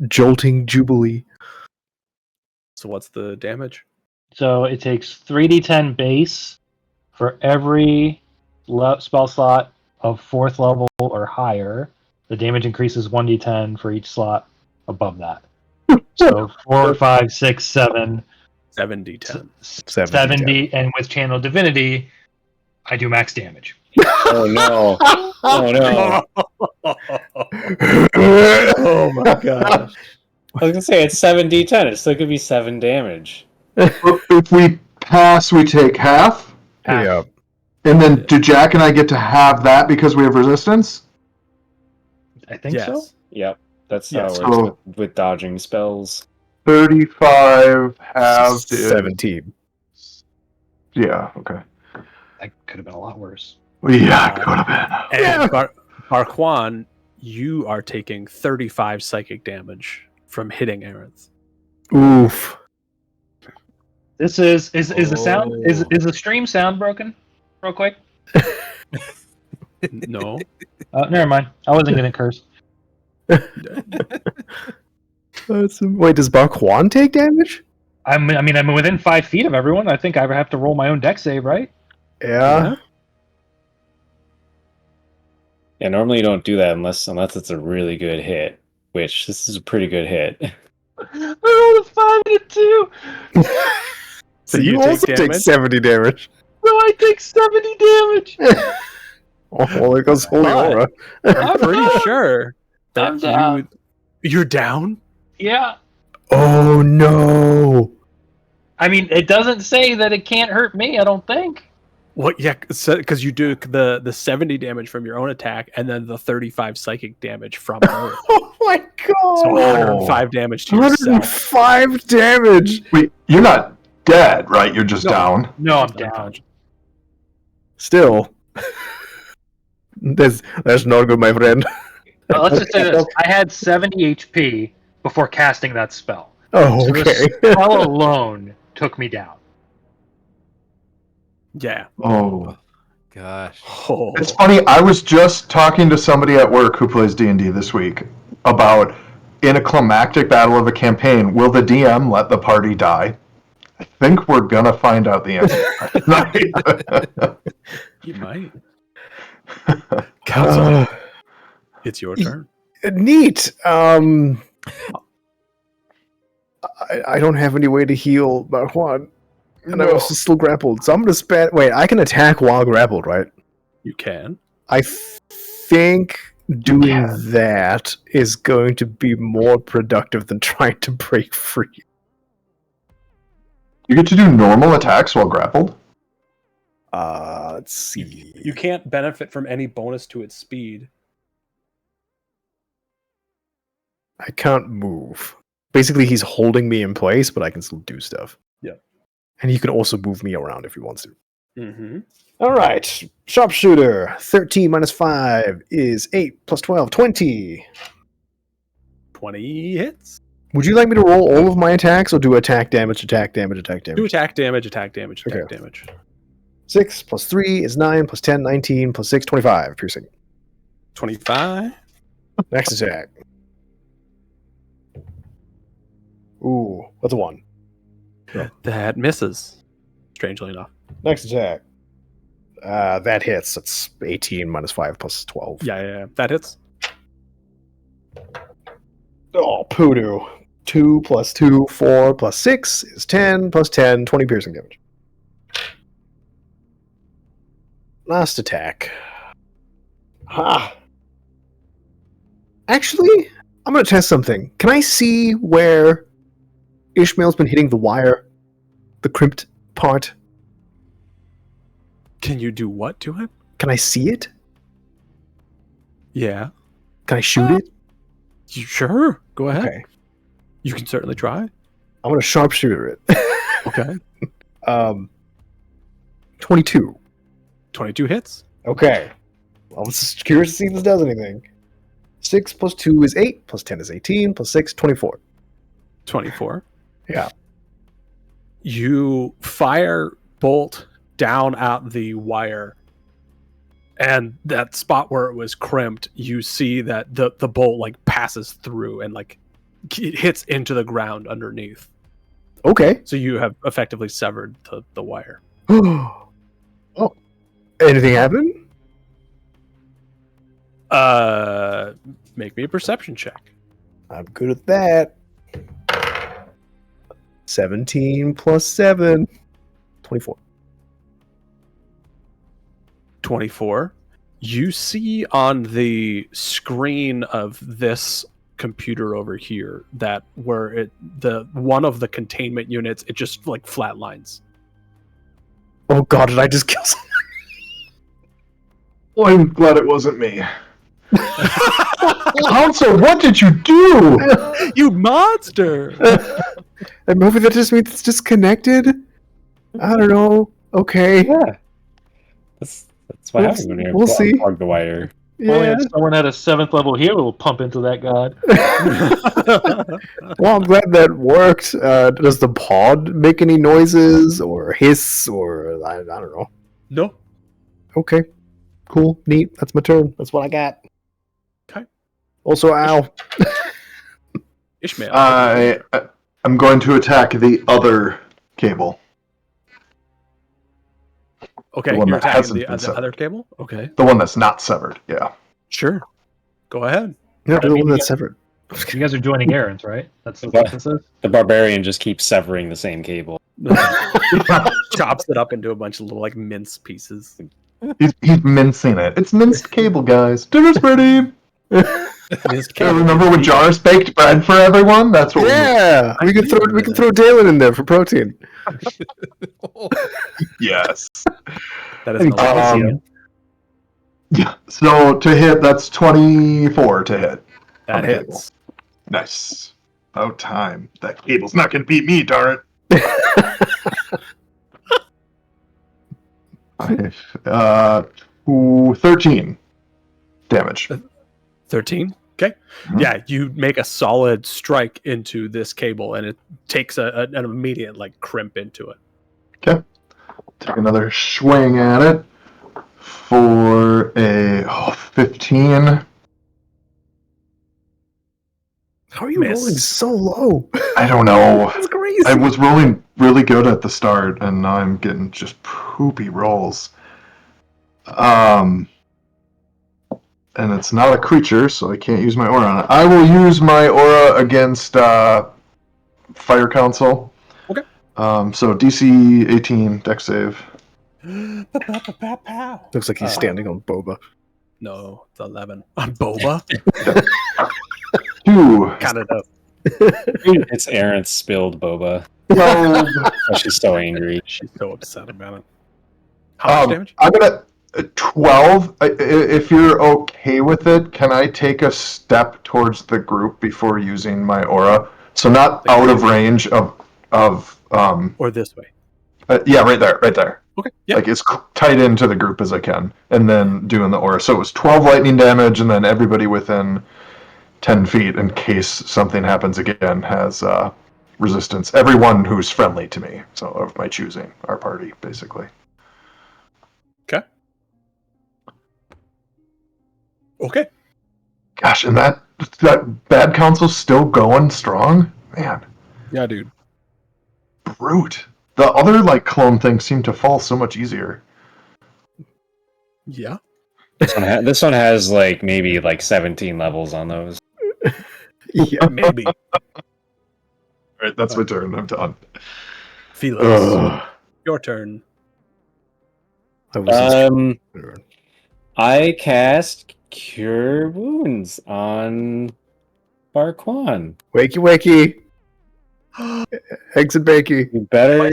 jolting jubilee. So what's the damage? So it takes 3d10 base for every spell slot of 4th level or higher. The damage increases 1d10 for each slot above that. So 4, 5, 6, 7. 70-10. 70, and with Channel Divinity, I do max damage. Oh no! Oh no! Oh my gosh. I was gonna say it's 7d10. It still could be 7 damage. If we pass, we take half. Half. Yeah. And then do Jack and I get to have that because we have resistance? I think so. Yep, that's Yeah, how it so- works with dodging spells. 35 halved is... 17. Yeah, okay. That could have been a lot worse. Yeah, it could have been. And Barquan, you are taking 35 psychic damage from hitting Aerith. Oof. This is the sound is the stream sound broken? Real quick. No. Never mind. I wasn't gonna curse. Wait, does Barquan take damage? I'm within 5 feet of everyone. I think I have to roll my own dex save, right? Yeah. Yeah, normally you don't do that unless it's a really good hit. Which this is a pretty good hit. I rolled a 5 and a 2. So you you take also take damage? 70 damage. So I take 70 damage. Oh, there goes Holy But- Aura. I'm pretty sure I'm that down. you're down. Yeah. Oh no. I mean, it doesn't say that it can't hurt me, I don't think. What? Yeah, because you do the 70 damage from your own attack, and then the 35 psychic damage from her. Oh my god. So 105 damage to yourself. 105 damage. Wait, you're not dead, right? You're just down. No, I'm down. Still. That's not good, my friend. Let's just say this. I had 70 HP before casting that spell. Oh, So okay. the spell alone took me down. Yeah. Oh. Gosh. Oh. It's funny, I was just talking to somebody at work who plays D&D this week about, in a climactic battle of a campaign, will the DM let the party die? I think we're gonna find out the answer. You might. Uh, It's your turn. neat. I don't have any way to heal Barquan. And I was still grappled. So I'm going to spend... Wait, I can attack while grappled, right? You can. I think doing that is going to be more productive than trying to break free. You get to do normal attacks while grappled? Let's see. You can't benefit from any bonus to its speed. I can't move. Basically, he's holding me in place, but I can still do stuff. Yeah. And he can also move me around if he wants to. Mm-hmm. All right. Sharpshooter. 13 minus 5 is 8 plus 12, 20. 20 hits. Would you like me to roll all of my attacks or do attack damage, attack damage, attack damage? Do attack damage, attack damage, attack Okay. damage. 6 plus 3 is 9 plus 10, 19 plus 6, 25 piercing. 25. Next attack. Ooh, that's a 1. That misses. Strangely enough. Next attack. That hits. That's 18 minus 5 plus 12. Yeah. That hits. Oh, poodoo. 2 plus 2, 4 plus 6 is 10 plus 10, 20 piercing damage. Last attack. Ha! Actually, I'm going to test something. Can I see where Ishmael's been hitting the wire? The crimped part? Can you do what to him? Can I see it? Yeah. Can I shoot it? Sure. Go ahead. Okay. You can certainly try. I'm going to sharpshooter it. Okay. 22. 22 hits. Okay. I was just curious to see if this does anything. 6 plus 2 is 8, plus 10 is 18, plus 6, 24. 24. Yeah. You fire bolt down at the wire, and that spot where it was crimped, you see that the bolt like passes through and like it hits into the ground underneath. Okay. So you have effectively severed the wire. Oh. Anything happen? Make me a perception check. I'm good at that. 17 plus 7. 24. 24. You see on the screen of this computer over here that where one of the containment units, it just like flatlines. Oh god, did I just kill someone? Well, I'm glad it wasn't me. Council, what did you do? You monster! And maybe that just means it's disconnected? I don't know. Okay. Yeah. That's what happens when you We'll see. unplug the wire. Only Yeah. if someone had a 7th level hero will pump into that god. Well, I'm glad that worked. Does the pod make any noises or hiss or I don't know. No. Okay. Cool. Neat. That's my turn. That's what I got. Okay. Also, ow. Ishmael. I'm going to attack the other cable. Okay, the one you're that attacking hasn't the been severed. other cable? Okay. The one that's not severed, yeah. Sure. Go ahead. Yeah, the mean, one you that's severed. You guys are joining errands, right? That's what this is? The barbarian just keeps severing the same cable. Chops it up into a bunch of little like mince pieces. He's mincing it. It's minced cable, guys. Dinner's ready. Minced Yeah, cable. remember when Jarvis baked bread for everyone? That's what Yeah, we can throw Dalen in there for protein. Yes. That is an Um, Yeah. So to hit, that's 24 to hit. that okay. hits. Nice. About time. That cable's not going to beat me, darn it. 13 damage. 13. Okay. Mhm. Yeah, you make a solid strike into this cable, and it takes an immediate like crimp into it. Okay. Take another swing at it for a 15. How are you Miss. rolling so low? I don't know. That's crazy. I was rolling really good at the start, and now I'm getting just poopy rolls. And it's not a creature, so I can't use my aura on it. I will use my aura against Fire Council. Okay. So DC 18 dex save. Looks like he's standing on Boba. No, it's 11. I'm Boba. 2. Count it up. It's Aaron's spilled boba. 12. Oh, she's so angry. She's so upset about it. How much damage? I'm gonna 12. If you're okay with it, can I take a step towards the group before using my aura? So not out of range of Or this way. yeah, right there. Okay. Yeah. Like as tight into the group as I can, and then doing the aura. So it was 12 lightning damage, and then everybody within 10 feet, in case something happens again, has resistance. Everyone who's friendly to me, so of my choosing, our party, basically. Okay. Gosh, and that bad council's still going strong? Man, Yeah, dude. brute. The other like clone things seem to fall so much easier. Yeah. This one has like maybe like 17 levels on those. Yeah. Maybe. Alright, that's my turn. I'm done. Felix, Ugh. your turn. I cast Cure Wounds on Barquan. Wakey, wakey. Eggs and bakey. You better.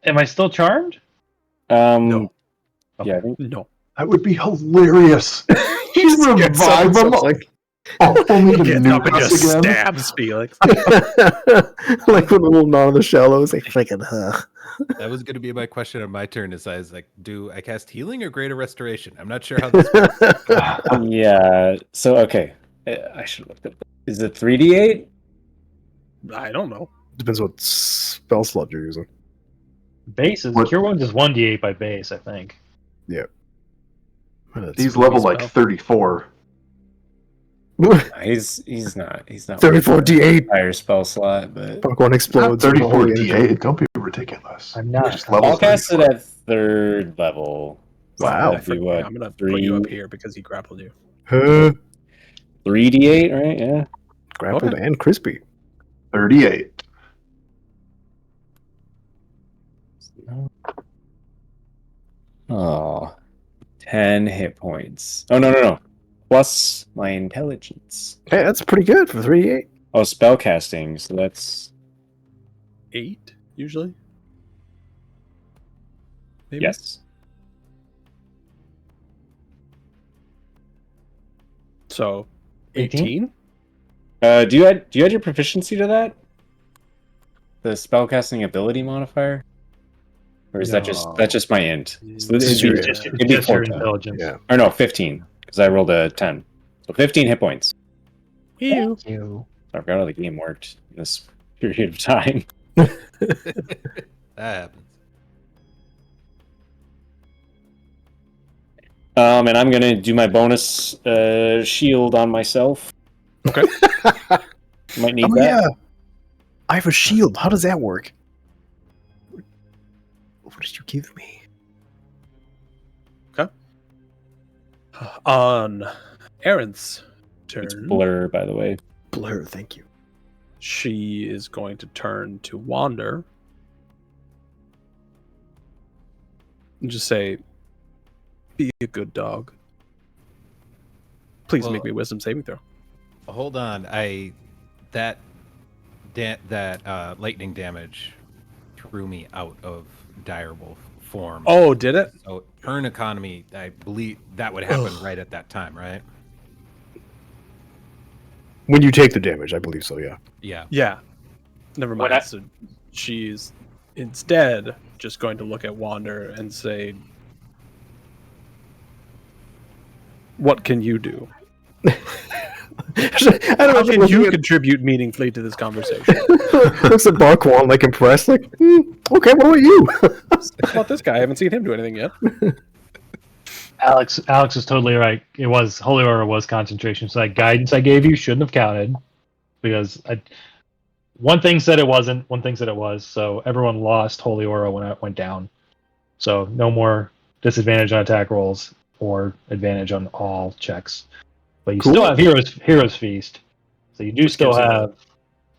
Am I still charmed? No. Yeah, I think No. That would be hilarious. You Just gets up revive and them. starts, Only to Gets nuke up and us just again. stabs Felix. like with a little nod on the shallows, like freaking That was going to be my question on my turn. Is I was like, do I cast healing or greater restoration? I'm not sure how this works. yeah. So okay, I should look at. Is it 3d8? I don't know. Depends what spell slot you're using. Base is What- Cure Wounds is 1d8 by base, I think. These level like spell. 34. He's not 34 D8. higher spell slot, but Fuck one Not explodes. 34 Holy energy. D8. Don't be ridiculous. I'm not. Just level I'll cast it 34. at 3rd level. Wow. I forget. I'm gonna put you up here because he grappled you. 3d8, right? Yeah. Grappled Okay. and crispy. 38. Oh, 10 hit points. Oh, no. Plus my intelligence. Hey, that's pretty good for 3d8. Oh, spell casting. So that's 8 usually. Maybe? yes. So 18? 18? Do you add your proficiency to that? The spellcasting ability modifier? Or is that just my int? So This is your int. It's it'd be just your 14. intelligence. Yeah. Or no, 15. Because I rolled a 10. So 15 hit points. Thank you. I forgot how the game worked in this period of time. That happens. And I'm gonna do my bonus shield on myself. Okay. Might need Oh, that. yeah. I have a shield. How does that work? What did you give me? On Erin's It's turn, blur, by the way. Blur, thank you. she is going to turn to Wander and just say, "Be a good dog. Please make Well- me wisdom saving throw." Hold on. That lightning damage threw me out of direwolf form. Oh, did it? So turn economy, I believe that would happen right at that time, right? When you take the damage, I believe so, yeah. Yeah. Yeah. Never When mind. I- So she's instead just going to look at Wander and say, "What can you do? I don't How know. can you contribute meaningfully to this conversation?" Looks at Barkwan like impressed, like, okay, what about you? How about this guy? I haven't seen him do anything yet. Alex is totally right. It was Holy Aura was concentration. So that guidance I gave you shouldn't have counted because one thing said it wasn't, one thing said it was. So everyone lost Holy Aura when it went down. So no more disadvantage on attack rolls or advantage on all checks. But you Cool. still have Hero's Feast. So you do Which still gives you have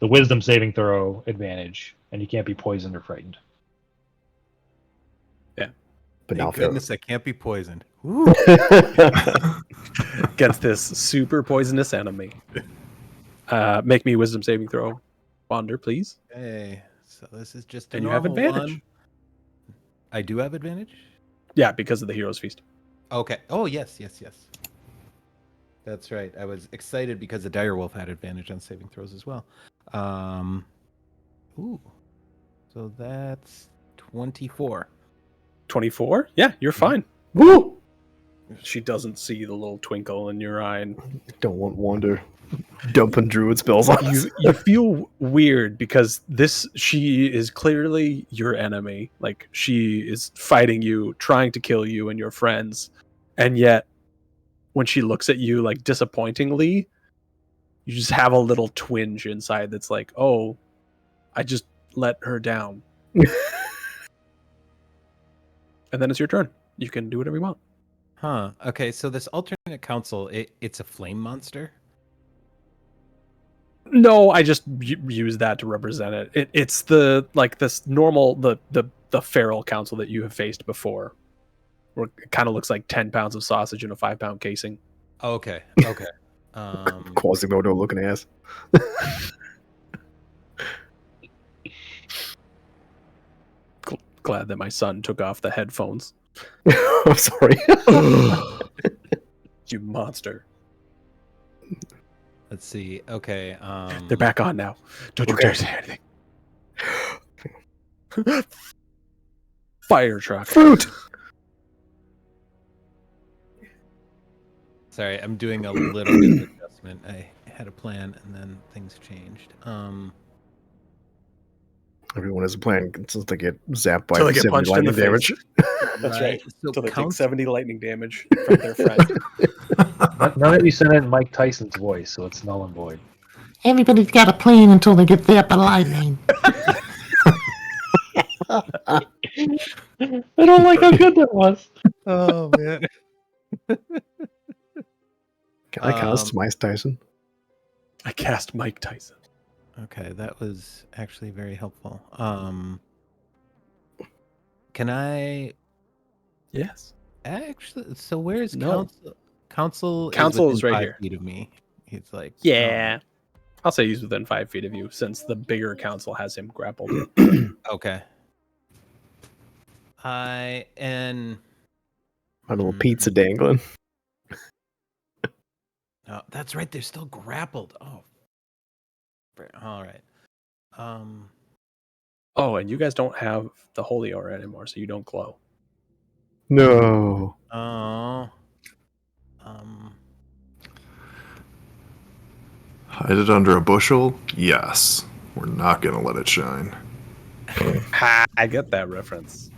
the Wisdom saving throw advantage, and you can't be poisoned or frightened. But now Thank goodness I can't be poisoned. Against this super poisonous enemy. Make me wisdom saving throw, Wander, please. Okay, so this is just a And you have normal advantage. one. I do have advantage? Yeah, because of the Hero's Feast. Okay. Oh, yes. That's right. I was excited because the direwolf had advantage on saving throws as well. Ooh. So that's 24. 24? Yeah, you're fine. Woo! She doesn't see the little twinkle in your eye. And Don't want Wander dumping druid spells on us. you feel weird because she is clearly your enemy. Like, she is fighting you, trying to kill you and your friends. And yet, when she looks at you, like, disappointingly, you just have a little twinge inside that's like, oh, I just let her down. And then it's your turn. You can do whatever you want. Huh. Okay, so this alternate council, it's a flame monster? No, I just use that to represent it. It's the this normal the feral council that you have faced before, where it kind of looks like 10 pounds of sausage in a 5-pound casing. Okay. Quasimodo looking ass. Glad that my son took off the headphones. I'm sorry. You monster. Let's see. Okay. They're back on now. Don't you Okay. dare say anything. Fire truck. Fruit! Sorry, I'm doing a little bit of adjustment. I had a plan and then things changed. Everyone has a plan until they get zapped by Till they get 70 punched in the lightning damage. That's right. So Until they take council, 70 lightning damage from their friend. None of you said it in Mike Tyson's voice, so it's null and void. Everybody's got a plan until they get zapped by lightning. I don't like how good that was. oh man. Can I cast Mike Tyson? I cast Mike Tyson. Okay, that was actually very helpful. Can I Yes. actually? So where is No. council? Council Council is within right 5 here. feet of me. He's like, Yeah. I'll say he's within 5 feet of you, since the bigger council has him grappled. okay. I and My little pizza dangling. oh, that's right. They're still grappled. Oh, all right. Oh, and you guys don't have the holy aura anymore, so you don't glow. No. Oh. Hide it under a bushel? Yes. We're not going to let it shine. Ha! I get that reference.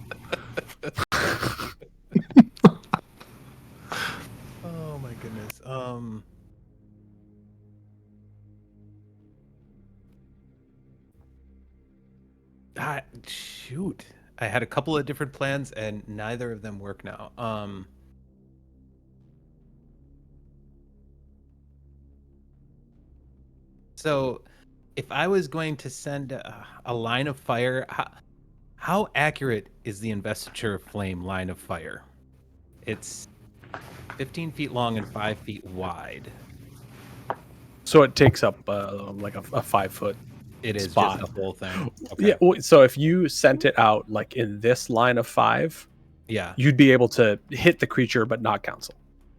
Oh my goodness. Shoot. I had a couple of different plans and neither of them work now. So if I was going to send a line of fire, how accurate is the investiture of flame line of fire? It's 15 feet long and 5 feet wide. So it takes up like a 5 foot. It is spot. just the whole thing. Okay. Yeah. Well, so if you sent it out like in this line of 5, Yeah. you'd be able to hit the creature but not council,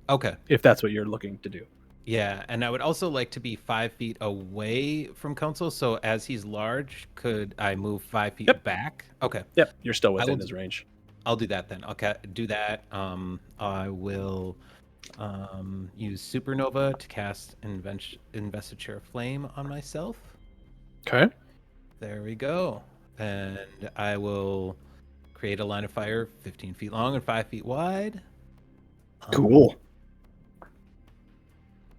Okay. if that's what you're looking to do. Yeah, and I would also like to be 5 feet away from council. So as he's large, could I move 5 feet Yep. back? Okay, Yep, you're still within will- his range. I'll do that then. Okay, do that. I will use supernova to cast investiture of flame on myself. Okay. There we go. And I will create a line of fire 15 feet long and 5 feet wide. Cool.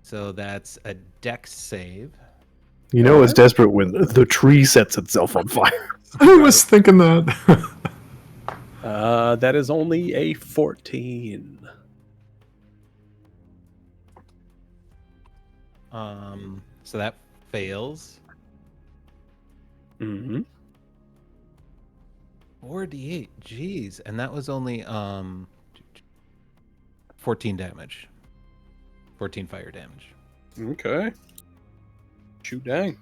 So that's a dex save. You know it's desperate when the tree sets itself on fire. I was thinking that. That is only a 14. So that fails. Mm-hmm. 4d8, jeez, and that was only 14 damage. 14 fire damage. Okay. Shoot dang.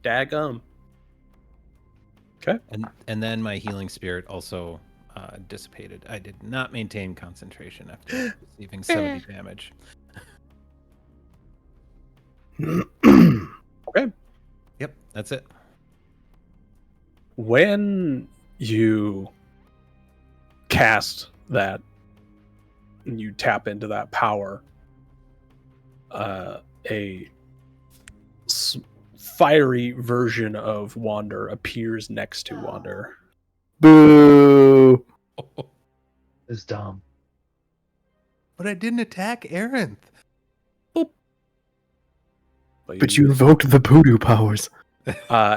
Daggum. Okay. And then my healing spirit also dissipated. I did not maintain concentration after receiving 70 damage. Okay. Yep, that's it. When you cast that and you tap into that power, a fiery version of Wander appears next to Wander. Boo! It's dumb. But I didn't attack Arinth. But you invoked the voodoo powers.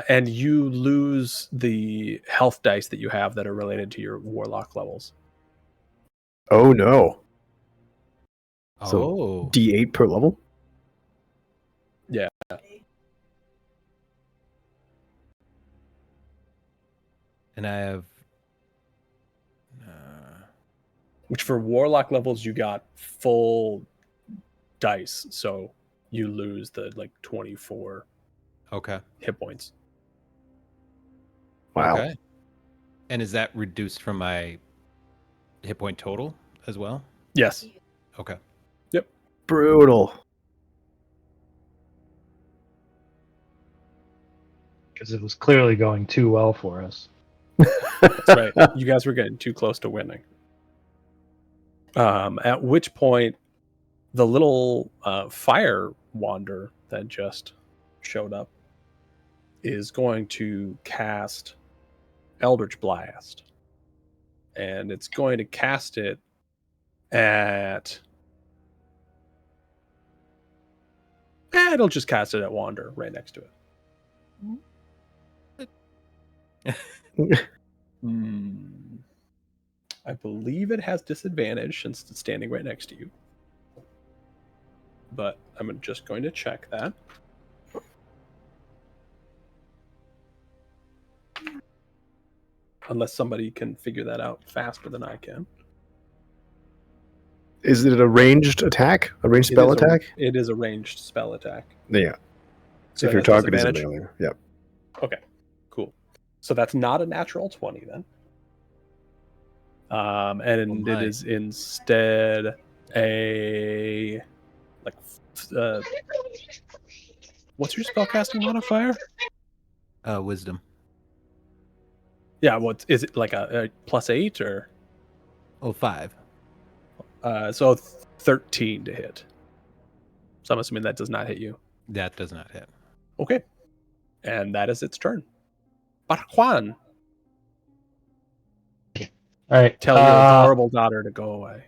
and you lose the health dice that you have that are related to your warlock levels. Oh no. So Oh. D8 per level? Yeah. And I have Which for warlock levels you got full dice, so you lose the like 24 okay. hit points. Wow. Okay. And is that reduced from my hit point total as well? Yes. Okay. Brutal. Because it was clearly going too well for us. That's right. You guys were getting too close to winning. At which point the little fire wander that just showed up is going to cast Eldritch Blast. And it's going to cast it at... it'll just cast it at Wander, right next to it. I believe it has disadvantage since it's standing right next to you. But I'm just going to check that. Unless somebody can figure that out faster than I can. Is it a ranged attack? A ranged spell attack? It is a ranged spell attack. Yeah. So if you're that's targeting disadvantage? something earlier. Yep. Okay, cool. So that's not a natural 20 then. And it is instead a what's your spellcasting modifier? Wisdom. Yeah, what is it, like a +8 or? 5. So 13 to hit. So I'm assuming that does not hit you. That does not hit. Okay. And that is its turn. Barquan, All right. tell your adorable daughter to go away.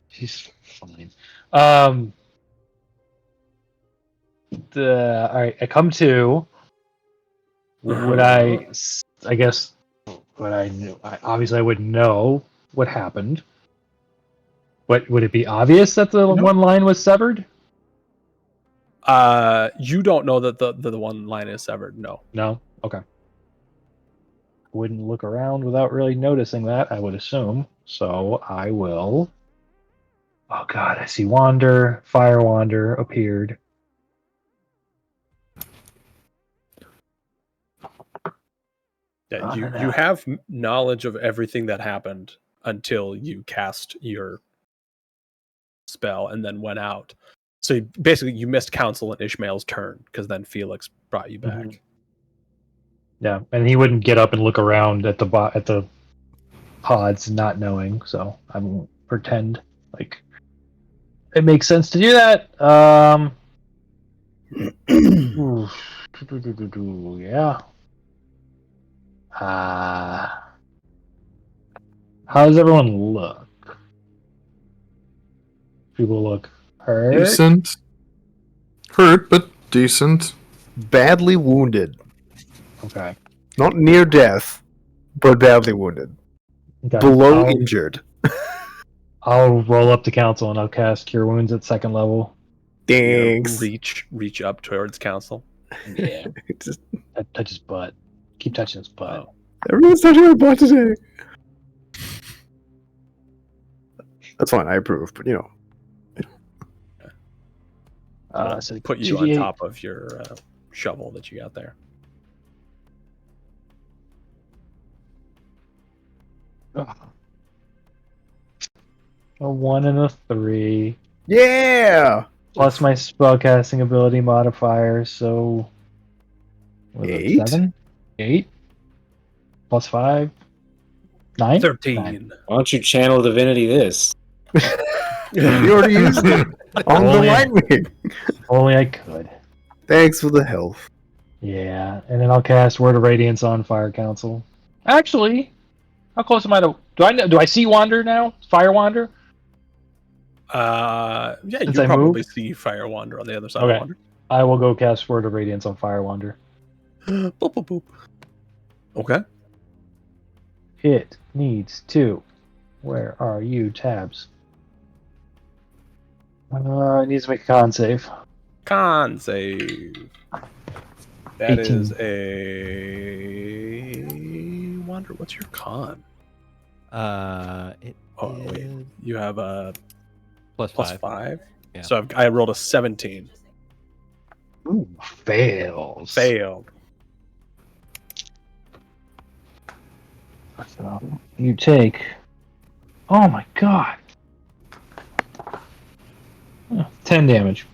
She's fine. All right. I come to. Would I guess. What I knew. Obviously, I would know what happened. But would it be obvious that the one line was severed? You don't know that the one line is severed. No. No. Okay. Wouldn't look around without really noticing that, I would assume. So I will. Oh god, I see Wander, Fire Wander appeared. Yeah, you have knowledge of everything that happened until you cast your spell and then went out. So basically, you missed Council and Ishmael's turn because then Felix brought you back. Mhm. Yeah, and he wouldn't get up and look around at the pods, not knowing. So I won't pretend like it makes sense to do that. Yeah. How does everyone look? People look hurt. Decent. Hurt, but decent. Badly wounded. Okay. Not near death, but badly wounded. Okay. Below injured. I'll roll up to council and I'll cast Cure Wounds at 2nd level. Thanks. Reach up towards Council. Yeah. Touch his butt. Keep touching his butt. Oh. Everyone's touching my butt today. That's fine. I approve, but So Put you on 2d8. top of your shovel that you got there. A 1 and a 3. Yeah. Plus my spellcasting ability modifier, so... was it 8? 7? 8? Plus 5? 9? 13. 9. Why don't you channel divinity this? You already used it. Unblind me. Only I could. Thanks for the help. Yeah, and then I'll cast Word of Radiance on Fire Council. Actually, how close am I to... Do I see Wander now? Fire Wander? Yeah, Since you I probably moved? see Fire Wander on the other side Okay. of Wander. I will go cast Word of Radiance on Fire Wander. Boop, boop, boop. Okay. It needs to. Where are you, tabs? It needs to make a con save. Con save. That 18. is a... Wander, what's your con? It Wait. is You have a plus plus 5. 5? Yeah. So I rolled a 17. Ooh, fails. Failed. So you take. Oh my god. 10 damage.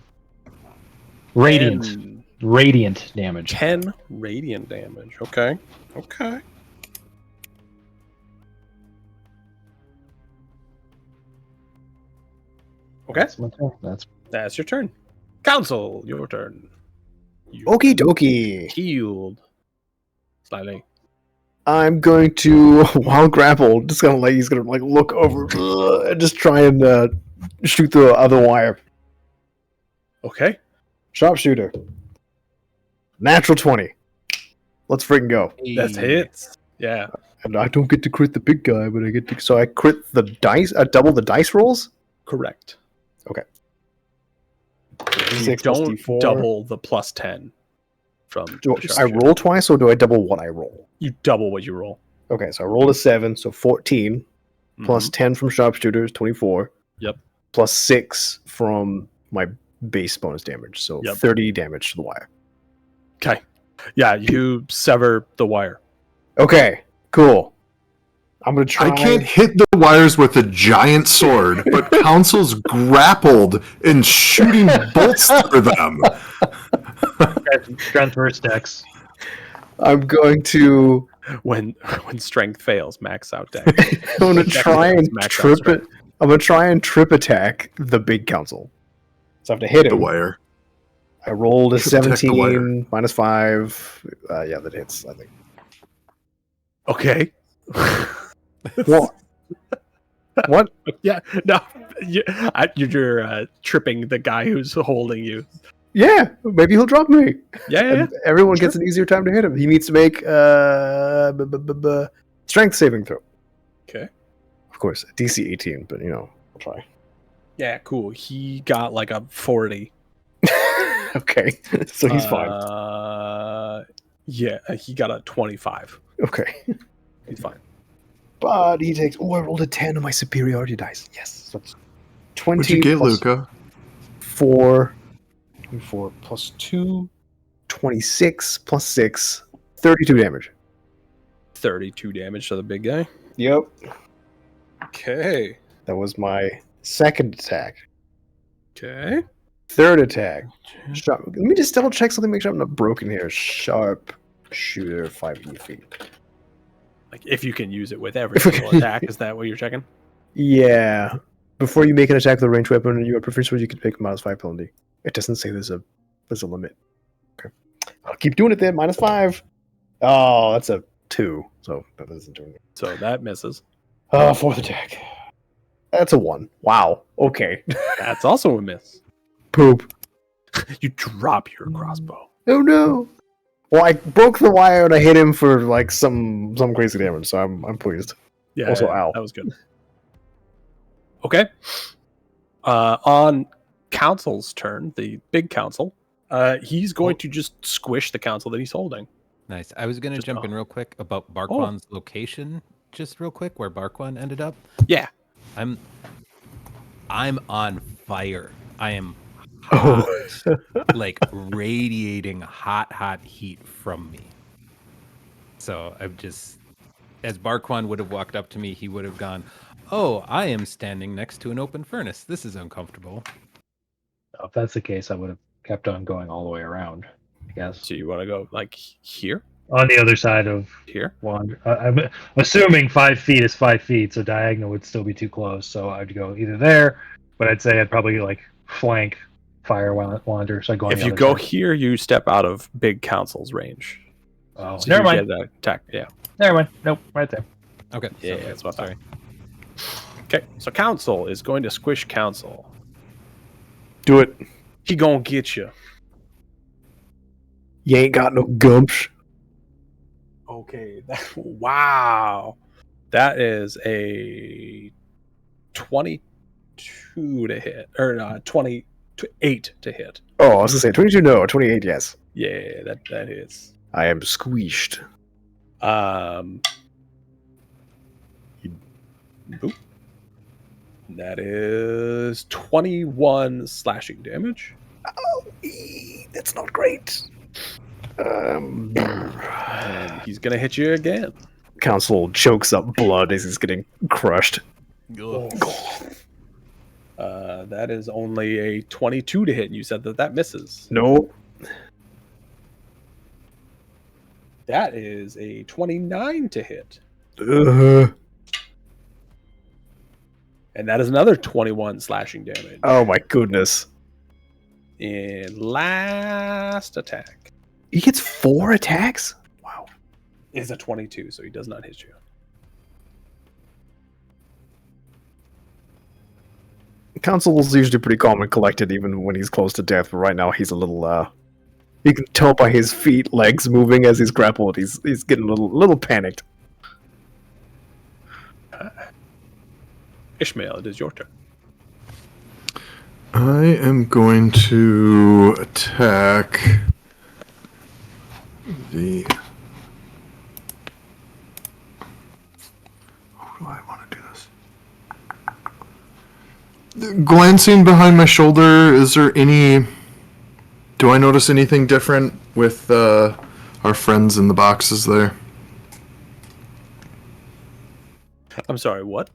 Radiant. 10. Radiant damage. 10 radiant damage. Okay. Okay. Okay. That's my turn. That's That's your turn. Council, your turn. You Okie dokie. healed slightly. I'm going to, while grappled, just gonna like he's gonna like look over and just try and shoot the other wire. Okay. Sharpshooter. Natural 20. Let's freaking go. That's hits. Yeah. And I don't get to crit the big guy, but I get to. So I crit the dice. I double the dice rolls. Correct. Okay. You 6 plus don't D4. double the plus 10 from Do the I roll twice, or do I double what I roll? You double what you roll. Okay, so I rolled a 7, so 14 plus 10 from sharpshooter is 24. Yep. Plus 6 from my base bonus damage, so 30 damage to the wire. Okay. Yeah, you sever the wire. Okay, cool. I'm gonna try. I can't hit the wires with a giant sword, but Council's grappled and shooting bolts through them. Strength versus dex. I'm going to. When strength fails, max out deck. I'm gonna try and Max out trip it. strength. I'm gonna try and trip attack the big council. So I have to hit The him. wire. I rolled a Trip attack the wire. 17 minus 5. Yeah, that hits. I think. Okay. What? What? Yeah. No. You're tripping the guy who's holding you. Yeah, maybe he'll drop me. Yeah. And everyone gets an easier time to hit him. He needs to make strength saving throw. Okay. Of course, DC 18, but I'll try. Yeah. Cool. He got like a 40. Okay, so he's fine. Yeah, he got a 25. Okay, He's fine. but he takes. Oh, I rolled a 10 on my superiority dice. Yes, so it's 20. What'd you get, plus Luca? 4 plus 2, 26 plus 6, 32 damage. 32 damage to the big guy. Yep, Okay. that was my second attack. Okay. Third attack. Sharp. Let me just double check something, make sure I'm not broken here. Sharp shooter, 5e feet. Like if you can use it with every single attack, is that what you're checking? Yeah. Before you make an attack with a ranged weapon, you are proficient, you can take a -5 penalty. It doesn't say there's a limit. Okay. I'll keep doing it then. -5. Oh, that's a 2. So that doesn't do anything. So that misses. Fourth attack. That's a 1. Wow. Okay. That's also a miss. Poop. You drop your crossbow. Oh no. Well, I broke the wire and I hit him for like some crazy damage, so I'm pleased. Yeah. Also, ow. That was good. Okay. On Council's turn, the big council, he's going to just squish the council that he's holding. Nice. I was going to Just- jump in real quick about Barquan's location, just real quick, where Barquan ended up. Yeah. I'm on fire. I am Oh. like radiating hot heat from me. So I'm just, as Barquan would have walked up to me, he would have gone, "Oh, I am standing next to an open furnace. This is uncomfortable." If that's the case, I would have kept on going all the way around, I guess. So you want to go like here? On the other side of Here? Wander. I'm assuming 5 feet is 5 feet, so diagonal would still be too close. So I'd go either there, but I'd say I'd probably like flank fire Wander. So I'd go on If the you other go side. here, you step out of big council's range. Oh, So never you mind. get that attack. Yeah. Never mind. Nope, right there. Okay. Yeah, so- that's what I sorry. Okay. So council is going to squish council. Do it. He gonna get you. You ain't got no gumps. Okay. Wow. That is a 22 to hit, or 28 to hit. Oh, I was gonna say 22 no, 28 yes. Yeah, that is. I am squeezed. Boop. That is 21 slashing damage. Oh, that's not great. And he's gonna hit you again. Council chokes up blood as he's getting crushed. That is only a 22 to hit, and you said that misses. No. That is a 29 to hit. Oh And that is another 21 slashing damage. my goodness. And last attack He gets 4 attacks? Wow. is a 22, so he does not hit you. Constable's usually pretty calm and collected even when he's close to death, but right now he's a little you can tell by his feet, legs moving as he's grappled. He's getting a little panicked. Ishmael, it is your turn. I am going to attack the. How do I want to do this? Glancing behind my shoulder, is there any. Do I notice anything different with our friends in the boxes there? I'm sorry, what?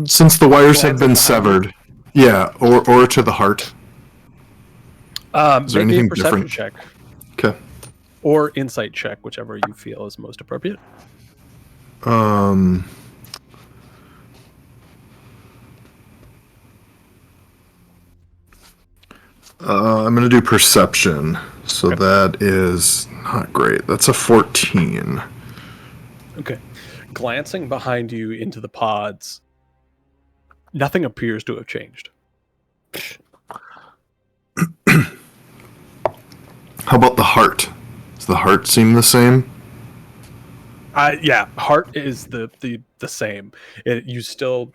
Since the wires have been severed. Yeah, or to the heart. Is there Make anything a perception different? check Okay. or insight check, whichever you feel is most appropriate. I'm going to do perception. So that is not great. That's a 14. Okay. Glancing behind you into the pods, nothing appears to have changed. How about the heart? Does the heart seem the same? Yeah, heart is the same. You still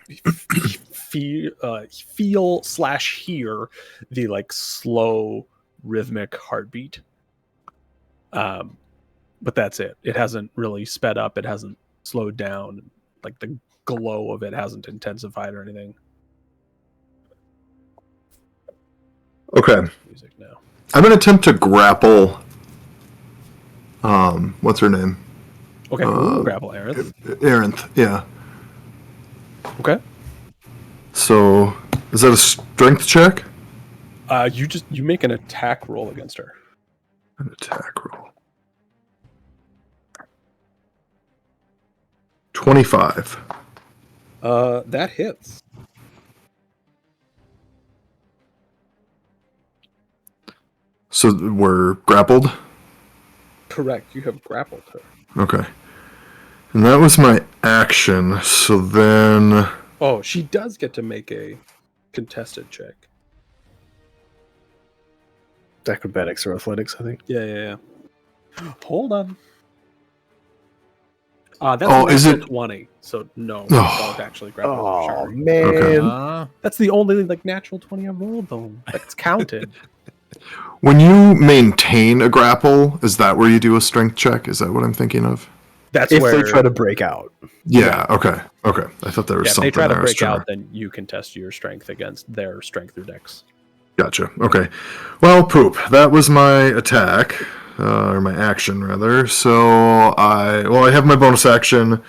feel slash hear the like slow rhythmic heartbeat. But that's it. It hasn't really sped up. It hasn't slowed down. Like the glow of it hasn't intensified or anything. Okay. Music now. I'm going to attempt to grapple. What's her name? Okay, grapple Aerith. Arinth, yeah. Okay. So, is that a strength check? You make an attack roll against her. An attack roll. 25. That hits. So we're grappled? Correct. You have grappled her. Okay. And that was my action, so then... Oh, she does get to make a contested check. Acrobatics or athletics, I think. Yeah. Hold on. That's is it 20? So no, Oh. don't actually grapple. Oh, Sure. man. Okay. That's the only like natural 20 I've rolled though. That's counted. When you maintain a grapple, is that where you do a strength check? Is that what I'm thinking of? That's If where they try to break out. Yeah, okay. I thought there was if something they try to there I was break trying out, then you can test your strength against their strength or dex. Gotcha. Okay. Well, poop. That was my attack, or my action rather. So I have my bonus action.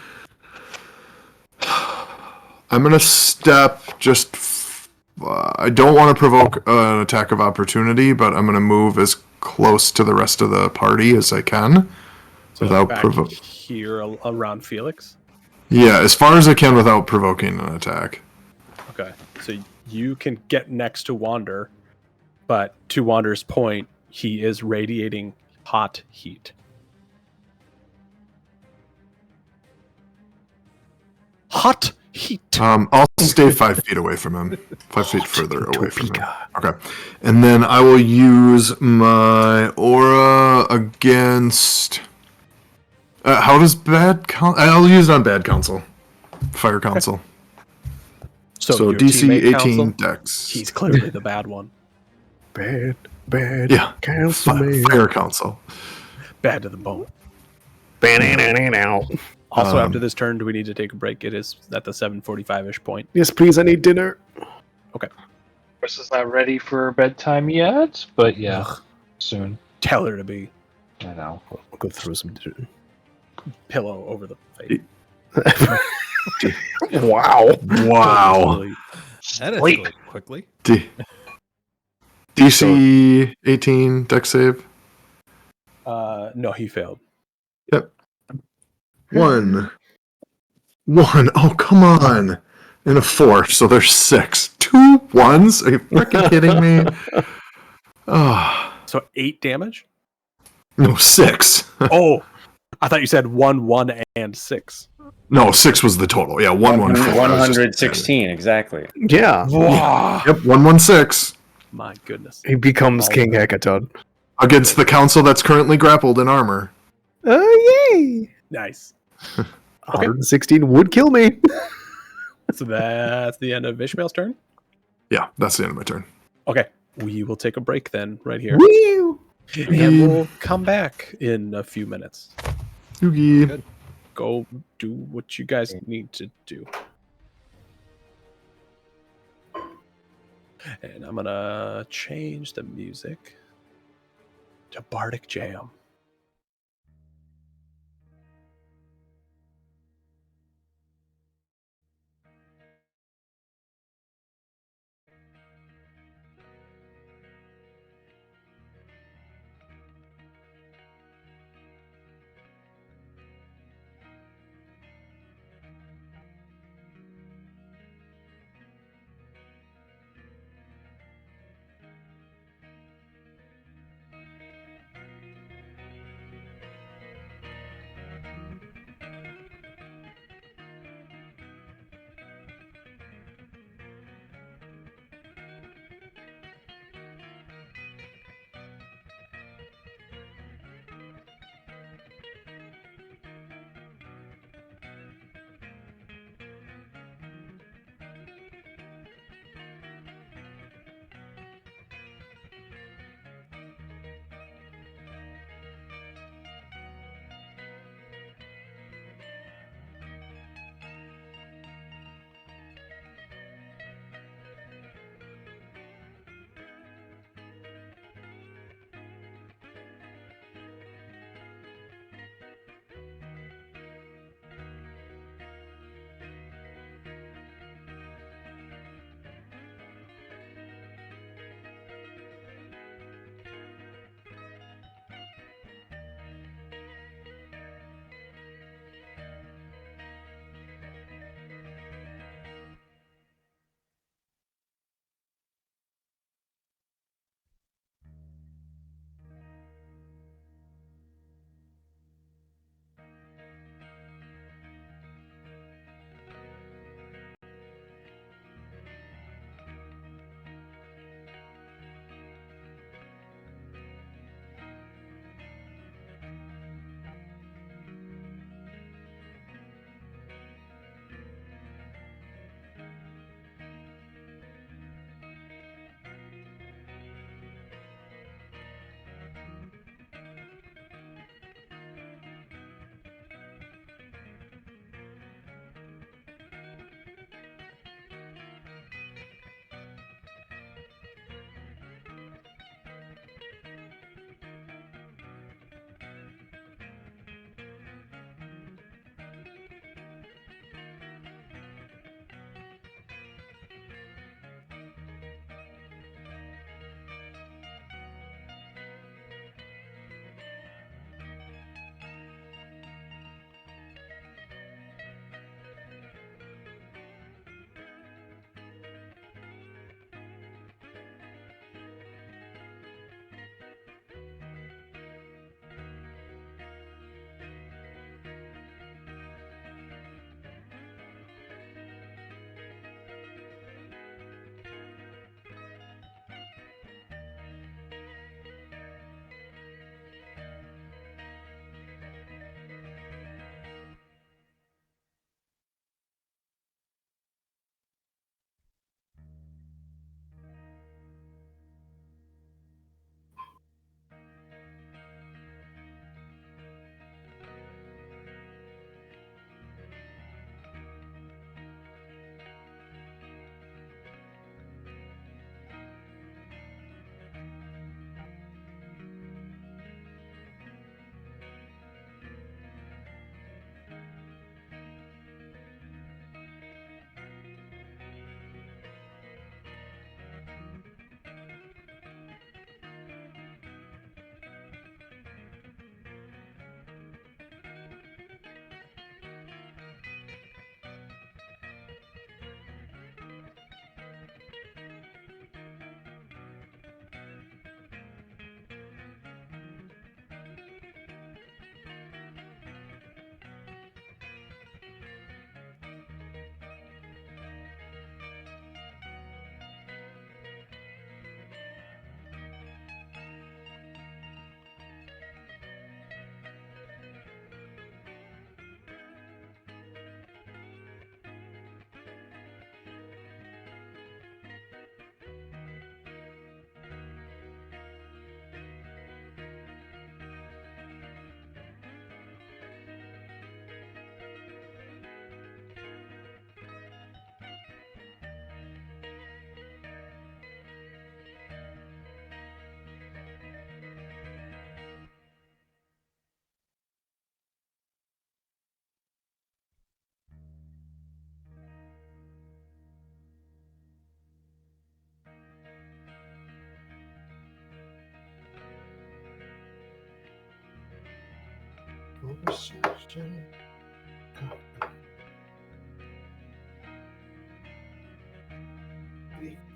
I'm gonna step. I don't want to provoke an attack of opportunity, but I'm gonna move as close to the rest of the party as I can, So without back provoking. here around Felix. Yeah, as far as I can without provoking an attack. Okay, so you can get next to Wander, but to Wander's point, he is radiating hot heat. Hot heat. I'll stay 5 feet away from him. 5 feet further away from him. Okay. And then I will use my aura against... how does bad counsel... I'll use it on bad counsel. Fire counsel. So your DC teammate 18 counsel, dex. he's clearly the bad one. Bad. Yeah. Council man. Fire counsel. Bad to the bone. Now. Also, after this turn, do we need to take a break? It is at the 7:45-ish point. Yes, please, I need dinner. Chris is not ready for bedtime yet, but yeah, Ugh. soon. Tell her to be I know. I'll go through some dinner. pillow over the face. Wow. Wow. That escalated quickly. DC 18 dex save. No, he failed. Yep. One. Oh, come on. and a 4, so there's 6. 2 1s? Are you freaking kidding me? Oh, So 8 damage? no, 6. Oh, I thought you said 1, 1, and 6. No, 6 was the total. Yeah, 114. 116, exactly. Yeah. Wow. Yep, 116 My goodness. He becomes Oh. King Hecatod. against the council that's currently grappled in armor. Oh, yay! Nice. 116 would kill me. So that's the end of Ishmael's turn. Yeah, that's the end of my turn. Okay. We will take a break then, right here. Woo! And we'll come back in a few minutes. Yugi. Good. Go do what you guys need to do. And I'm going to change the music to Bardic Jam.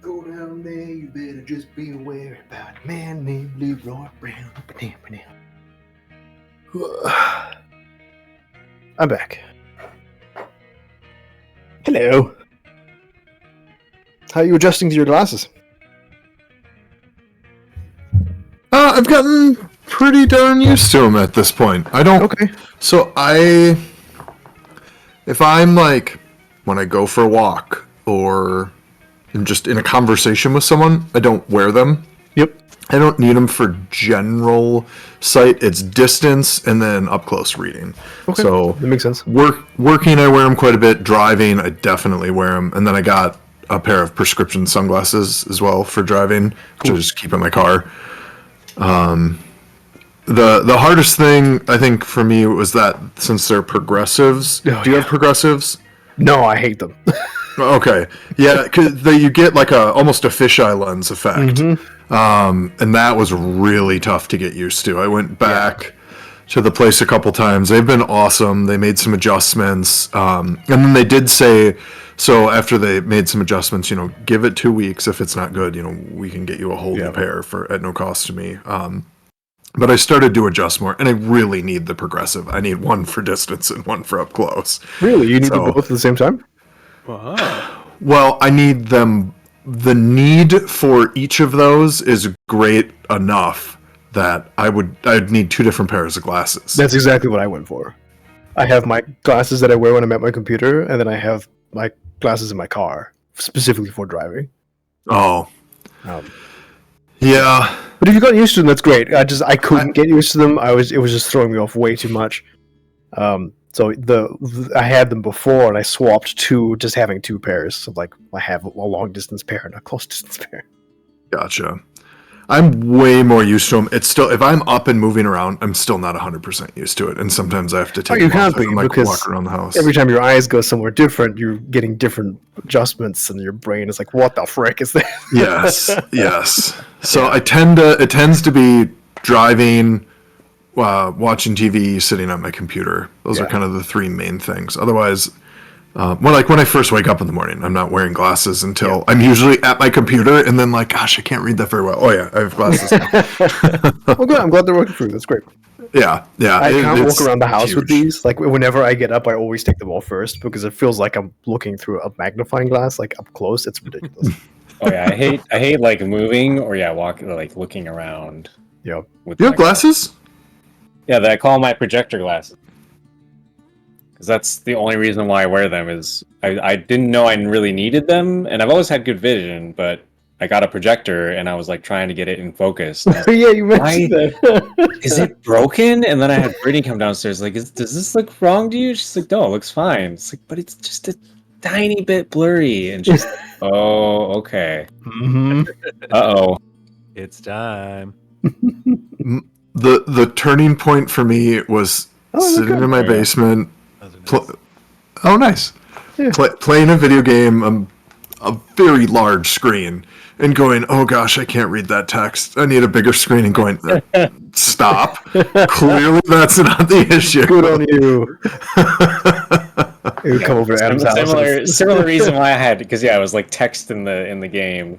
Go down there, you better just be aware about a man named Leroy Brown. I'm back. Hello. How are you adjusting to your glasses? I've gotten pretty darn used to them at this point. I don't. Okay. So if I'm like, when I go for a walk or I'm just in a conversation with someone, I don't wear them. Yep. I don't need them for general sight. It's distance and then up close reading. Okay. So that makes sense. Working, I wear them quite a bit. Driving, I definitely wear them. And then I got a pair of prescription sunglasses as well for driving, which I just keep in my car. The hardest thing I think for me was that since they're progressives, Oh, do you have progressives? No, I hate them. Okay, yeah, because you get like almost a fisheye lens effect, and that was really tough to get used to. I went back to the place a couple times. They've been awesome. They made some adjustments, and then they did say, so after they made some adjustments, give it 2 weeks. If it's not good, we can get you a whole new pair at no cost to me. But I started to adjust more, and I really need the progressive. I need one for distance and one for up close. Really? You need them both at the same time? Wow. Well, I need them. The need for each of those is great enough that I'd need 2 different pairs of glasses. That's exactly what I went for. I have my glasses that I wear when I'm at my computer, and then I have my glasses in my car, specifically for driving. Oh. Um, Yeah. But if you got used to them, that's great. I couldn't get used to them. It was just throwing me off way too much. So I had them before, and I swapped to just having 2 pairs. So like I have a long distance pair and a close distance pair. Gotcha. I'm way more used to them. It's still, if I'm up and moving around, I'm still not 100% used to it, and sometimes I have to take you them off can't be, and like because walk around the house. every time your eyes go somewhere different, you're getting different adjustments, and your brain is like, "What the frick is that?" Yes. So it tends to be driving, watching TV, sitting at my computer. Those are kind of the 3 main things. Otherwise, when I first wake up in the morning, I'm not wearing glasses until I'm usually at my computer, and then like, gosh, I can't read that very well. Oh yeah, I have glasses now. Well, good. I'm glad they're working for you. That's great. Yeah. I can't walk around the house huge. with these. Like whenever I get up, I always take them off first because it feels like I'm looking through a magnifying glass, like up close. It's ridiculous. Oh yeah, I hate like moving or walking, like looking around. Yeah. You have glasses? Yeah, I call my projector glasses. Because that's the only reason why I wear them is I didn't know I really needed them, and I've always had good vision, but I got a projector and I was like trying to get it in focus. Yeah, you mentioned that. Is it broken? And then I had Brittany come downstairs like, does this look wrong to you? She's like, no, it looks fine. It's like, but it's just a tiny bit blurry. And she's like, oh, okay. Mm-hmm. Uh-oh. It's time. The turning point for me was sitting in my basement. Oh, nice. Yeah. Playing a video game, a very large screen, and going, oh gosh, I can't read that text. I need a bigger screen, and going, stop. Clearly that's not the issue. Good on you. It would come over to Adam's house. Similar reason why I had, because it was like text in the game.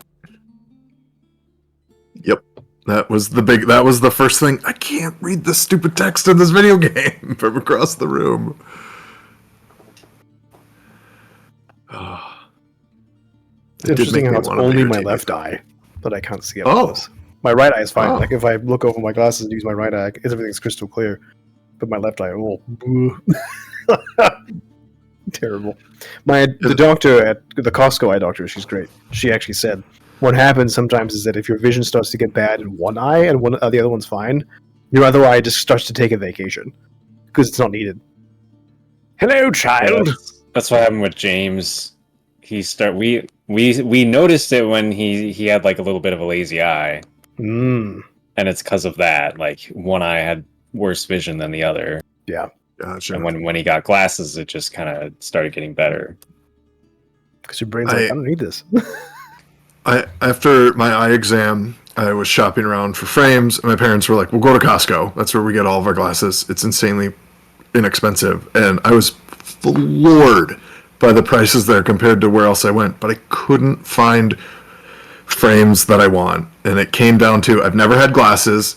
Yep. That was the first thing. I can't read the stupid text in this video game from across the room. It's interesting how it's only my left eye that I can't see up close. My right eye is fine. Like if I look over my glasses and use my right eye, everything's crystal clear. But my left eye, terrible. The doctor at the Costco eye doctor, she's great. She actually said what happens sometimes is that if your vision starts to get bad in one eye and the other one's fine, your other eye just starts to take a vacation because it's not needed. Hello, child. Yeah, that's what happened with James. We noticed it when he had like a little bit of a lazy eye, and it's because of that. Like one eye had worse vision than the other. Yeah, gotcha. And when he got glasses, it just kind of started getting better. Because your brain's like, I don't need this. After my eye exam, I was shopping around for frames, and my parents were like, "We'll go to Costco. That's where we get all of our glasses. It's insanely inexpensive, and I was floored by the prices there compared to where else I went, but I couldn't find frames that I want. And it came down to, I've never had glasses.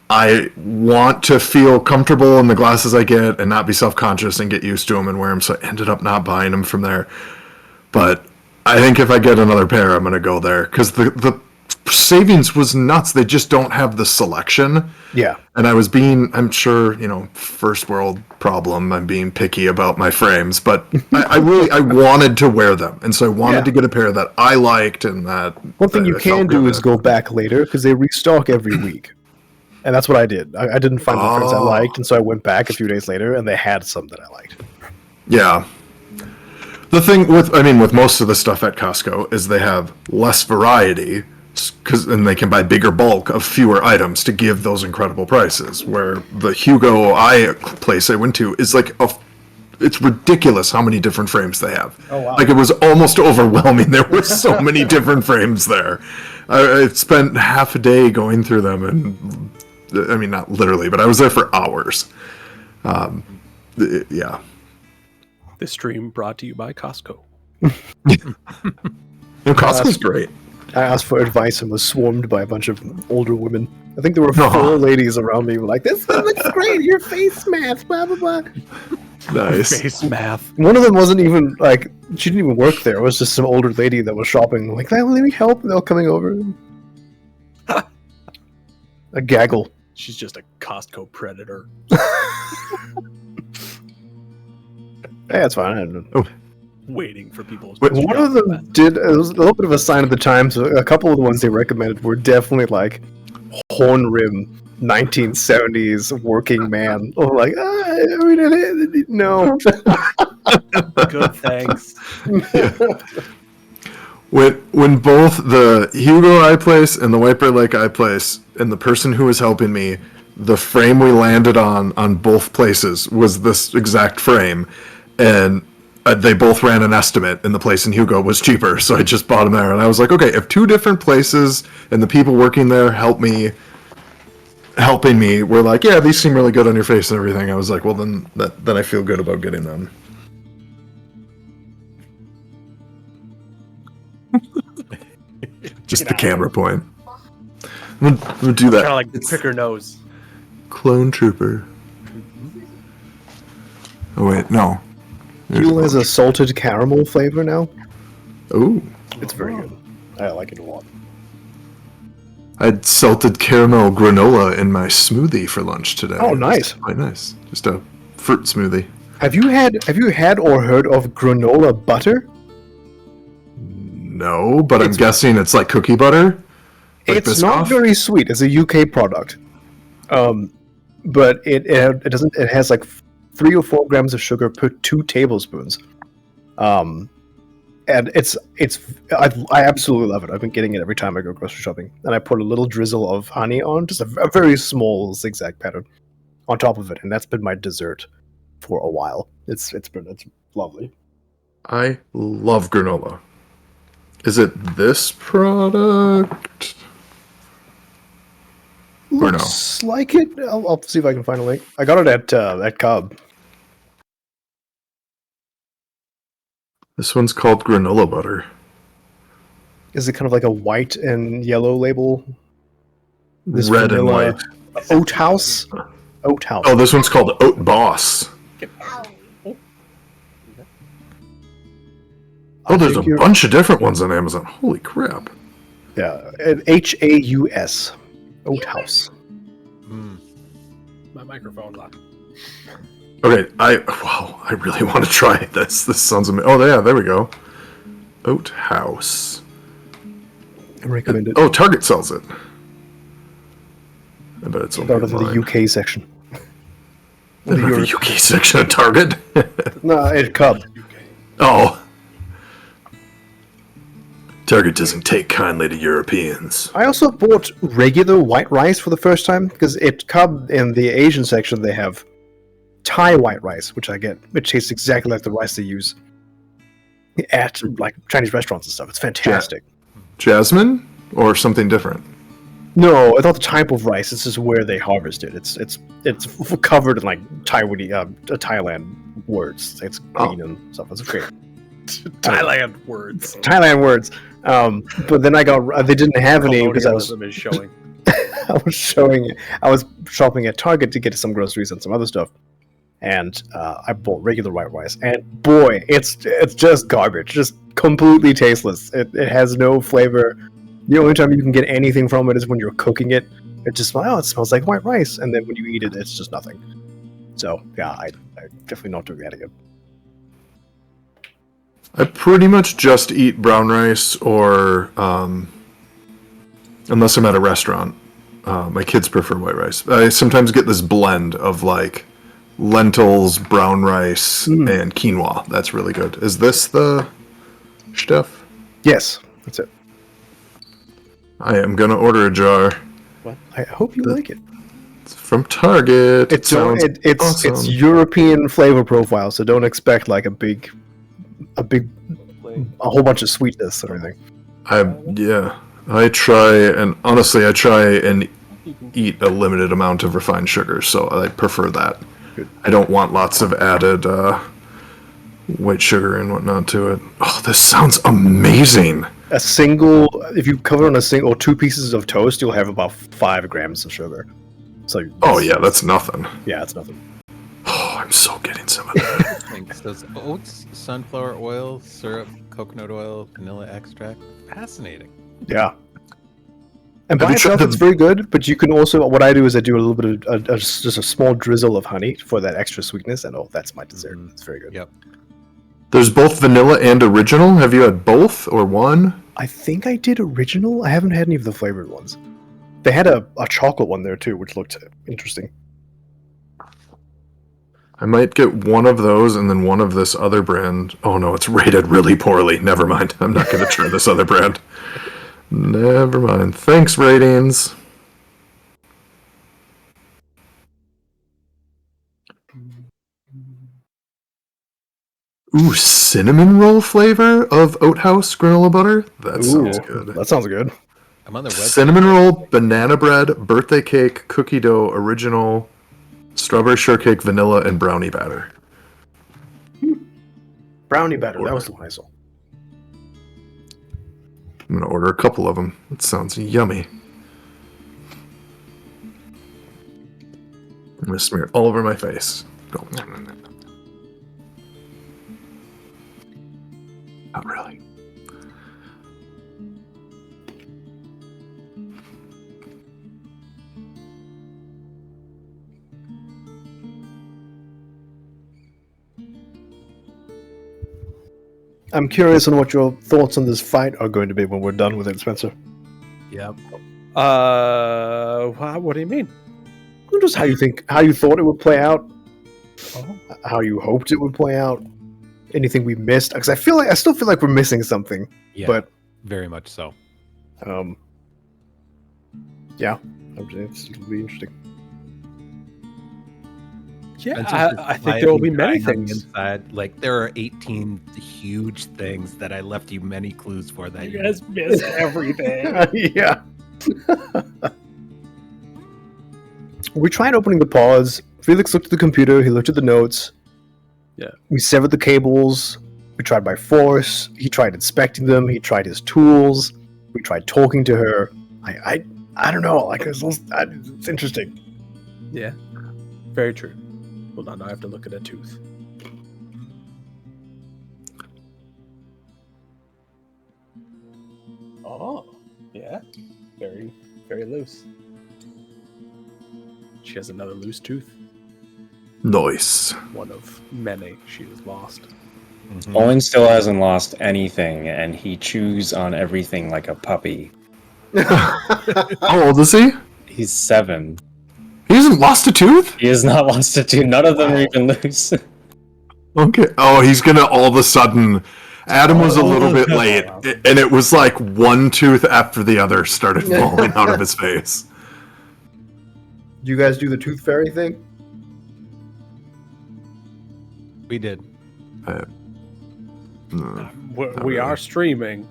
I want to feel comfortable in the glasses I get and not be self-conscious and get used to them and wear them, so I ended up not buying them from there. But I think if I get another pair, I'm going to go there, because the savings was nuts. They just don't have the selection. Yeah. And I was being, I'm sure, first world problem, I'm being picky about my frames, but I wanted to wear them. And so I wanted to get a pair that I liked and that... One thing you I can felt do good is with. go back later, because they restock every week. And that's what I did. I didn't find the frames I liked, and so I went back a few days later, and they had some that I liked. Yeah. The thing with most of the stuff at Costco is they have less variety, and they can buy bigger bulk of fewer items to give those incredible prices. Where the Hugo place I went to is it's ridiculous how many different frames they have. Oh, wow. Like, it was almost overwhelming. There were so many different frames there. I spent half a day going through them, and I mean, not literally, but I was there for hours. Yeah. This stream brought to you by Costco. Costco's great. I asked for advice and was swarmed by a bunch of older women. I think there were 4 ladies around me who were like, "This looks great, your face mask, blah, blah, blah." Nice. Face math. One of them wasn't even, she didn't even work there. It was just some older lady that was shopping. Like, "Will you help?" And they were coming over. A gaggle. She's just a Costco predator. Hey, that's fine. I don't know. Waiting for people. One of them did. It was a little bit of a sign of the times. A couple of the ones they recommended were definitely like horn rim 1970s working man. Or like, no. Good, thanks. When both the Hugo eye place and the White Bear Lake eye place and the person who was helping me, the frame we landed on both places was this exact frame, and they both ran an estimate, and the place in Hugo was cheaper, so I just bought them there. And I was like, okay, if 2 different places and the people working there helping me were like, yeah, these seem really good on your face and everything, I was like, well, then I feel good about getting them. Just the camera point. We'll do that. Kind of like pick her nose. Clone Trooper. Oh wait, no. Fuel has a salted caramel flavor now. Ooh. It's very good. I like it a lot. I had salted caramel granola in my smoothie for lunch today. Oh, nice. It's quite nice. Just a fruit smoothie. Have you had or heard of granola butter? No, but I'm guessing it's like cookie butter. Like It's not Biscoff? very sweet. It's a UK product, but it doesn't. It has like 3 or 4 grams of sugar per 2 tablespoons, and I absolutely love it. I've been getting it every time I go grocery shopping, and I put a little drizzle of honey on, just a very small zigzag pattern on top of it, and that's been my dessert for a while. It's lovely. I love granola. Is it this product? Or no? Looks like it. I'll see if I can find a link. I got it at Cobb. This one's called granola butter. Is it kind of like a white and yellow label? This Red and vanilla white. Oat House. Oat House. Oh, this one's called Oat Boss. Oh, there's a bunch of different ones on Amazon. Holy crap. Yeah, HAUS. Oat House. My microphone's on. Okay, I really want to try this. This sounds amazing. Oh, yeah, there we go. Oat House. I recommend it. Oh, Target sells it. I bet it's only Go to the online. UK section. The UK section of Target? No, at Cub. Oh. Target doesn't take kindly to Europeans. I also bought regular white rice for the first time because at Cub in the Asian section they have Thai white rice, which I get. It tastes exactly like the rice they use at like Chinese restaurants and stuff. It's fantastic. Jasmine or something different? No, it's not the type of rice. It's just where they harvest it. It's covered in like Thailand words. It's green and stuff. It's great. Thailand words. Thailand words. But then they didn't have any because Colonialism is showing. I was shopping at Target to get some groceries and some other stuff, and I bought regular white rice. And boy, it's just garbage, just completely tasteless. It has no flavor. The only time you can get anything from it is when you're cooking it. It just it smells like white rice, and then when you eat it, it's just nothing. So yeah, I definitely not doing that again. I pretty much just eat brown rice, or unless I'm at a restaurant. My kids prefer white rice. I sometimes get this blend of like lentils, brown rice, and quinoa. That's really good. Is this the stuff? Yes, that's it. I am gonna order a jar. Well, I hope you like it. It's from Target. It's awesome. it's European flavor profile, so don't expect like a whole bunch of sweetness or anything. I try and eat a limited amount of refined sugar, so I prefer that. Good. I don't want lots of added white sugar and whatnot to it. Oh, this sounds amazing. If you cover on or 2 pieces of toast, you'll have about 5 grams of sugar. So that's nothing. Yeah, it's nothing. Oh, I'm so getting some of that. Thanks. Those oats, sunflower oil, syrup, coconut oil, vanilla extract. Fascinating. Yeah. And Have by you tried itself, it's very good, but you can also, what I do is I do a little bit of just a small drizzle of honey for that extra sweetness, and that's my dessert. It's very good. Yep. There's both vanilla and original. Have you had both or one? I think I did original. I haven't had any of the flavored ones. They had a chocolate one there too, which looked interesting. I might get one of those and then one of this other brand. Oh no, it's rated really poorly. Never mind. I'm not going to try this other brand. Never mind. Thanks, ratings. Ooh, cinnamon roll flavor of Oat House granola butter? That sounds good. That sounds good. I'm on their website. Cinnamon roll, banana bread, birthday cake, cookie dough, original, strawberry shortcake, vanilla, and brownie batter. Brownie batter. That was the one I saw. I'm going to order a couple of them. It sounds yummy. I'm going to smear it all over my face. Go. Not really. I'm curious on what your thoughts on this fight are going to be when we're done with it, Spencer. Yep. What do you mean? Just how you thought it would play out, Oh. how you hoped it would play out, anything we missed. Because I still feel like we're missing something. Yeah. But very much so. Yeah, it'll be interesting. Yeah, I think there will be many things. Inside. Like there are 18 huge things that I left you many clues for that You guys missed everything. Yeah. We tried opening the pause. Felix looked at the computer. He looked at the notes. Yeah. We severed the cables. We tried by force. He tried inspecting them. He tried his tools. We tried talking to her. I don't know. Like it's interesting. Yeah, very true. Hold on, I have to look at a tooth. Oh, yeah, very, very loose. She has another loose tooth. Nice. One of many she has lost. Mhm. Owen still hasn't lost anything, and he chews on everything like a puppy. How old is he? He's 7. He hasn't lost a tooth? He has not lost a tooth. None of them are even loose. Okay. Oh, he's gonna all of a sudden. Adam was a little bit late, and it was like one tooth after the other started falling out of his face. Do you guys do the tooth fairy thing? We did. We are streaming.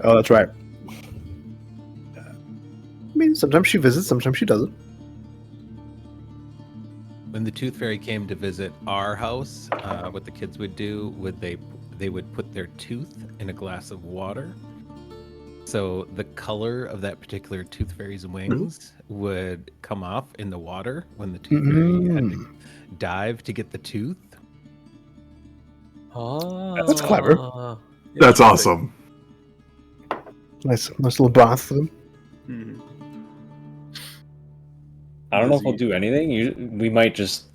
Oh, that's right. mean, sometimes she visits, sometimes she doesn't. When the Tooth Fairy came to visit our house, what the kids would do they would put their tooth in a glass of water. So the color of that particular Tooth Fairy's wings would come off in the water when the Tooth Fairy had to dive to get the tooth. Oh, That's clever. That's awesome. Nice little bath for them. Mhm. I don't know if we'll do anything. We might just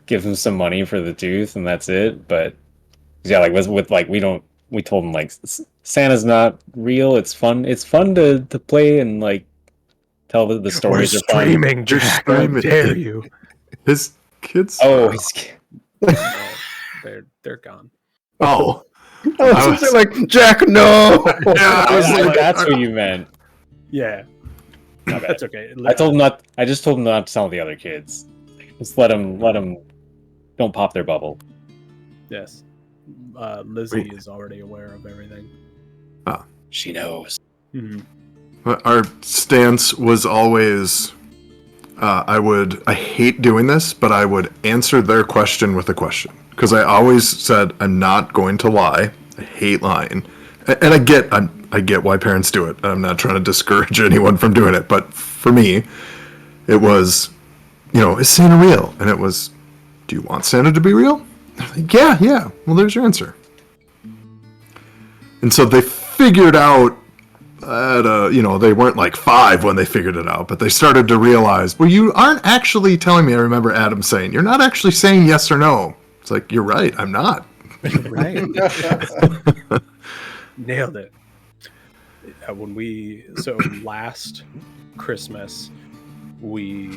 give them some money for the tooth, and that's it. But yeah, like with like we told them like Santa's not real. It's fun. It's fun to play and like tell the stories are fun. Streaming, Jack. How streaming. dare you? His kids. Oh, No, they're gone. Oh. I was like, Jack, no! Yeah, I was like, like, that's what you meant. Yeah, My bad. that's okay. I told them not. I just told them not to tell the other kids. Just let them. Don't pop their bubble. Yes, Lizzie is already aware of everything. She knows. Mhm. Our stance was always, I hate doing this, but I would answer their question with a question. Because I always said, I'm not going to lie. I hate lying. And I get why parents do it. I'm not trying to discourage anyone from doing it. But for me, it was, is Santa real? And it was, do you want Santa to be real? Like, yeah. Well, there's your answer. And so they figured out they weren't like 5 when they figured it out, but they started to realize, well, you aren't actually telling me. I remember Adam saying, you're not actually saying yes or no. It's like, you're right, I'm not. Right. Nailed it. Last Christmas, we,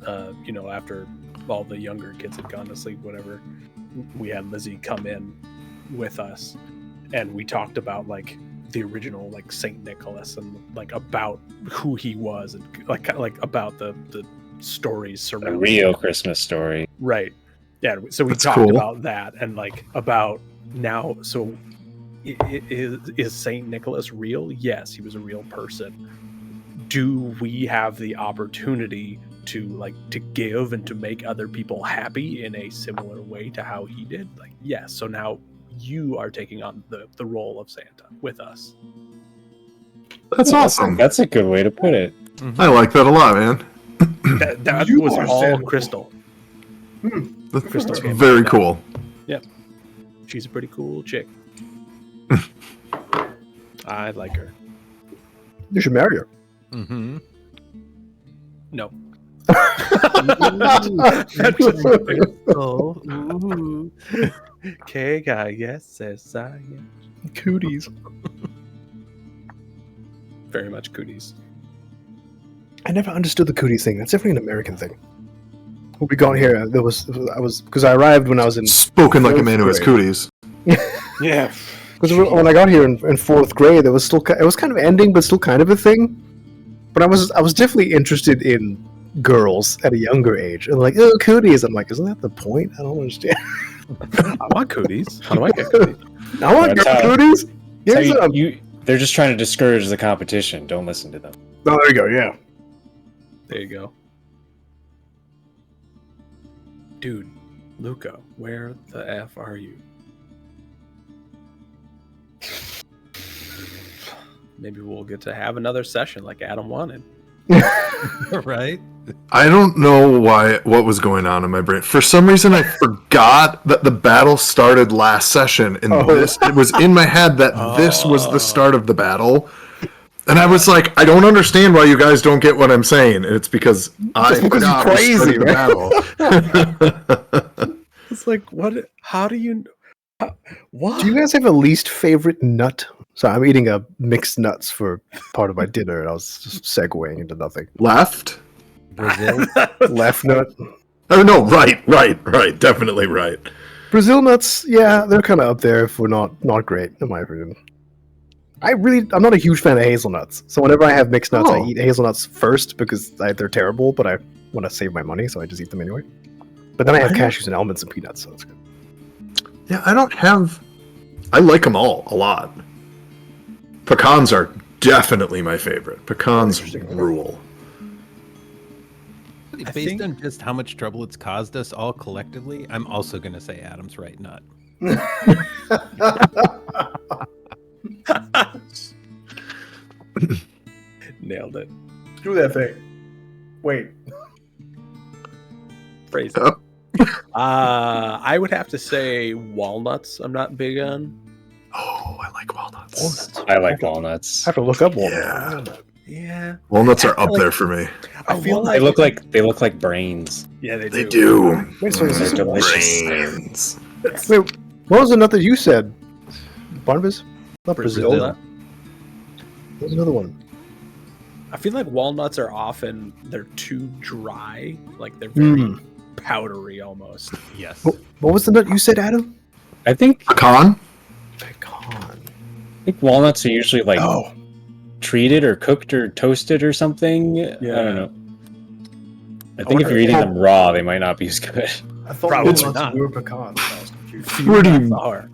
after all the younger kids had gone to sleep, whatever, we had Lizzie come in with us, and we talked about like the original like Saint Nicholas and like about who he was and like about the stories A surrounding real him. Christmas story. Right. Yeah. So we That's talked cool. about that and like about now. So is Saint Nicholas real? Yes, he was a real person. Do we have the opportunity to give and to make other people happy in a similar way to how he did? Like, yes. So now you are taking on the role of Santa with us. That's awesome. That's a good way to put it. I like that a lot, man. That You was are all Santa. Crystal. That's came very up with cool. She's a pretty cool chick. I like her. You should marry her. Mm-hmm. No. Okay, guy. Yes, I am. Cooties. Very much cooties. I never understood the cooties thing. That's definitely an American thing. When we got here, because I arrived when I was in Spoken like a fourth man who has grade. cooties. Yeah. Because when I got here in fourth grade, it was kind of ending, but still kind of a thing. But I was definitely interested in girls at a younger age, and like, oh, cooties. I'm like, isn't that the point? I don't understand. I want cooties. How do I get cooties? I want That's girl how- cooties. That's Here's how some. they're just trying to discourage the competition. Don't listen to them. Oh, there you go. Yeah. There you go. Dude, Luca, where the F are you? Maybe we'll get to have another session like Adam wanted. Right? I don't know what was going on in my brain. For some reason, I forgot that the battle started last session, and it was in my head that this was the start of the battle. And I was like, I don't understand why you guys don't get what I'm saying. And it's because I because forgot you're we started crazy, the battle. It's like, what? How do you? What? Do you guys have a least favorite nut? So I'm eating a mixed nuts for part of my dinner, and I was just segueing into nothing. Left? Brazil. Left nut. Oh no, right, definitely right. Brazil nuts, yeah, they're kind of up there for not great in my opinion. I'm not a huge fan of hazelnuts, so whenever I have mixed nuts, I Oh. eat hazelnuts first because they're terrible, but I want to save my money, so I just eat them anyway. But then I have cashews and almonds and peanuts, so it's good. Yeah, I like them all a lot. Pecans are definitely my favorite. Pecans Interesting. rule. Based on just how much trouble it's caused us all collectively, I'm also going to say Adam's right nut. Nailed it. Screw that thing. Wait. Phrase. Oh. I would have to say walnuts. I'm not big on. Oh, I like walnuts. I like walnuts. I have to look up one. Yeah. Yeah. Walnuts are up Like- there for me. I feel They look like brains. Yeah, they They do. do. Wait, so is They're this delicious. Brains. Wait, what was the nut that you said? Barnabas? Not Brazil. Brazil. What was another one? I feel like walnuts are often they're too dry, like they're very powdery almost. Yes. What was the nut you said, Adam? I think Pecan? Pecan. walnuts are usually like Oh, treated or cooked or toasted or something. I don't know. I think if you're eating them raw, they might not be as good. I thought Probably walnuts not. were pecans. I was confused. Pretty. Are.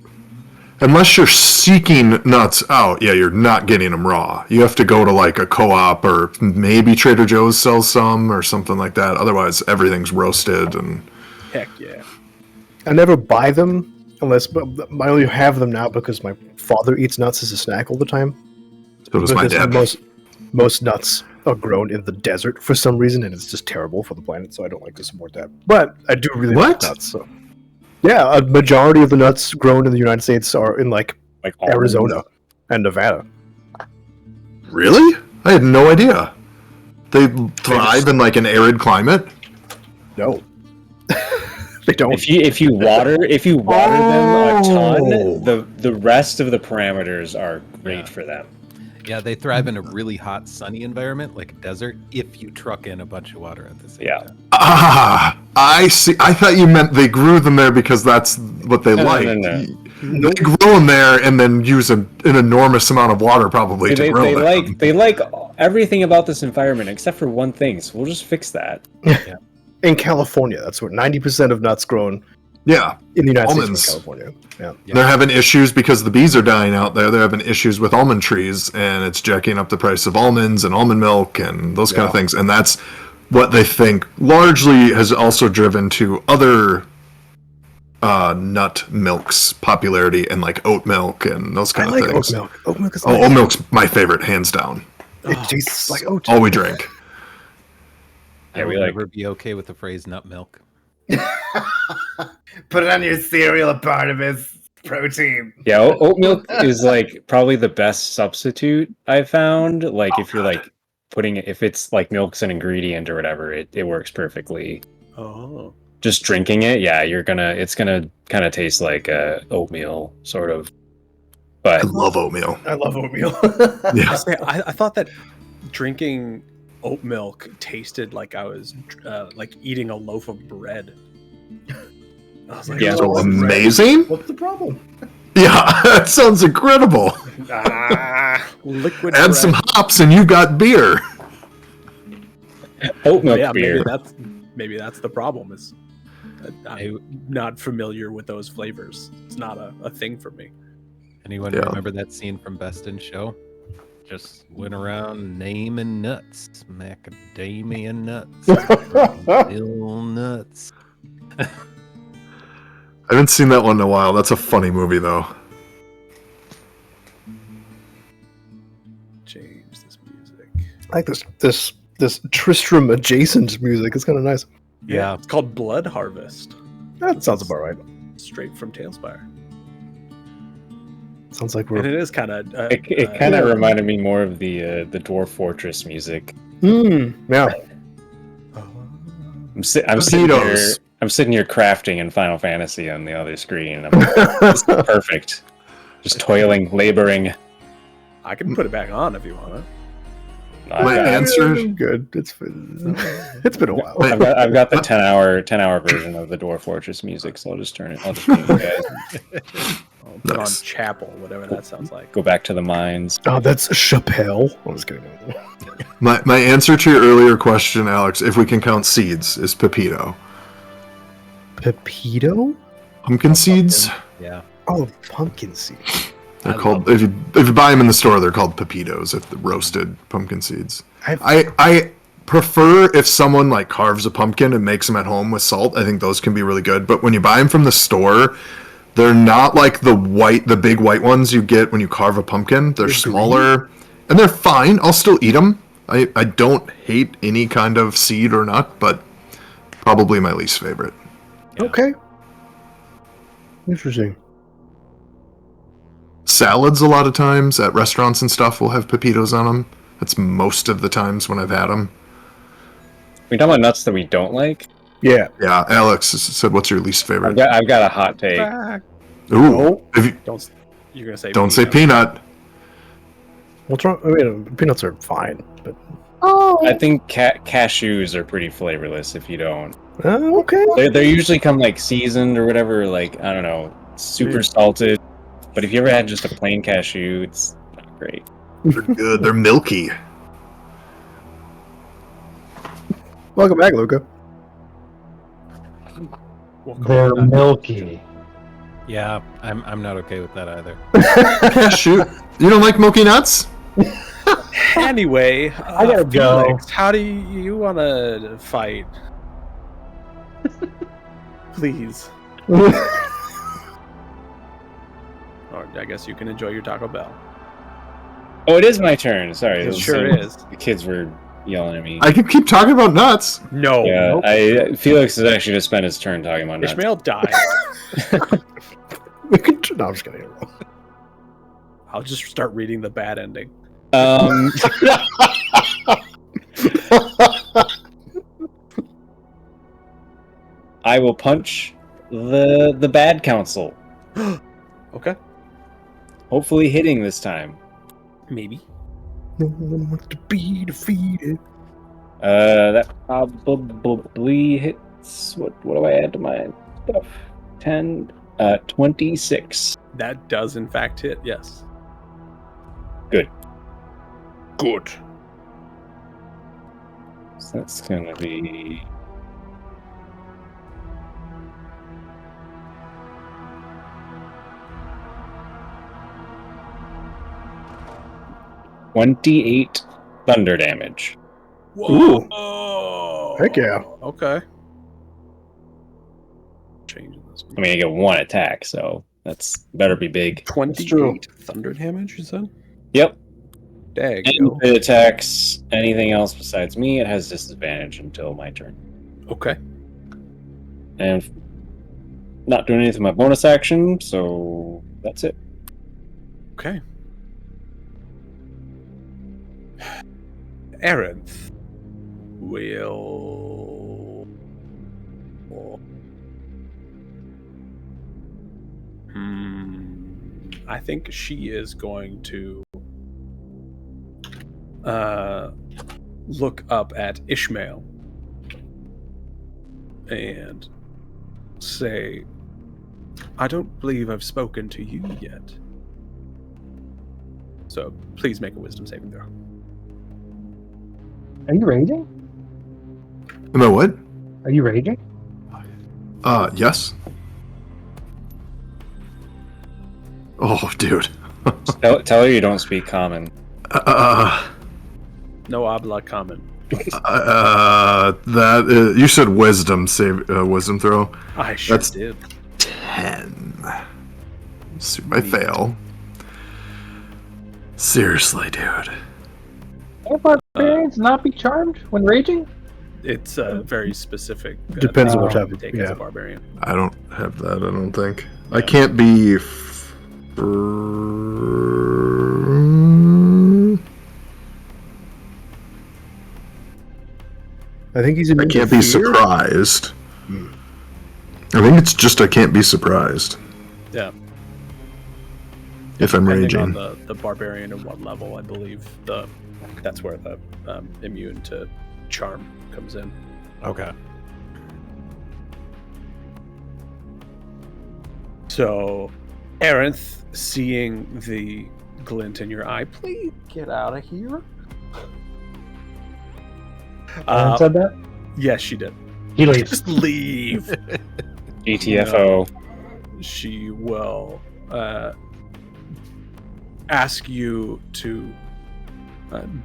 Unless you're seeking nuts out, yeah, you're not getting them raw. You have to go to like a co-op or maybe Trader Joe's sells some or something like that. Otherwise, everything's roasted and. Heck yeah. I never buy them unless, but I only have them now because my father eats nuts as a snack all the time. So does my Because dad. most nuts are grown in the desert for some reason, and it's just terrible for the planet. So I don't like to support that. But I do really like What? nuts. So yeah, a majority of the nuts grown in the United States are in like Like almonds. Arizona and Nevada. Really? I had no idea. They thrive in like an arid climate. No, they don't. If you water them a Oh. ton, the rest of the parameters are great for them. Yeah, they thrive in a really hot, sunny environment like a desert if you truck in a bunch of water at the same Yeah. time. Ah, I see. I thought you meant they grew them there because that's what they No, like. no. They grow them there and then use an enormous amount of water probably to They grow them. they like everything about this environment except for one thing, so we'll just fix that. In California, that's where 90% of nuts grown Yeah, in the United Almonds. States are in California. Yeah. Yeah. they're having issues because the bees are dying out there. They're having issues with almond trees, and it's jacking up the price of almonds and almond milk and those kind of Yeah. things. And that's what they think largely has also driven to other nut milk's popularity and like oat milk and those I kind of like things. oat milk. Oat milk is Oh, nice. oat milk's my favorite, hands down. It tastes like oat. All we drink. I Yeah, will we like- never be okay with the phrase nut milk. Put it on your cereal, Barnabas. Protein. Yeah, oat milk is like probably the best substitute I've found. Like if you're like if it's like milk's an ingredient or whatever, it works perfectly. Oh. Just drinking it, yeah, it's gonna kind of taste like oatmeal sort of. I But love oatmeal. I love oatmeal. Yeah. I thought that drinking oat milk tasted like I was like eating a loaf of bread. I was like, Yeah. So "Oh, amazing. What's the problem? Yeah, that sounds incredible. liquid Add bread. some hops and you got beer. oat milk Yeah, beer. maybe that's the problem. Is I'm not familiar with those flavors. It's not a thing for me. Anyone Yeah. remember that scene from Best in Show? Just went around naming nuts. Macadamia nuts. Bill nuts. I haven't seen that one in a while. That's a funny movie though. Change this music. I like this Tristram adjacent music. It's kind of nice. Yeah. It's called Blood Harvest. That sounds about right. Straight from Tailspire. Sounds like And we're. it is kind of It kind of reminded me more of the Dwarf Fortress music. Yeah. I'm sitting here. Potatoes. I'm sitting here crafting in Final Fantasy on the other screen. And I'm like, this is perfect. Just toiling, laboring. I can put it back on if you want it. My answer- I'm good. It's been a while. I've got the 10-hour version of the Dwarf Fortress music, so I'll just turn it. I'll just leave you guys. I'll put Nice. on Chapel, whatever that sounds like. Go back to the mines. Oh, that's Chappelle. I was kidding. My answer to your earlier question, Alex, if we can count seeds, is pepito. Pepito? Pumpkin seeds? Yeah. Oh, pumpkin seed. They're called if you buy them in the store, they're called pepitos. If the roasted pumpkin seeds. I prefer if someone like carves a pumpkin and makes them at home with salt. I think those can be really good. But when you buy them from the store, they're not like the big white ones you get when you carve a pumpkin. They're smaller, and they're fine. I'll still eat them. I don't hate any kind of seed or nut, but probably my least favorite. Yeah. Okay. Interesting. Salads a lot of times at restaurants and stuff will have pepitos on them. That's most of the times when I've had them. We talking about nuts that we don't like? Yeah. Yeah, Alex said, "What's your least favorite?" I've got a hot take. Ooh, if you You're gonna say don't say peanut. What's wrong? I mean, peanuts are fine, but I think cashews are pretty flavorless if you don't. okay. They usually come like seasoned or whatever, like I don't know, super salted. But if you ever had just a plain cashew, it's not great. They're good. They're milky. Welcome back, Luca. They're milky. Yeah, I'm not okay with that either. Cashew. You don't like milky nuts? Anyway, I gotta go. Felix, how do you want to fight? Please. Or I guess you can enjoy your Taco Bell. Oh, it is my turn. Sorry, It sure is. The kids were yelling at me. I can keep talking about nuts. No. Yeah, Nope. Felix is actually just spent his turn talking about nuts. Ishmael died. No, I'm just kidding. I'll just start reading the bad ending. I will punch the bad council. Okay. Hopefully hitting this time. Maybe. No one wants to be defeated. That probably hits. What do I add to my stuff? 10, 26. That does in fact hit, yes. Good. Good. So that's gonna be 28 thunder damage. Whoa. Oh. Heck yeah. Okay. Changing this. I mean, I get one attack, so that's better be big. 28 thunder damage, you said? Yep. Dang. And if it attacks anything else besides me, it has disadvantage until my turn. Okay. And not doing anything with my bonus action, so that's it. Okay. Aerith will. I think she is going to look up at Ishmael and say, I don't believe I've spoken to you yet. So please make a wisdom saving throw. Are you raging? Am I what? Are you raging? Yes. Oh, dude. Tell her you don't speak common. No habla common. That is, you said wisdom wisdom throw. I sure That's did. 10. I fail. Seriously, dude. Can barbarians not be charmed when raging? It's very specific. Depends on what thing type to of- take yeah. as a barbarian. I don't have that, I don't think. I can't be... I think he's I immune to can't be fear. surprised. I think it's just I can't be surprised Yeah. if I'm Depending on raging. the barbarian and what level, I believe that's where the immune to charm comes in. Okay. So, Aerith, seeing the glint in your eye, please get out of here. Aaron said that? Yes, she did. He leaves. Just leave. GTFO. She will ask you to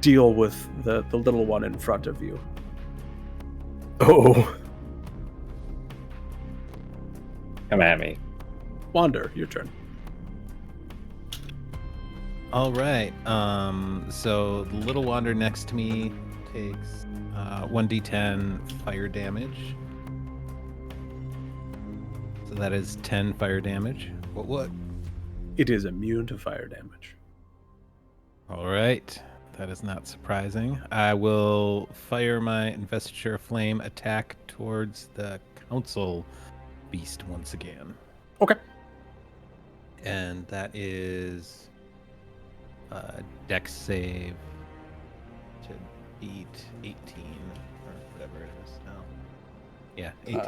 deal with the little one in front of you. Oh. Come at me. Wander, your turn. All right. So the little wander next to me takes 1d10 fire damage. So that is 10 fire damage. What? It is immune to fire damage. All right. That is not surprising. I will fire my Investiture of Flame attack towards the Council Beast once again. Okay. And that is Dex save to beat 18 or whatever it is now. Yeah, 18.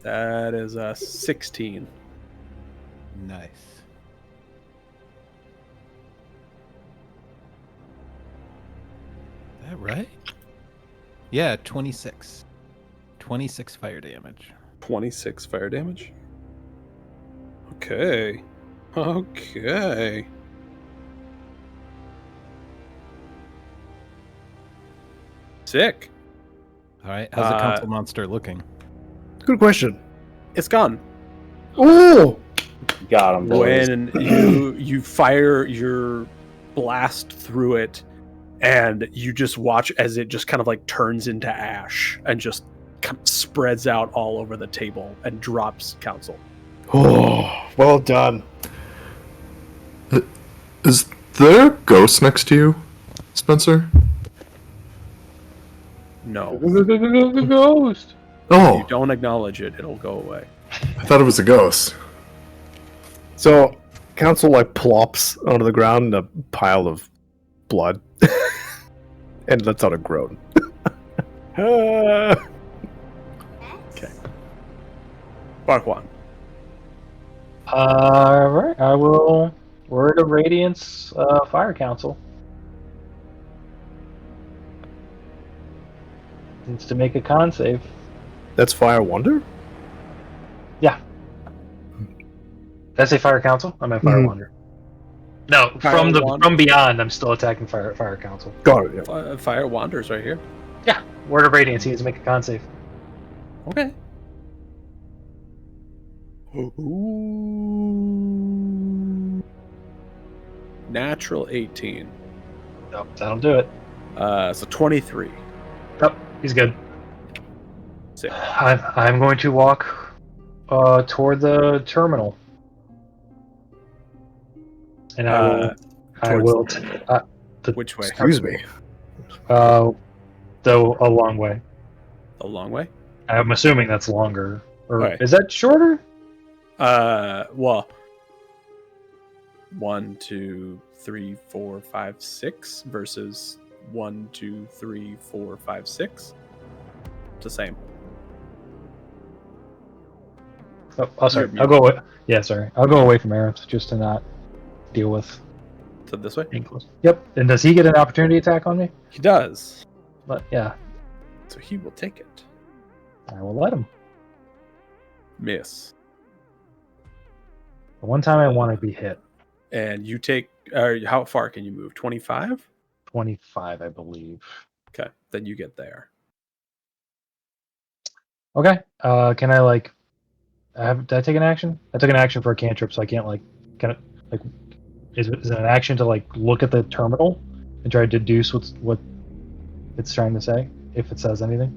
That is a 16. Nice. Is that right? Yeah, 26. 26 fire damage. 26 fire damage. Okay. Okay. Sick. All right, how's the council monster looking? Good question. It's gone. Oh! Got him, boys. When you fire your blast through it, and you just watch as it just kind of like turns into ash and just spreads out all over the table and drops Council. Oh, well done. Is there a ghost next to you, Spencer? No. Ghost. Oh, You don't acknowledge it, it'll go away. I thought it was a ghost. So, Council like plops onto the ground in a pile of blood and lets out a groan. Okay. Barkwan. Alright, I will Word of Radiance Fire Council. Needs to make a con save. That's Fire Wonder? Yeah. Did I say Fire Council? I meant Fire Mhm. Wander. No, Fire Wander. from beyond, I'm still attacking Fire Council. Got it, yeah. Fire wanders right here. Yeah, Word of Radiance. He needs to make a con save. Okay. Ooh. Natural 18. Nope, that'll do it. So 23. Yep, he's good. Sick. I'm going to walk toward the terminal, and I will. Which way? Excuse me. Though a long way. A long way? I'm assuming that's longer. Or Right. is that shorter? Well, 1, 2, 3, 4, 5, 6 versus 1, 2, 3, 4, 5, 6. It's the same. Oh, sorry. You're I'll go away. Yeah, sorry. I'll go away from Aerith just to not deal with So this way? ankles. Yep. And does he get an opportunity attack on me? He does. But yeah, So he will take it. I will let him. Miss. The one time I want to be hit. And you take. How far can you move? 25? 25, I believe. Okay. Then you get there. Okay. Can I did I take an action? I took an action for a cantrip, so I can't is it an action to look at the terminal and try to deduce what it's trying to say, if it says anything?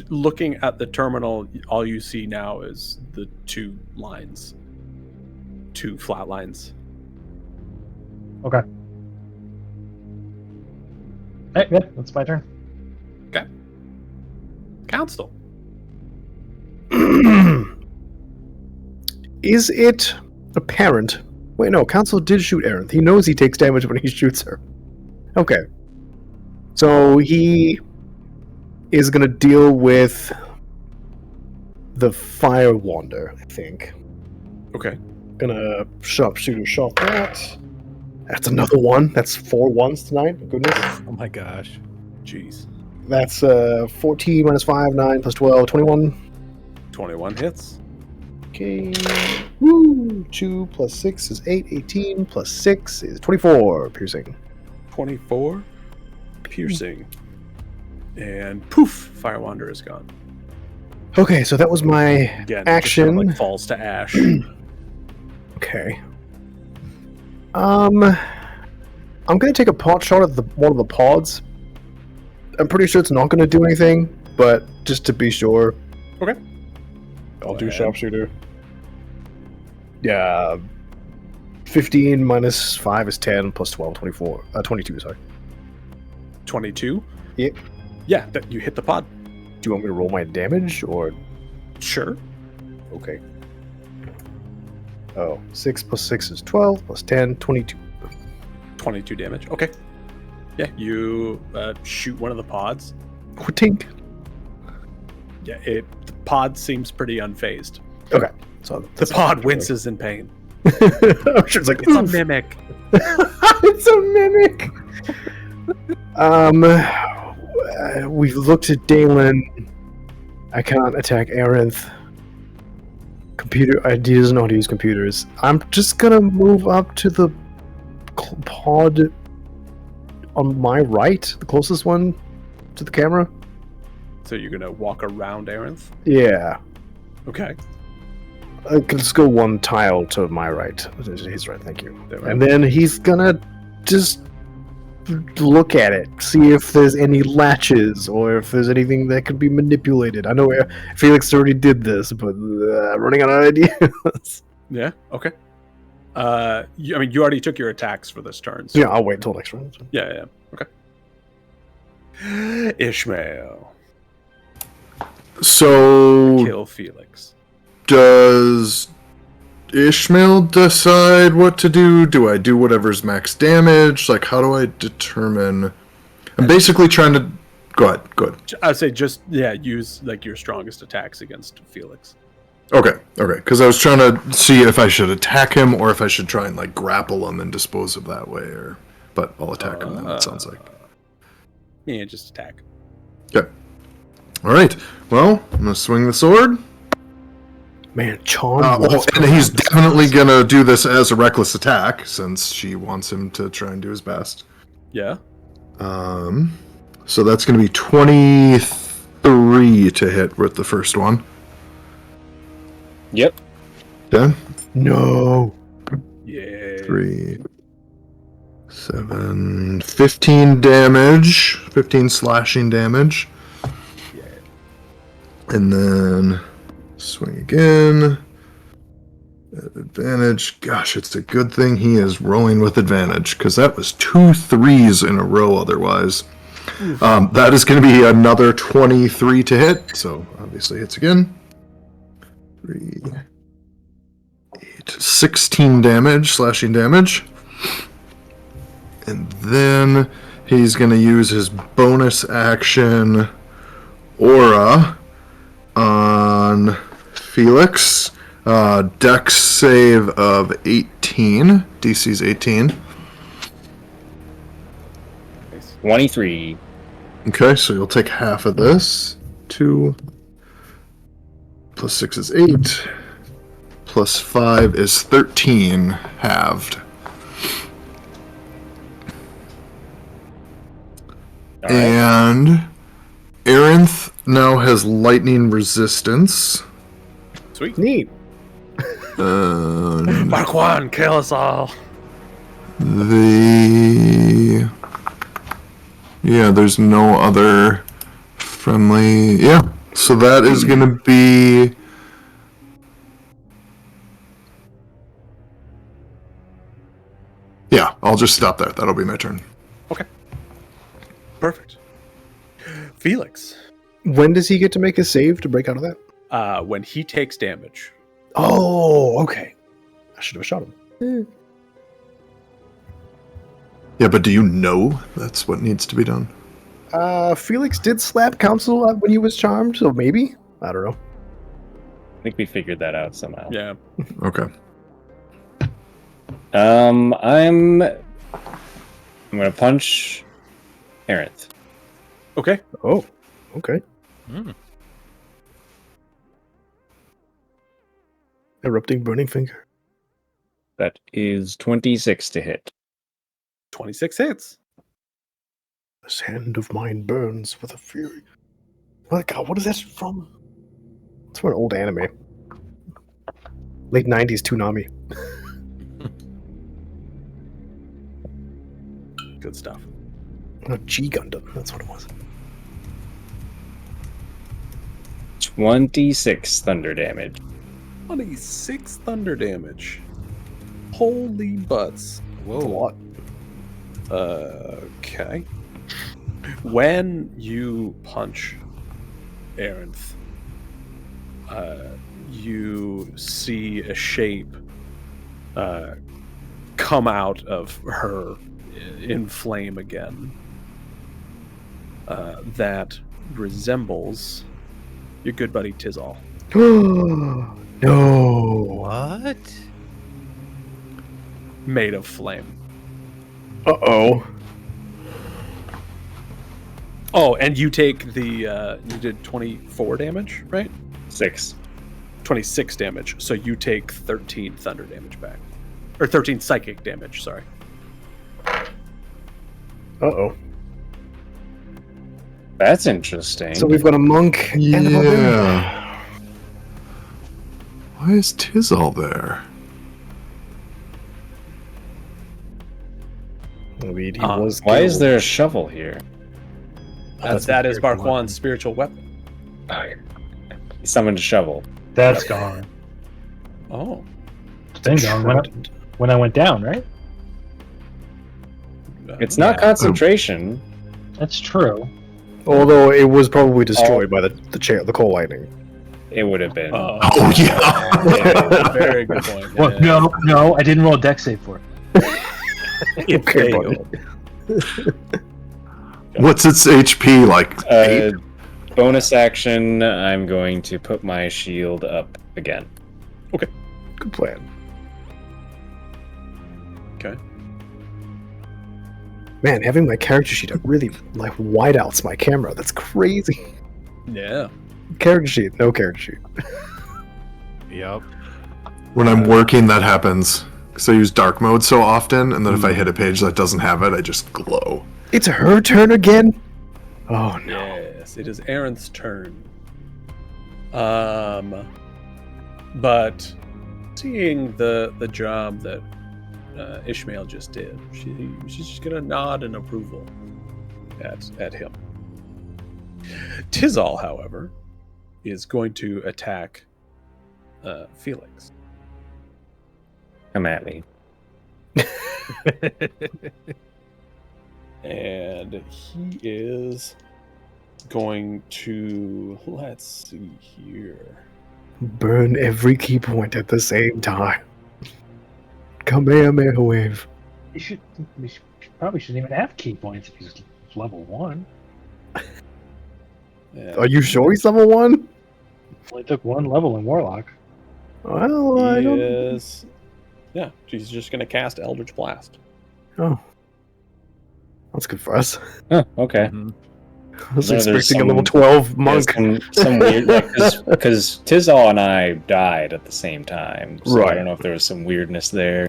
Looking at the terminal, all you see now is the two lines. Two flat lines. Okay. Hey, yeah, that's my turn. Okay. Council. Is it apparent? Wait, no. Council did shoot Aerith. He knows he takes damage when he shoots her. Okay. So he is going to deal with the Fire Wander, I think. Okay. Gonna sharpshooter shot that. That's another one. That's 4 ones tonight. Goodness. Oh my gosh. Jeez. That's 14 minus 5, 9 plus 12, 21. 21 hits. Okay. Woo! 2 plus 6 is 8. 18 plus 6 is 24 piercing. 24 piercing. And poof, Firewander is gone. Okay, so that was my Again, action. just kind of like falls to ash. Okay. I'm gonna take a pot shot at one of the pods. I'm pretty sure it's not gonna do anything, but just to be sure. Okay. I'll Go do ahead. sharpshooter. Yeah. 15 minus 5 is 10 plus 12, 24. 22, sorry. 22? Yep. Yeah, that you hit the pod. Do you want me to roll my damage or Sure. okay. Oh, 6 plus 6 is 12 plus 10, 22. 22 damage. Okay. Yeah, you shoot one of the pods. Tink. Yeah, the pod seems pretty unfazed. Okay. So The pod winces in pain. I'm sure it's like It's a "Oof." mimic. It's a mimic. We've looked at Dalen. I can't attack Arinth. He doesn't know how to use computers. I'm just gonna move up to the pod on my right, the closest one to the camera. So you're gonna walk around Arinth? Yeah. Okay. Let's go one tile to my right. His right, thank you. There we And then he's gonna just look at it, see if there's any latches or if there's anything that could be manipulated. I know Felix already did this, but running out of ideas. Yeah. Okay. You already took your attacks for this turn. So Yeah, I'll wait until next round. yeah. Okay. Ishmael, So kill Felix. does Ishmael decide what to do? Do I do whatever's max damage? Like, how do I determine? I'm basically trying to. Go ahead. I'd say just use like your strongest attacks against Felix. Okay. Because I was trying to see if I should attack him or if I should try and like grapple him and dispose of that way. But I'll attack him. Then it sounds like. Yeah, just attack. Okay. All right. Well, I'm gonna swing the sword. Man, Charm. And he's definitely gonna do this as a reckless attack since she wants him to try and do his best. Yeah. So that's gonna be 23 to hit with the first one. Yep. Okay. No. Yeah. 3, 7, 15 damage. 15 slashing damage. And then swing again. At advantage. Gosh, it's a good thing he is rolling with advantage, because that was 2 3s in a row otherwise. That is going to be another 23 to hit, so obviously hits again. 3, 8, 16 damage, slashing damage. And then he's going to use his bonus action Aura on Felix. Dex save of 18. DC's 18. 23. Okay, so you'll take half of this. 2 plus 6 is 8. Plus 5 is 13, halved. All right. And Arinth now has lightning resistance. Sweet. Neat. Marquand, kill us all. There's no other friendly. Yeah, so that is going to be. Yeah, I'll just stop there. That'll be my turn. Okay. Perfect. Felix. When does he get to make a save to break out of that? When he takes damage. Oh, okay. I should have shot him. Yeah, but do you know that's what needs to be done? Felix did slap Council when he was charmed, so maybe? I don't know. I think we figured that out somehow. Yeah. Okay. I'm gonna punch Arinth. Okay. Oh, okay. Erupting burning finger. That is 26 to hit. 26 hits. This hand of mine burns with a fury. Oh my god, what is that from? It's from an old anime. Late 90s Toonami. Good stuff. Oh, G Gundam, that's what it was. 26 thunder damage. 26 thunder damage. Holy butts. That's a lot. Okay. When you punch Arinth, you see a shape come out of her in flame again that resembles your good buddy Tizal. No. What? Made of flame. Uh-oh. Oh, and you take the you did 24 damage, right? 6. 26 damage. So you take 13 thunder damage back. Or 13 psychic damage, sorry. Uh-oh. That's interesting. So we've got a monk and a barbarian. Yeah. Why is Tizal there? I mean, he was Why is killed. there a shovel here? That is spiritual Barquan's spiritual weapon. He summoned a shovel. That's gone. Oh. It's been gone when I went down, right? It's not concentration. That's true. Although it was probably destroyed by the coal lightning. It would have been. Oh, Oh, yeah. very good point. Well, no, I didn't roll a dex save for it. It Okay, failed. What's its HP? Like 8? Bonus action, I'm going to put my shield up again. Good plan. Okay. Man, having my character sheet up really like whiteouts my camera. That's crazy. Yeah. Character sheet, no character sheet. Yep. When I'm working, that happens. Because I use dark mode so often, and then if I hit a page that doesn't have it, I just glow. It's her turn again? Oh no. Yes, it is Aaron's turn. But seeing the job that Ishmael just did, she's just gonna nod in approval at him. Tizal, however, is going to attack Felix. Come at me. And he is going to, let's see here. Burn every key point at the same time. Kamehameha wave. We probably shouldn't even have key points if he's level 1. And Are you sure he's level 1? Only took 1 level in Warlock. Well, I he don't... is, yeah, she's just going to cast Eldritch Blast. Oh. That's good for us. Oh, okay. I was No, there's expecting a some- level 12 monk. Some weird, because Tizal and I died at the same time, so I Right. don't know if there was some weirdness there.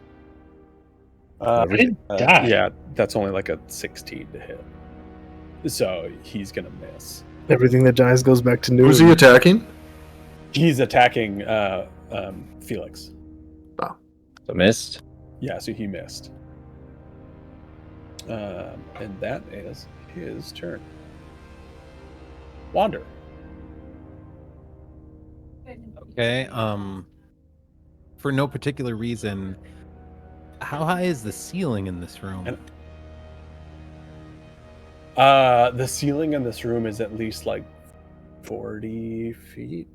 I didn't die. Yeah, that's only like a 16 to hit. So he's going to miss. Everything that dies goes back to new. Who's he attacking? He's attacking Felix. So missed. Yeah, so he missed. And that is his turn. Wander. Okay. For no particular reason, how high is the ceiling in this room? The ceiling in this room is at least like 40 feet.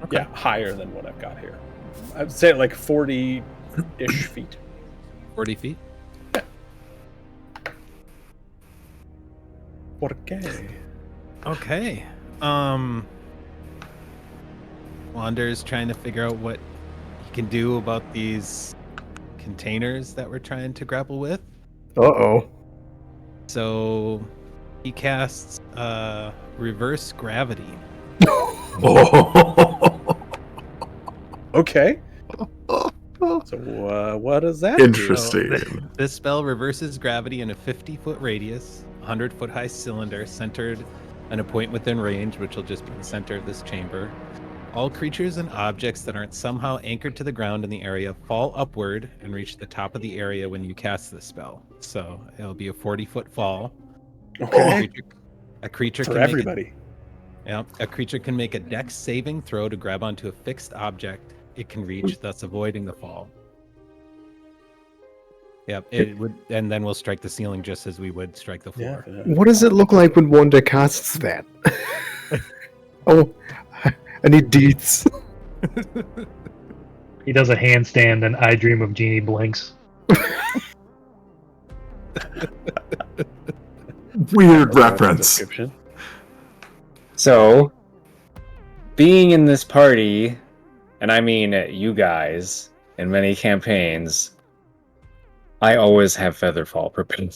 Okay. Yeah, higher than what I've got here. I'd say like 40-ish feet. 40 feet? Okay. Okay. Wander's trying to figure out what he can do about these containers that we're trying to grapple with. Uh-oh. So He casts reverse gravity. Oh. Okay. So what does that do? Interesting. This spell reverses gravity in a 50-foot radius, 100-foot high cylinder centered on a point within range, which will just be the center of this chamber. All creatures and objects that aren't somehow anchored to the ground in the area fall upward and reach the top of the area when you cast this spell. So it'll be a 40-foot fall. Okay. A creature For can make everybody. a creature can make a dex saving throw to grab onto a fixed object it can reach, thus avoiding the fall. Yep, it would, and then we'll strike the ceiling just as we would strike the floor. What does it look like when Wanda casts that? Oh, I need deeds. He does a handstand and I Dream of Genie blinks. Weird reference. Description. So, being in this party, and I mean you guys, in many campaigns, I always have Featherfall prepared.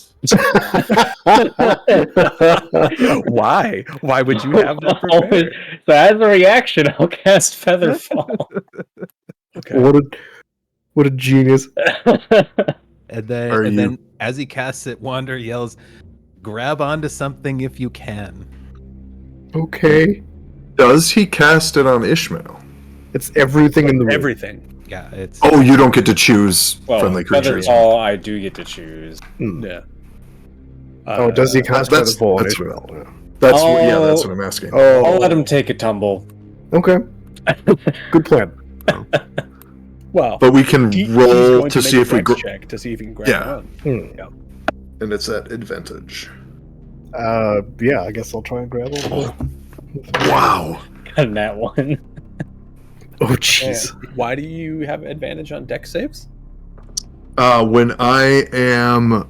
Why? Why would you have that prepared? So as a reaction, I'll cast Featherfall. Okay. What a genius. And then as he casts it, Wander yells, "Grab onto something if you can." Okay. Does he cast it on Ishmael? It's everything in the room. Everything. Yeah, it's Oh, you don't get to choose Well, friendly creatures. Featherfall, I do get to choose. Yeah. Oh, does he cast that's- Featherfall on that's- Ishmael? Yeah. That's what I'm asking. Oh, I'll let him take a tumble. okay. Good plan. Well, But we can he's roll going to make see a if we dex check to see if he can grab Yeah. it on. and it's at advantage. Yeah, I guess I'll try and grab it. Wow. And that one. Oh, jeez. Why do you have advantage on dex saves? When I am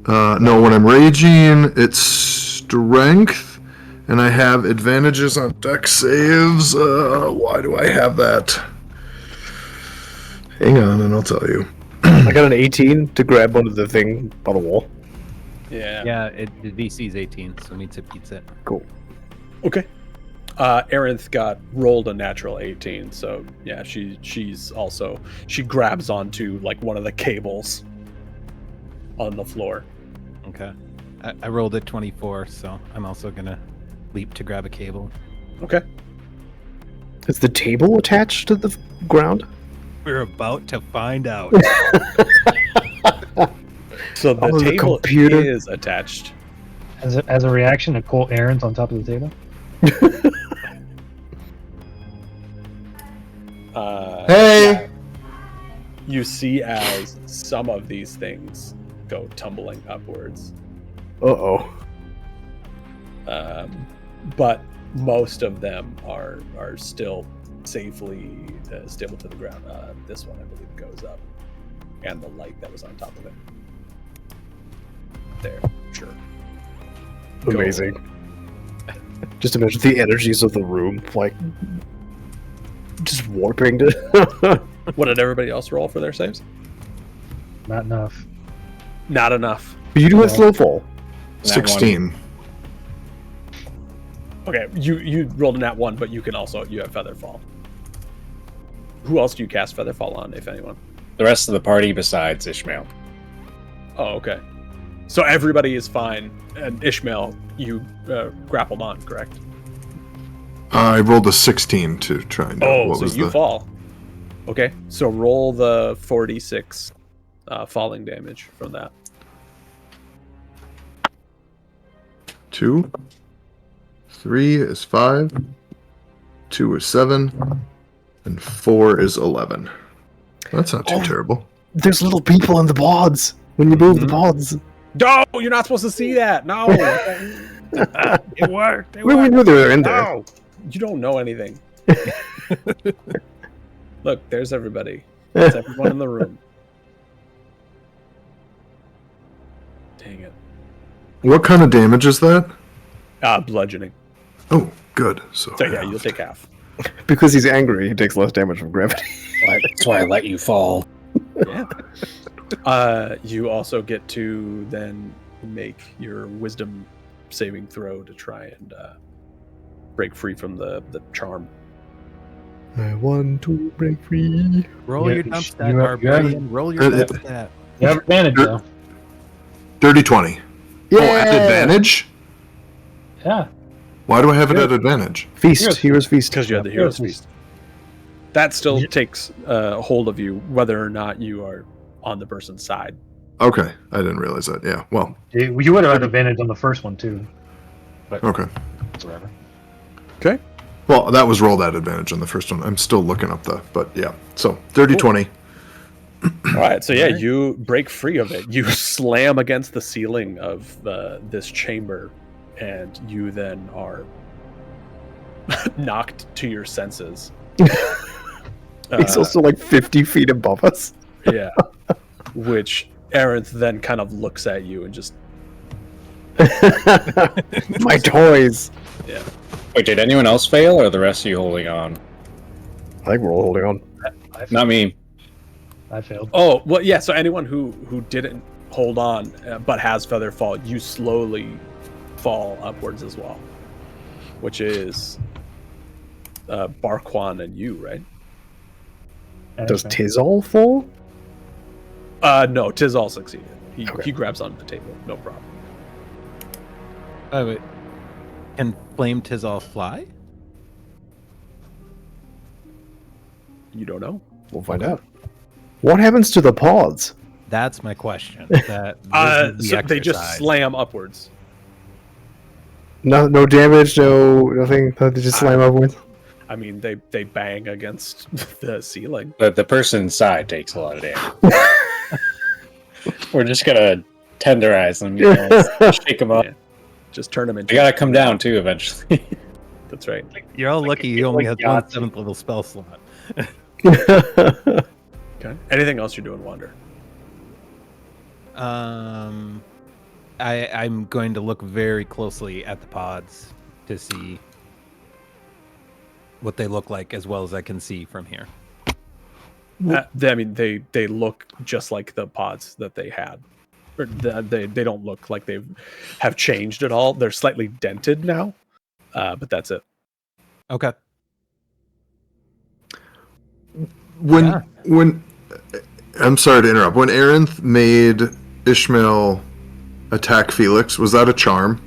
no, when I'm raging, it's strength, and I have advantages on dex saves. Why do I have that? Hang on, and I'll tell you. I got an 18 to grab onto the thing on the wall. Yeah. the DC is 18, so meets it beats it. Cool. Okay. Arinth rolled a natural 18, so yeah, she's also she grabs onto like one of the cables on the floor. Okay. I rolled a 24, so I'm also gonna leap to grab a cable. Okay. Is the table attached to the ground? We're about to find out. So the Oh, the table computer. is attached. As a reaction, a Colt Aaron's on top of the table. Hey! You see as some of these things go tumbling upwards. Uh-oh. But most of them are still safely stable to the ground. This one, I believe, goes up, and the light that was on top of it. There, sure. Amazing. Just imagine the energies of the room, like, just warping to... What did everybody else roll for their saves? Not enough. Not enough. But you do have slow fall. 16. Okay, you rolled a nat 1, but you have Featherfall. Who else do you cast Featherfall on, if anyone? The rest of the party besides Ishmael. Oh, okay. So everybody is fine, and Ishmael, you grappled on, correct? I rolled a 16 to try and know Oh, what so was you the... fall. Okay, so roll the 46 falling damage from that. 2. 3 is 5. 2 is 7. And 4 is 11. That's not too Oh. terrible. There's little people in the pods when you move the pods. No, you're not supposed to see that. No. It worked. We knew they were in there. No, you don't know anything. Look, there's everybody. There's everyone in the room. Dang it. What kind of damage is that? Bludgeoning. Oh, good. So Yeah, you'll take half. Because he's angry, he takes less damage from gravity. That's why I let you fall. Yeah. You also get to then make your wisdom saving throw to try and break free from the charm. I want to break free. Roll Yeah, your you dump sh- stat, you have- you have- Barbarian. Roll your dump stat. You have advantage though. Dirty 20. Yeah. Oh, at advantage? Yeah. Why do I have it Yeah. at advantage? Feast. Hero's feast. Because you had the Hero's Hero's Feast. That still takes hold of you, whether or not you are on the person's side. Okay, I didn't realize that. Yeah, well, You would have had advantage on the first one too. But okay. whatever. Okay. Well, that was rolled at advantage on the first one. I'm still looking up but yeah. So, dirty 20. All right. So yeah, you break free of it. You slam against the ceiling of this chamber, and you then are knocked to your senses. He's also like 50 feet above us. Yeah. Which Arinth then kind of looks at you and just My toys. yeah. Wait, did anyone else fail, or are the rest of you holding on? I think we're all holding on. Not me. I failed. Oh well, yeah. So anyone who didn't hold on but has feather fall, you slowly fall upwards as well, which is Barquan and you, right? Does Tizol fall? No, Tizal succeeded. Okay. He grabs onto the table, no problem. Oh, wait. Can Flame Tizal fly? You don't know. We'll find out. What happens to the pods? That's my question. That this is the So they just exercise. slam upwards. No damage, nothing. They just slam upwards. I mean, they bang against the ceiling. But the person inside takes a lot of damage. We're just gonna tenderize them, shake them up. Yeah. Just turn them into. They gotta come down too eventually. That's right. You're all lucky you only have one Yahtzee. 7th level spell slot. Okay. Anything else you're doing, Wander? I'm going to look very closely at the pods to see what they look like, as well as I can see from here. I mean, they look just like the pods that they had. Or they don't look like they have changed at all. They're slightly dented now, but that's it. Okay. When I'm sorry to interrupt. When Arinth made Ishmael attack Felix, was that a charm?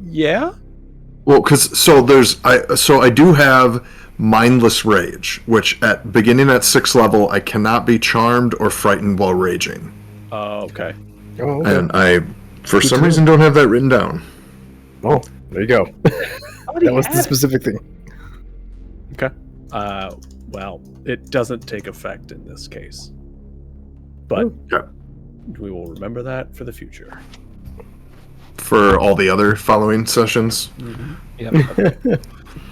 Yeah. Well, because I do have mindless rage, which beginning at 6th level, I cannot be charmed or frightened while raging, Oh, okay. Oh, okay. and I, for some reason, don't have that written down. Oh, there you go. That was the specific thing. Okay. Well, it doesn't take effect in this case, but Okay. we will remember that for the future. For all the other following sessions. Yep.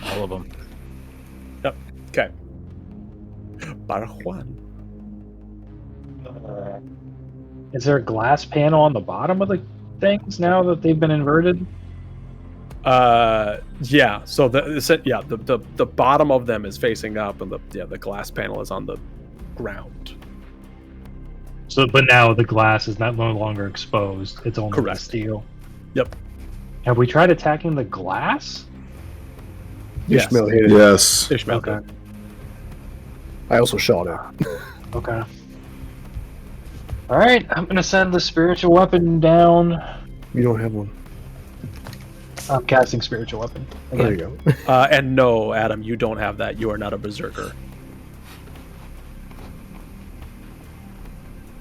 All of them. Yep. Okay. Barjuan. Is there a glass panel on the bottom of the things now that they've been inverted? Yeah. So the bottom of them is facing up, and the glass panel is on the ground. So, but now the glass is no longer exposed. It's only Correct. the steel. Yep. Have we tried attacking the glass? Yes. Ishmael hit it. Yes. Ishmael. Okay. I also shot it. Okay. All right, I'm gonna send the spiritual weapon down. You don't have one. I'm casting spiritual weapon. There you go. And no, Adam, you don't have that. You are not a berserker.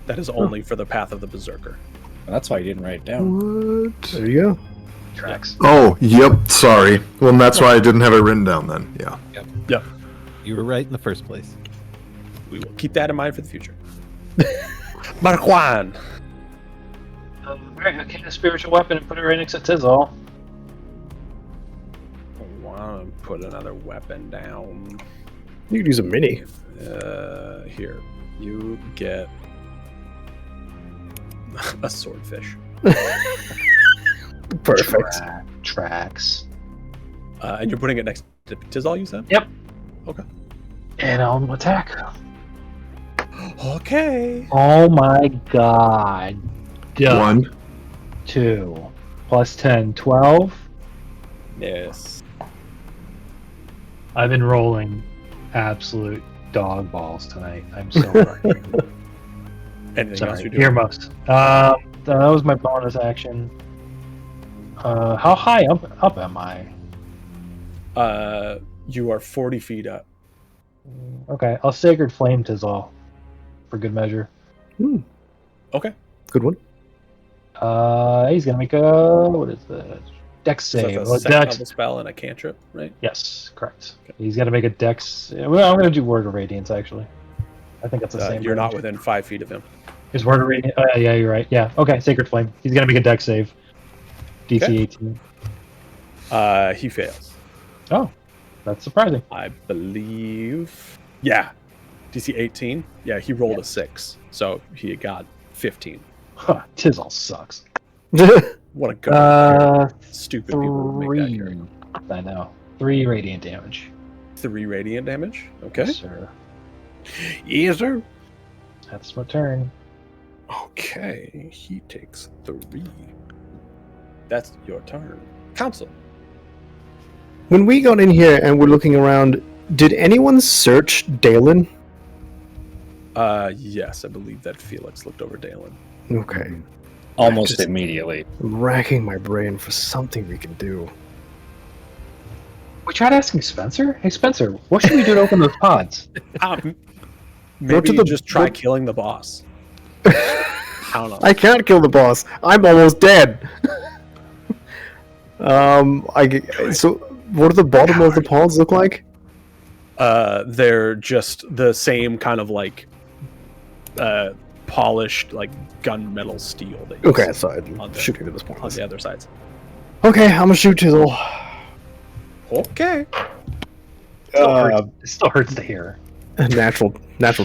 That is only for the path of the berserker. That's why you didn't write it down. What? There you go. Tracks. Oh, yep. Sorry. Well, that's why I didn't have it written down then. Yeah. Yep. You were right in the first place. We will keep that in mind for the future. Marjuan. All right, I cast a spiritual weapon and put it right next to Tizal. I want to put another weapon down. You could use a mini. Here, you get a swordfish. Perfect. Tracks. And you're putting it next to Tizal, you said? Yep. Okay. And I'll attack. Okay. Oh my god. Duh. 1. 2 plus 10, 12. Yes. I've been rolling absolute dog balls tonight. I'm so frustrated. Anything else Sorry, you're doing? earmuffs. That was my bonus action. How high up am I? You are 40 feet up. Okay, I'll Sacred Flame Tizzle for good measure. Okay. Good one. He's gonna make a what is the Dex So save? that's Well, a second Dex. level spell and a cantrip, right? Yes, correct. He's gonna make a Dex. Well, I'm gonna do Word of Radiance actually. I think that's the same. You're not range. within 5 feet of him. Is Word of Radiance? Yeah, you're right. Yeah. Okay, Sacred Flame. He's gonna make a Dex save. DC Okay. 18. He fails. Oh, that's surprising. I believe. Yeah. DC 18. Yeah, he rolled a 6. So he got 15. Huh, Tizzle sucks. What a god. Stupid people who make that 3. character. I know. 3 radiant damage. 3 radiant damage. Okay. Yes, sir. Yes, sir. That's my turn. Okay. He takes 3. That's your turn. Council. When we got in here and we're looking around, did anyone search Dalen? Yes, I believe that Felix looked over Dalen. Okay. Almost Just- immediately. I'm racking my brain for something we can do. We tried asking Spencer. Hey, Spencer, what should we do to open those pods? Maybe to the- just try go- killing the boss. I don't know. I can't kill the boss. I'm almost dead. So what do the bottom of the pods look like? They're just the same kind of like polished like gunmetal steel. That you Okay, see so I'm on the- shooting at this point. on the other sides. Okay, I'm gonna shoot Tizzle. Okay. Uh, It still hurts to hear. natural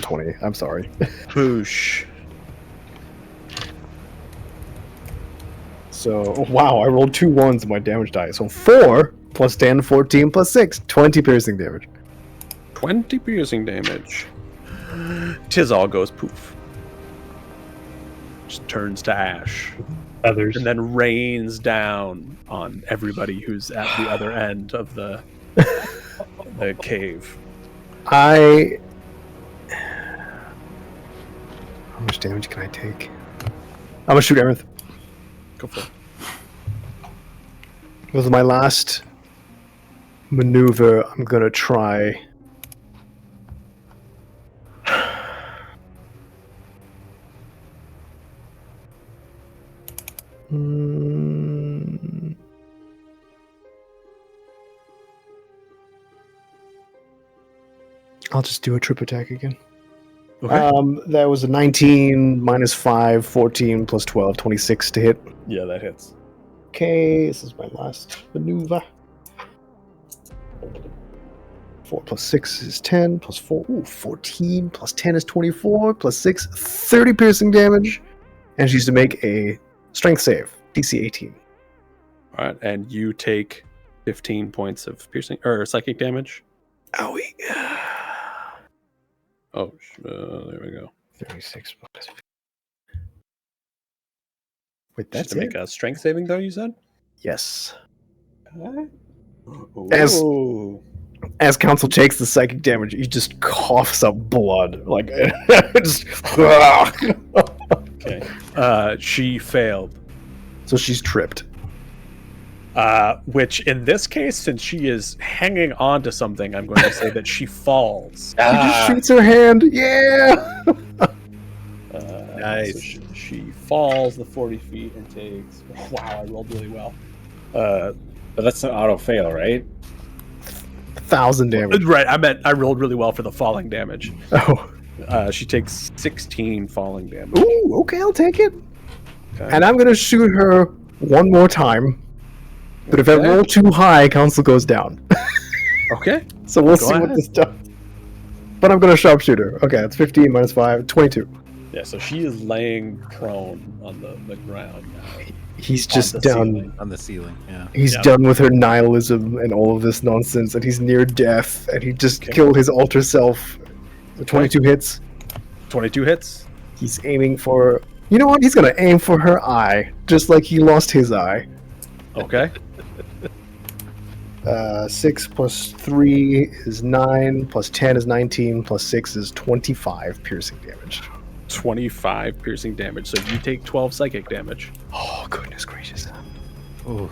20. I'm sorry. Poosh. So, wow, I rolled 2 1s in my damage die. So 4 plus 10, 14 plus 6, 20 piercing damage. 20 piercing damage. Tizal goes poof. Just turns to ash. Others. And then rains down on everybody who's at the other end of the cave. How much damage can I take? I'm gonna shoot Aerith. Go for it. With my last maneuver, I'm gonna try. I'll just do a trip attack again. Okay. That was a 19 minus 5, 14 plus 12, 26 to hit. Yeah, that hits. Okay, this is my last maneuver. 4 plus 6 is 10, plus 4, 14, plus 10 is 24, plus 6, 30 piercing damage. And she's to make a strength save, DC 18. All right, and you take 15 points of piercing or psychic damage. Owie. Oh, there we go. 36 plus. Wait, Just that's to make it? a strength saving, though. You said. Yes. As As Council takes the psychic damage, he just coughs up blood. Like, just. okay. She failed. So she's tripped. Which in this case, since she is hanging on to something, I'm going to say that she falls. She just shoots her hand. Yeah. Nice. So she falls the 40 feet and takes. Wow, I rolled really well. But that's an auto fail, right? 1,000 damage. Right, I rolled really well for the falling damage. Oh. She takes 16 falling damage. Ooh, okay, I'll take it. Okay. And I'm gonna shoot her one more time. But if I Okay. roll too high, Council goes down. Okay. So we'll Go see what ahead. this does. But I'm gonna sharpshoot her. Okay, it's 15 minus 5, 22. Yeah, so she is laying prone on the ground now. He's On just the done. ceiling. On the ceiling, yeah. He's Yeah. done with her nihilism and all of this nonsense, and he's near death, and he just Okay. killed his alter self. The 22 hits. 22 hits. He's aiming for. You know what? He's gonna aim for her eye, just like he lost his eye. Okay. 6 plus 3 is 9, plus 10 is 19, plus 6 is 25 piercing damage. 25 piercing damage. So you take 12 psychic damage. Oh, goodness gracious. Oh,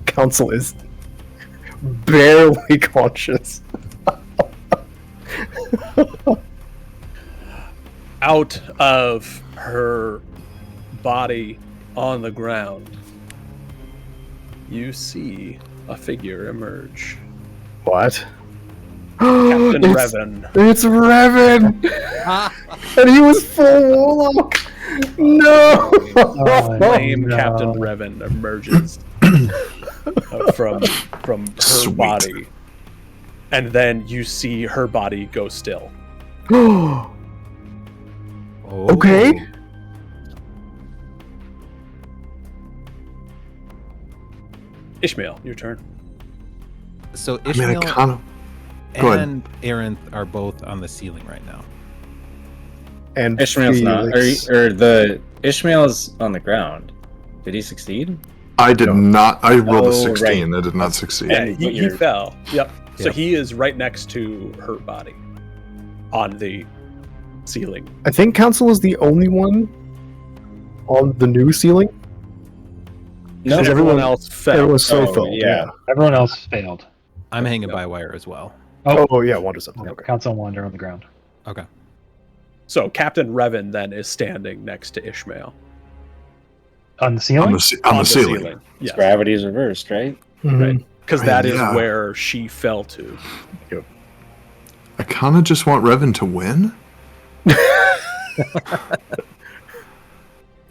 Council is barely conscious. Out of her body on the ground, you see a figure emerge. What? Captain It's- Revan. It's Revan! And he was full warlock! No! Oh, Flame no. Captain Revan emerges from her Sweet. body. And then you see her body go still. Okay. Ishmael, your turn. So I mean, I Ishmael kind of. Go ahead. and Arinth are both on the ceiling right now. And Ishmael's not, Felix- or the Ishmael's on the ground. Did he succeed? I did not. I rolled a Oh, 16. I did not succeed. Yeah, And he you're- fell. Yep. So Yep. he is right next to her body on the ceiling. I think Council is the only one on the new ceiling. No, Because Everyone everyone- else fell. Everyone's so Oh, filled. yeah. Everyone else failed. I'm hanging by wire as well. Oh, yeah, Wander's up. Okay. Okay. Council Wander on the ground. Okay. So Captain Revan then is standing next to Ishmael On the ceiling? On the ceiling. Yes. Gravity is reversed, right? Mhm. Because that is Yeah. where she fell to. I kind of just want Revan to win.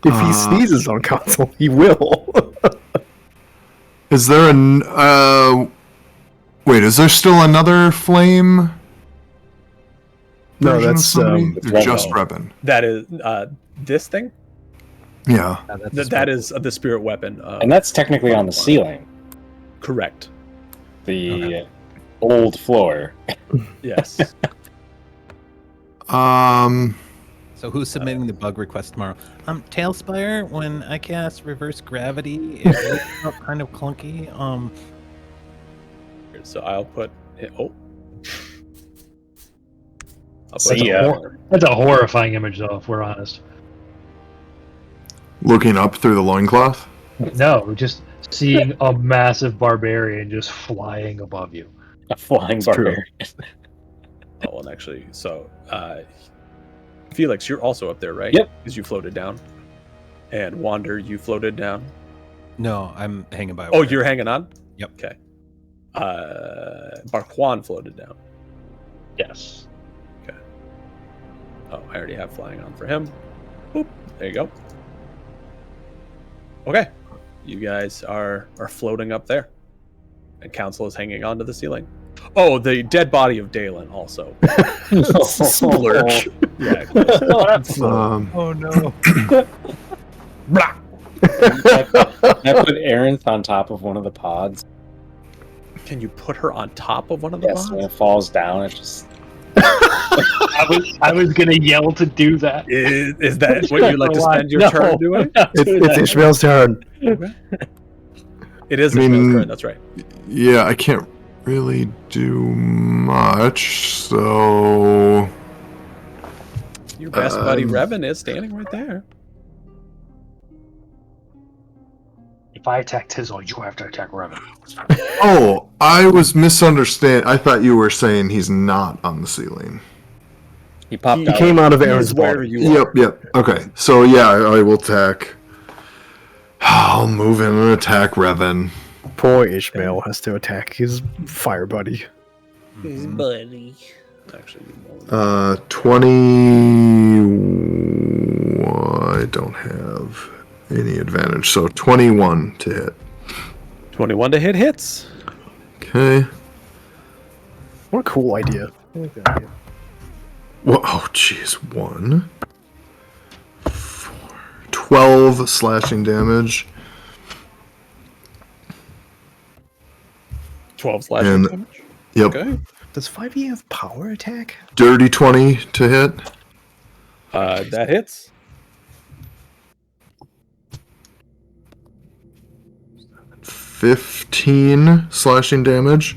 If he sneezes on Council, he will. Is there an. Wait, is there still another flame? No, version of that's, somebody? it's Or just Revan. Revan. That is this thing. Yeah. That is the spirit weapon. And that's technically on the ceiling, correct. the old floor. Yes. So who's submitting the bug request tomorrow? Tailspire, when I cast reverse gravity, it wakes up kind of clunky. So I'll put it. Oh. I'll See put ya. That's a horrifying image, though, if we're honest. Looking up through the loincloth? No, just seeing a massive barbarian just flying above you. A flying true. barbarian. Oh, and actually, so Felix, you're also up there, right? Yep. Because you floated down. And Wander, you floated down. No, I'm hanging by Oh, wire. you're hanging on? Yep. Okay. Barquan floated down. Yes. Oh, I already have flying on for him. Boop. There you go. Okay. You guys are floating up there. And Council is hanging onto the ceiling. Oh, the dead body of Dalen also. Splurge. Yeah. Oh no. I put Arinth on top of one of the pods. Can you put her on top of one of the Yes, when bombs? it falls down, it just. I was gonna yell to do that. Is that what you'd like to spend your turn doing? It's Ishmael's turn. It is I mean- Ishmael's turn, that's right. Yeah, I can't really do much, so. Your best buddy Um, Revan is standing right there. If I attack Tizzle, you have to attack Revan. Oh, I was misunderstanding. I thought you were saying he's not on the ceiling. He popped He out. came out of He's Aaron's where body. you are. Yep. Okay. So yeah, I will attack. I'll move in and attack Revan. Poor Ishmael has to attack his fire buddy. His buddy. Actually, more. 20. I don't have any advantage, so 21 to hit. 21 to hit hits. Okay. What a cool idea. I like that idea. Well, oh, jeez. 1, 4, 12 slashing damage. 12 slashing And- damage. Yep. Okay. Does 5e have power attack? Dirty 20 to hit. That hits. $15 slashing damage.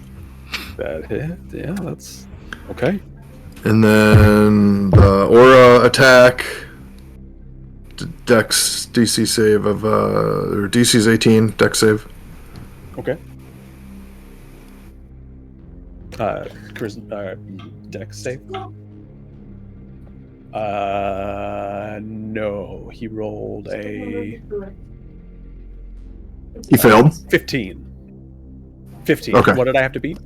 That hit. Yeah, that's okay. And then the aura attack. Dex DC save of or DC's 18 Dex save. Okay. Dex save. No, he rolled a He failed. 15. 15. Okay. What did I have to beat?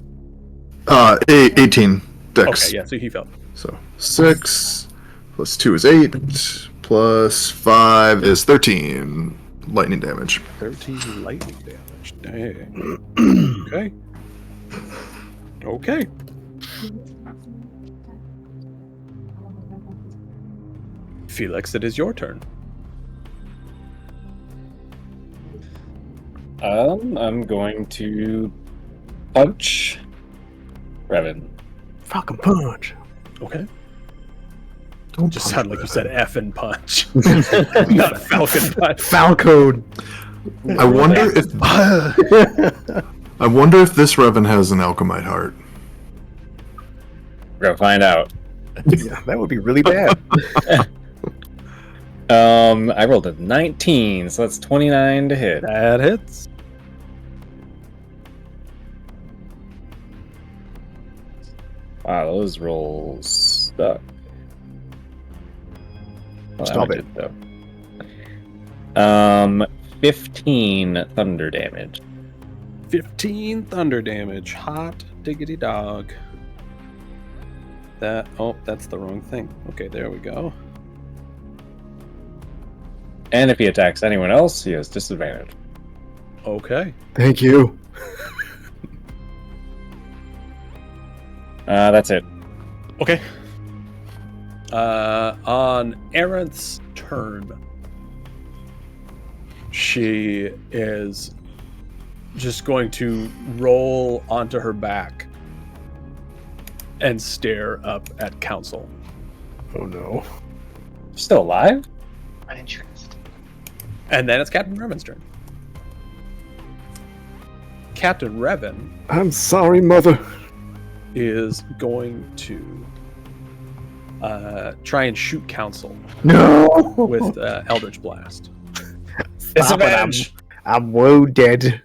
18 Dex. Okay, yeah, so he failed. So 6 plus 2 is 8 plus 5 is 13 lightning damage. 13 lightning damage. Dang. Okay. Okay. Felix, it is your turn. I'm going to punch Revan. Falcon punch. Okay. Don't Just punch sounded like you said Revan. F and punch. Not Falcon punch. Falcon. I wonder if I wonder if this Revan has an alchemite heart. We're gonna find out. Yeah, that would be really bad. I rolled a 19, so that's 29 to hit. That hits. Wow, those rolls suck. Well, Stop that it. did, though. 15 thunder damage. 15 thunder damage. Hot diggity dog. That's the wrong thing. Okay, there we go. And if he attacks anyone else, he has disadvantage. Okay. Thank you. That's it. Okay. On Aerith's turn, she is just going to roll onto her back and stare up at Council. Oh no. Still alive? Interest. And then it's Captain Revan's turn. Captain Revan I'm sorry, mother. is going to try and shoot Council No. with Eldritch Blast. Disadvantage. I'm woe dead.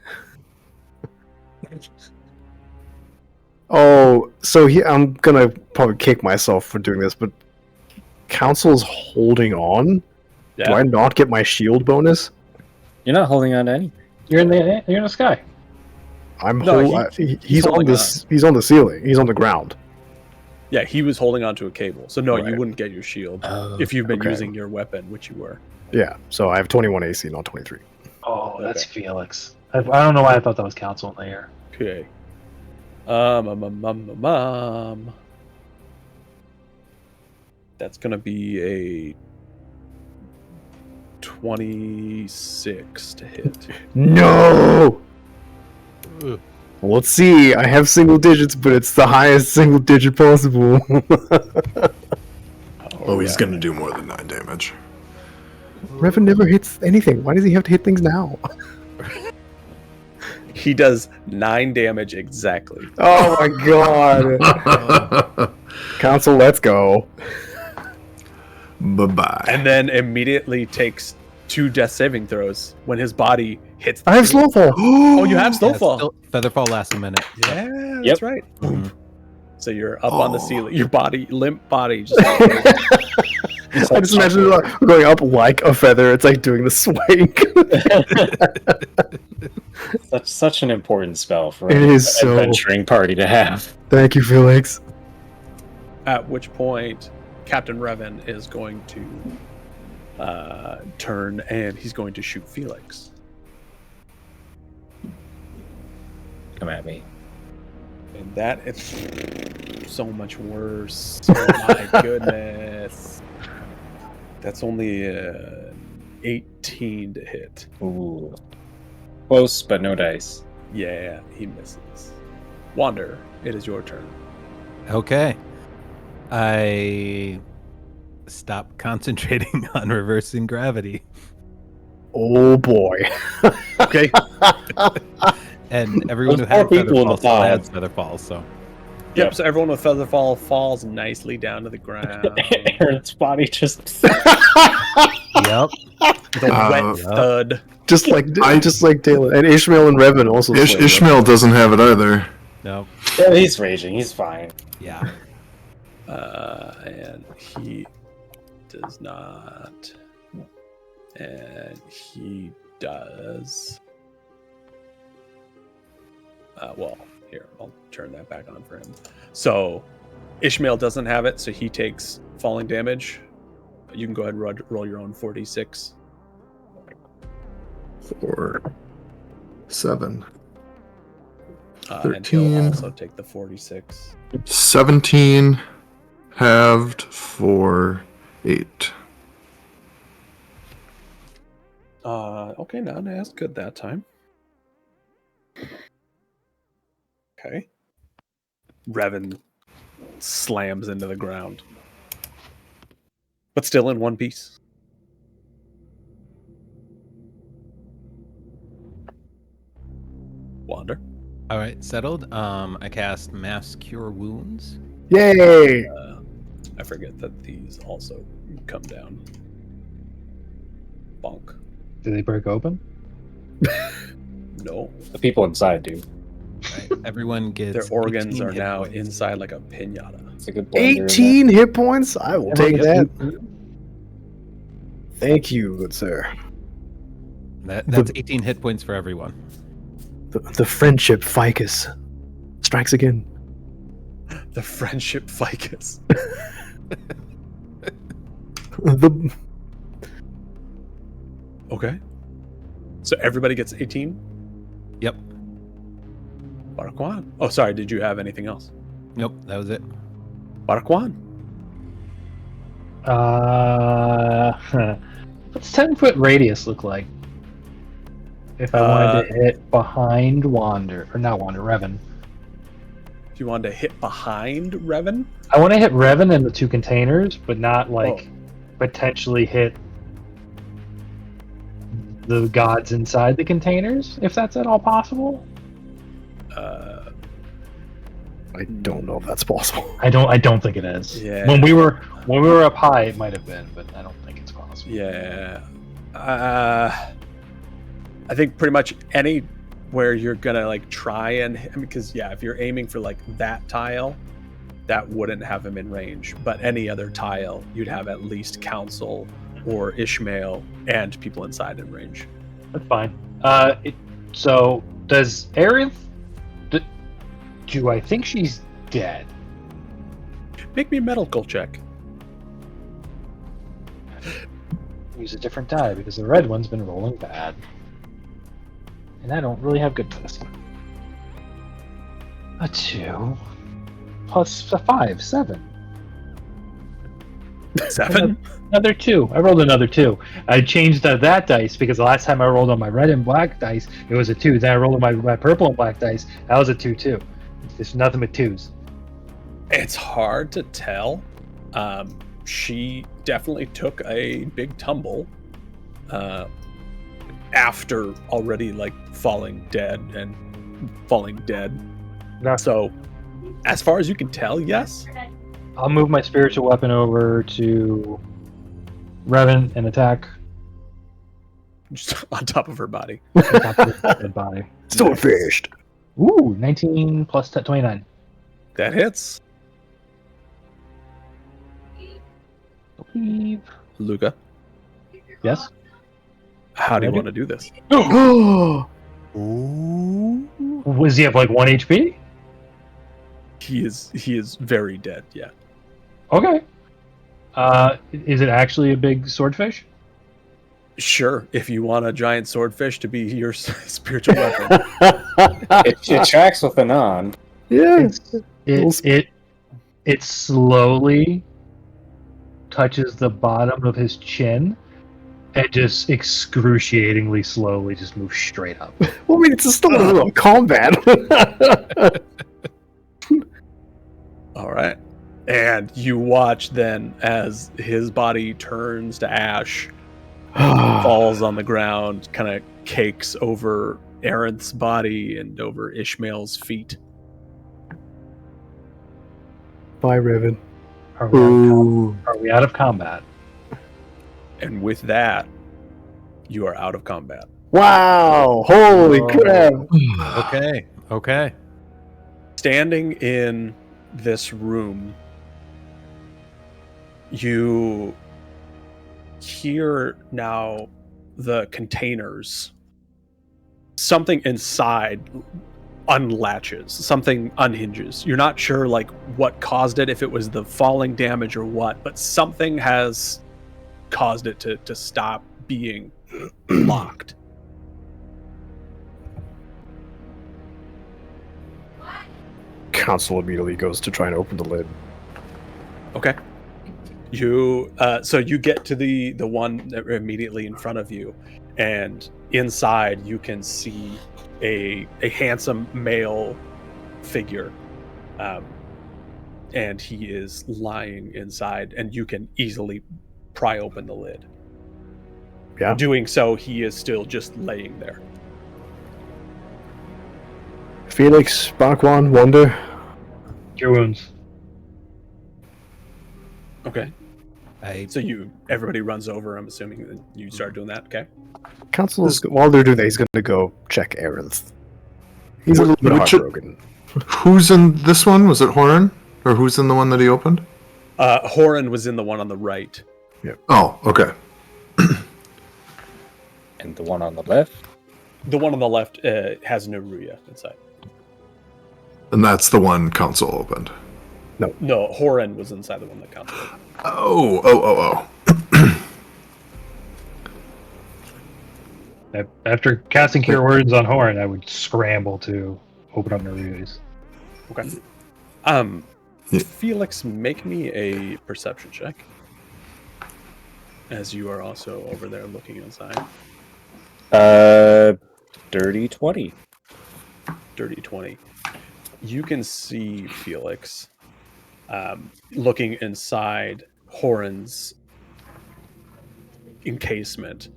Oh, so I'm gonna probably kick myself for doing this, but Council's holding on. Yeah. Do I not get my shield bonus? You're not holding on to anything. You're in the sky. I'm No, he's on holding this. He's on the ceiling. He's on the ground. Yeah, he was holding onto a cable. So no, you Right. wouldn't get your shield Oh, if you've been okay. using your weapon, which you were. Yeah. So I have 21 AC, not 23. Oh, that's Felix. I don't know why I thought that was Council in the air. Okay. That's gonna be a 26 to hit. No. Ugh. Well, let's see. I have single digits, but it's the highest single digit possible. Oh, he's gonna do more than 9 damage. Revan never hits anything. Why does he have to hit things now? He does 9 damage exactly. Oh my god. Council, let's go. Bye-bye. And then immediately takes 2 death saving throws when his body hits. I have Slowfall. Oh, you have Yeah, Snowfall. still- Featherfall lasts a minute. Yeah, that's Yep. right. Mhm. So you're up on the Oh. ceiling. Your body, limp body, just I just imagine it going up like a feather. It's like doing the swing. Such an important spell for It an is so- adventuring party to have. Thank you, Felix. at which point Captain Revan is going to turn and he's going to shoot Felix. Come at me. And that is so much worse. Oh my goodness. That's only 18 to hit. Ooh. Close, but no dice. Yeah, he misses. Wander, it is your turn. Okay. I stop concentrating on reversing gravity. Oh boy. Okay. And everyone who There's had four people in the Featherfall still pod. has Featherfall, so. Yep. So everyone with Featherfall falls nicely down to the ground. Aaron's body just. Yep. With a wet Yep. thud. just like Taylor and Ishmael and Revan also. slayed them. Ishmael doesn't have it either. Nope. Yeah, he's raging. He's fine. Yeah. And he does not. And he does. Well, here, I'll turn that back on for him. So, Ishmael doesn't have it, so he takes falling damage. You can go ahead and roll your own 4d6. 4, 7, And he'll 13. also take the 46. 17, halved for 8. Okay, no, that's good that time. Okay. Revan slams into the ground. But still in one piece. Wander. All right, settled. I cast Mass Cure Wounds. Yay! I forget that these also come down. Bonk. Do they break open? No. The people inside do. Right? Everyone gets. Their organs 18 are hit now points. inside like a pinata. It's a good blender. 18 hit points. I will take Everyone that. Thank you, good sir. That's 18 hit points for everyone. The friendship ficus strikes again. The friendship ficus. The Okay. So everybody gets 18? Yep. Barakwan. Oh, sorry. Did you have anything else? Nope, that was it. Barakwan. What's 10-foot radius look like? If I wanted to hit behind Wander, or not Wander, Revan. Do you want to hit behind Revan? I want to hit Revan in the two containers, but not like potentially hit the gods inside the containers, if that's at all possible. I don't know if that's possible. I don't think it is. Yeah. When we were up high, it might have been, but I don't think it's possible. Yeah. I think pretty much anywhere you're gonna like try and because if you're aiming for like that tile, that wouldn't have him in range. But any other tile, you'd have at least Council or Ishmael and people inside in range. That's fine. So does Aerith? Do I think she's dead? Make me a medical check. Use a different die because the red one's been rolling bad, and I don't really have good medicine. A 2 plus a 5, 7. 7? Another 2. I rolled another 2. I changed that dice because the last time I rolled on my red and black dice, it was a 2. Then I rolled on my purple and black dice. That was a 2 too. There's nothing but 2s. It's hard to tell. She definitely took a big tumble after already like falling dead. No. So, as far as you can tell, yes. I'll move my spiritual weapon over to Revan and attack. Just on top of her body. On top of the dead body. Still fished. Ooh, 19 plus 29. That hits. Believe. Luca, Yes. how do you Ready? want to do this? Was he have like 1 HP? He is very dead, yeah. Okay. Is it actually a big swordfish? Sure, if you want a giant swordfish to be your spiritual weapon. It tracks with Anon. Yeah. It slowly touches the bottom of his chin and just excruciatingly slowly just moves straight up. Well, I mean, it's still a little combat. All right. And you watch then as his body turns to ash, falls on the ground, kind of cakes over Arinth's body and over Ishmael's feet. Bye, Raven. Are we out of combat? And with that, you are out of combat. Wow! Holy crap! Okay. Standing in this room, you hear now the containers. Something inside unlatches, something unhinges. You're not sure like what caused it, if it was the falling damage or what, but something has caused it to stop being locked. Council immediately goes to try and open the lid. Okay. You so you get to the one that immediately in front of you, and inside you can see a handsome male figure, and he is lying inside, and you can easily pry open the lid. Yeah. Doing so, he is still just laying there. Felix, Bakwan, Wonder. Cure wounds. Okay. So everybody runs over. I'm assuming that you start doing that. Okay. Council's while they're doing that, he's gonna go check Arinth. He's a little bit heartbroken. Who's in this one? Was it Horan? Or who's in the one that he opened? Horan was in the one on the right. Oh, okay. And the one on the left? The one on the left has Neruya inside. And that's the one Council opened. No, Horan was inside the one that counted. Oh. After casting Cure Words on Horn, I would scramble to open up Neruya's. Okay. Yeah. Felix, make me a perception check. As you are also over there looking inside. Dirty 20. Dirty 20. You can see Felix looking inside Horan's encasement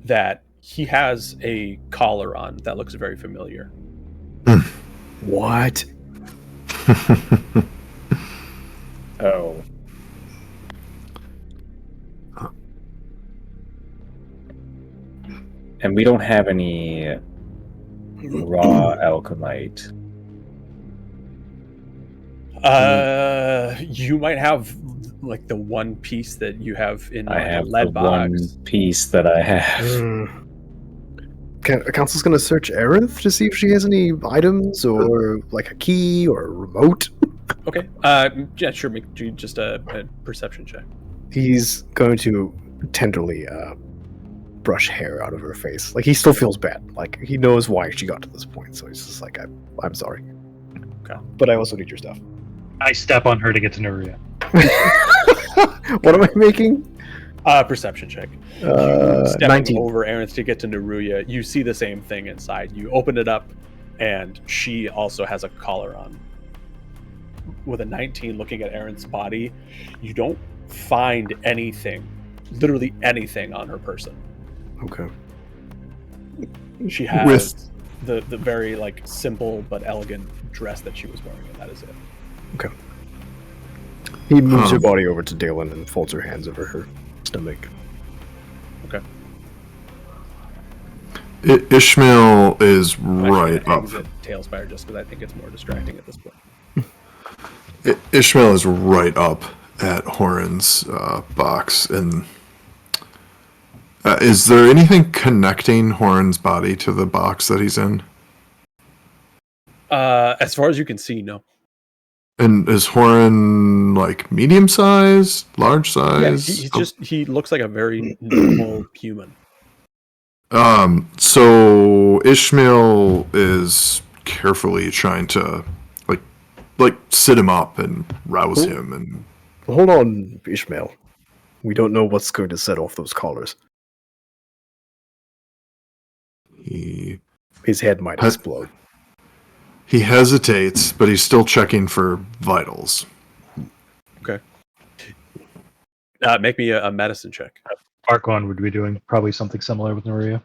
that he has a collar on that looks very familiar. What? Oh. And we don't have any raw alchemite. You might have like the one piece that you have in I have the lead the box. one piece that I have. Council's gonna search Arinth to see if she has any items or like a key or a remote. Okay. Yeah, sure. Make you just a perception check. He's going to tenderly brush hair out of her face. Like he still feels bad. Like he knows why she got to this point. So he's just like, I'm sorry. Okay. But I also need your stuff. I step on her to get to Neruya. What am I making? Perception check. Stepping 19. over Arinth to get to Neruya, you see the same thing inside. You open it up, and she also has a collar on. With a 19, looking at Arinth's body, you don't find anything, literally anything on her person. Okay. She has the very like simple but elegant dress that she was wearing, and that is it. Okay. He moves her body over to Dalen and folds her hands over her stomach. Okay. Ishmael is right I'm up. exit Tailspire just because I think it's more distracting at this point. Ishmael is right up at Horan's box. And is there anything connecting Horan's body to the box that he's in? As far as you can see, no. And is Horan like medium sized, large Yeah, size? he looks like a very normal human. So Ishmael is carefully trying to like sit him up and rouse him, and Hold on, Ishmael. We don't know what's going to set off those collars. His head might explode. he hesitates, but he's still checking for vitals. Make me a medicine check. Archon would be doing probably something similar with Noria.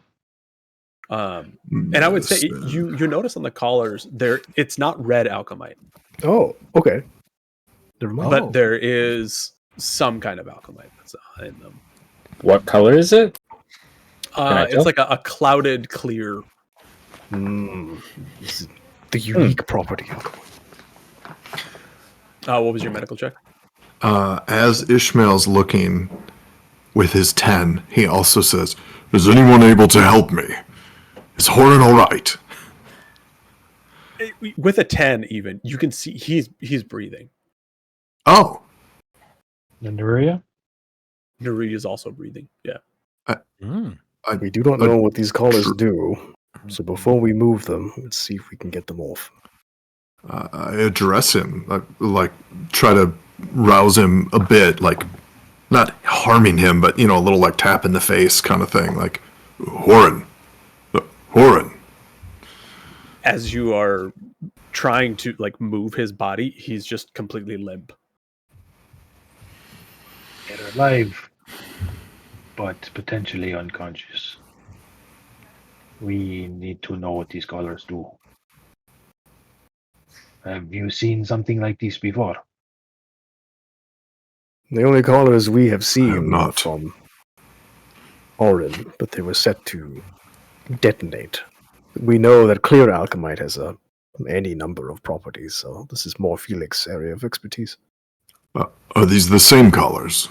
And I would say you notice on the collars it's not red alchemite, Oh, okay. Never mind. but there is some kind of alchemite that's in them. What color is it? I It's tell? like a clouded clear. This is the unique property. What was your medical check? As Ishmael's looking with his 10, he also says, "Is anyone able to help me? Is Horan all right?" With a 10, even you can see he's breathing. Oh, And Noria? Nuri is also breathing. Yeah. We do not know what these collars True. do, so before we move them, let's see if we can get them off. I address him, like try to rouse him a bit, like not harming him, but a little like tap in the face kind of thing, like Horan. As you are trying to move his body, he's just completely limp. They're alive, but potentially unconscious. We need to know what these collars do. Have you seen something like this before? The only collars we have seen have are not. from Orin, but they were set to detonate. We know that clear alchemite has any number of properties, so this is more Felix's area of expertise. Are these the same collars?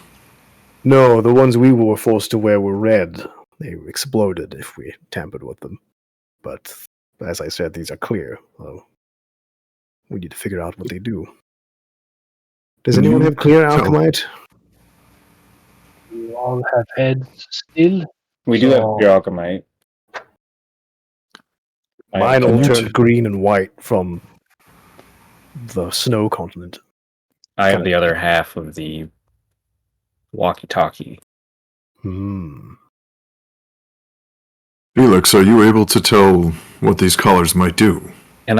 No, the ones we were forced to wear were red. They exploded if we tampered with them. But, as I said, these are clear. So we need to figure out what they do. Does Can anyone you have clear tell- alchemite? We all have heads still. We do have So- pure alchemite. Mine all Can you turned t- green and white from the snow continent. I have the other half of the walkie-talkie. Felix, are you able to tell what these collars might do? Can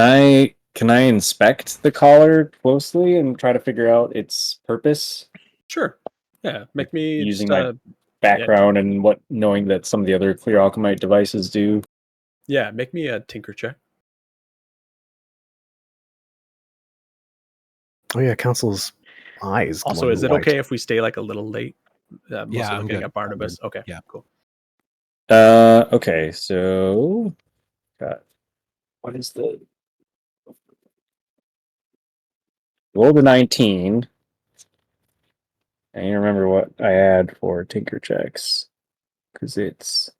I inspect the collar closely and try to figure out its purpose? Sure. Yeah. Make me Using just, my background and knowing that some of the other clear alchemite devices do. yeah. Make me a tinker check. Oh yeah, Council's eyes. Also, glowing is it white. okay if we stay a little late? Mostly Yeah, I'm looking good. at Barnabas. I'm Okay. Yeah. Cool. Okay, so what is the roll the 19? I need to remember what I add for tinker checks because it's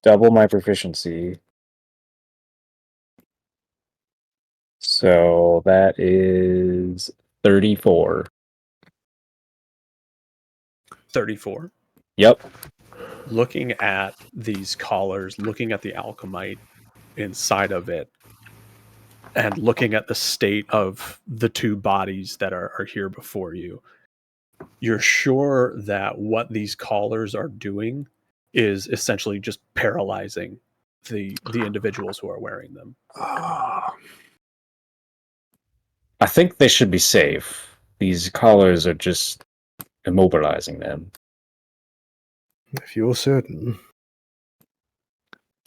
double my proficiency. So that is 34. 34. Yep. Looking at these collars, looking at the alchemite inside of it, and looking at the state of the two bodies that are here before you, you're sure that what these collars are doing is essentially just paralyzing the individuals who are wearing them. I think they should be safe. These collars are just immobilizing them. If you're certain.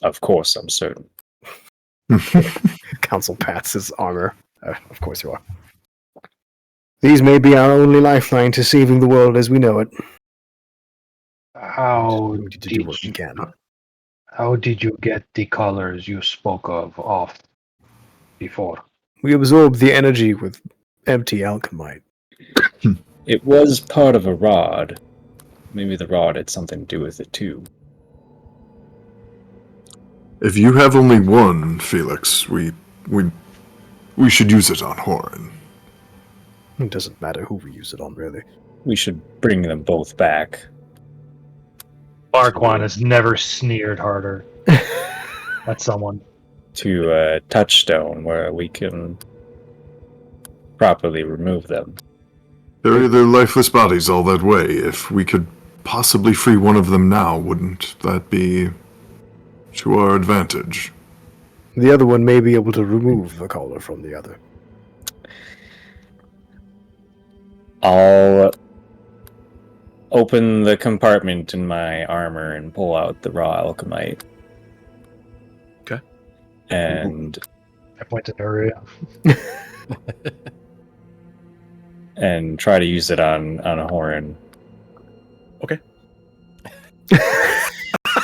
Of course, I'm certain. Council pats his armor. Of course you are. These may be our only lifeline to saving the world as we know it. How We need to do what we can. How did you get the colors you spoke of off before? We absorb the energy with empty alchemite. It was part of a rod. Maybe the rod had something to do with it too. If you have only one, Felix, we should use it on Horan. It doesn't matter who we use it on, really. We should bring them both back. Arquan has never sneered harder at someone. To a touchstone where we can properly remove them. Bury their lifeless bodies all that way. If we could possibly free one of them now, wouldn't that be to our advantage? The other one may be able to remove the collar from the other. I'll open the compartment in my armor and pull out the raw alchemite. Okay. And I point to Nuria. and try to use it on a Horan. Okay.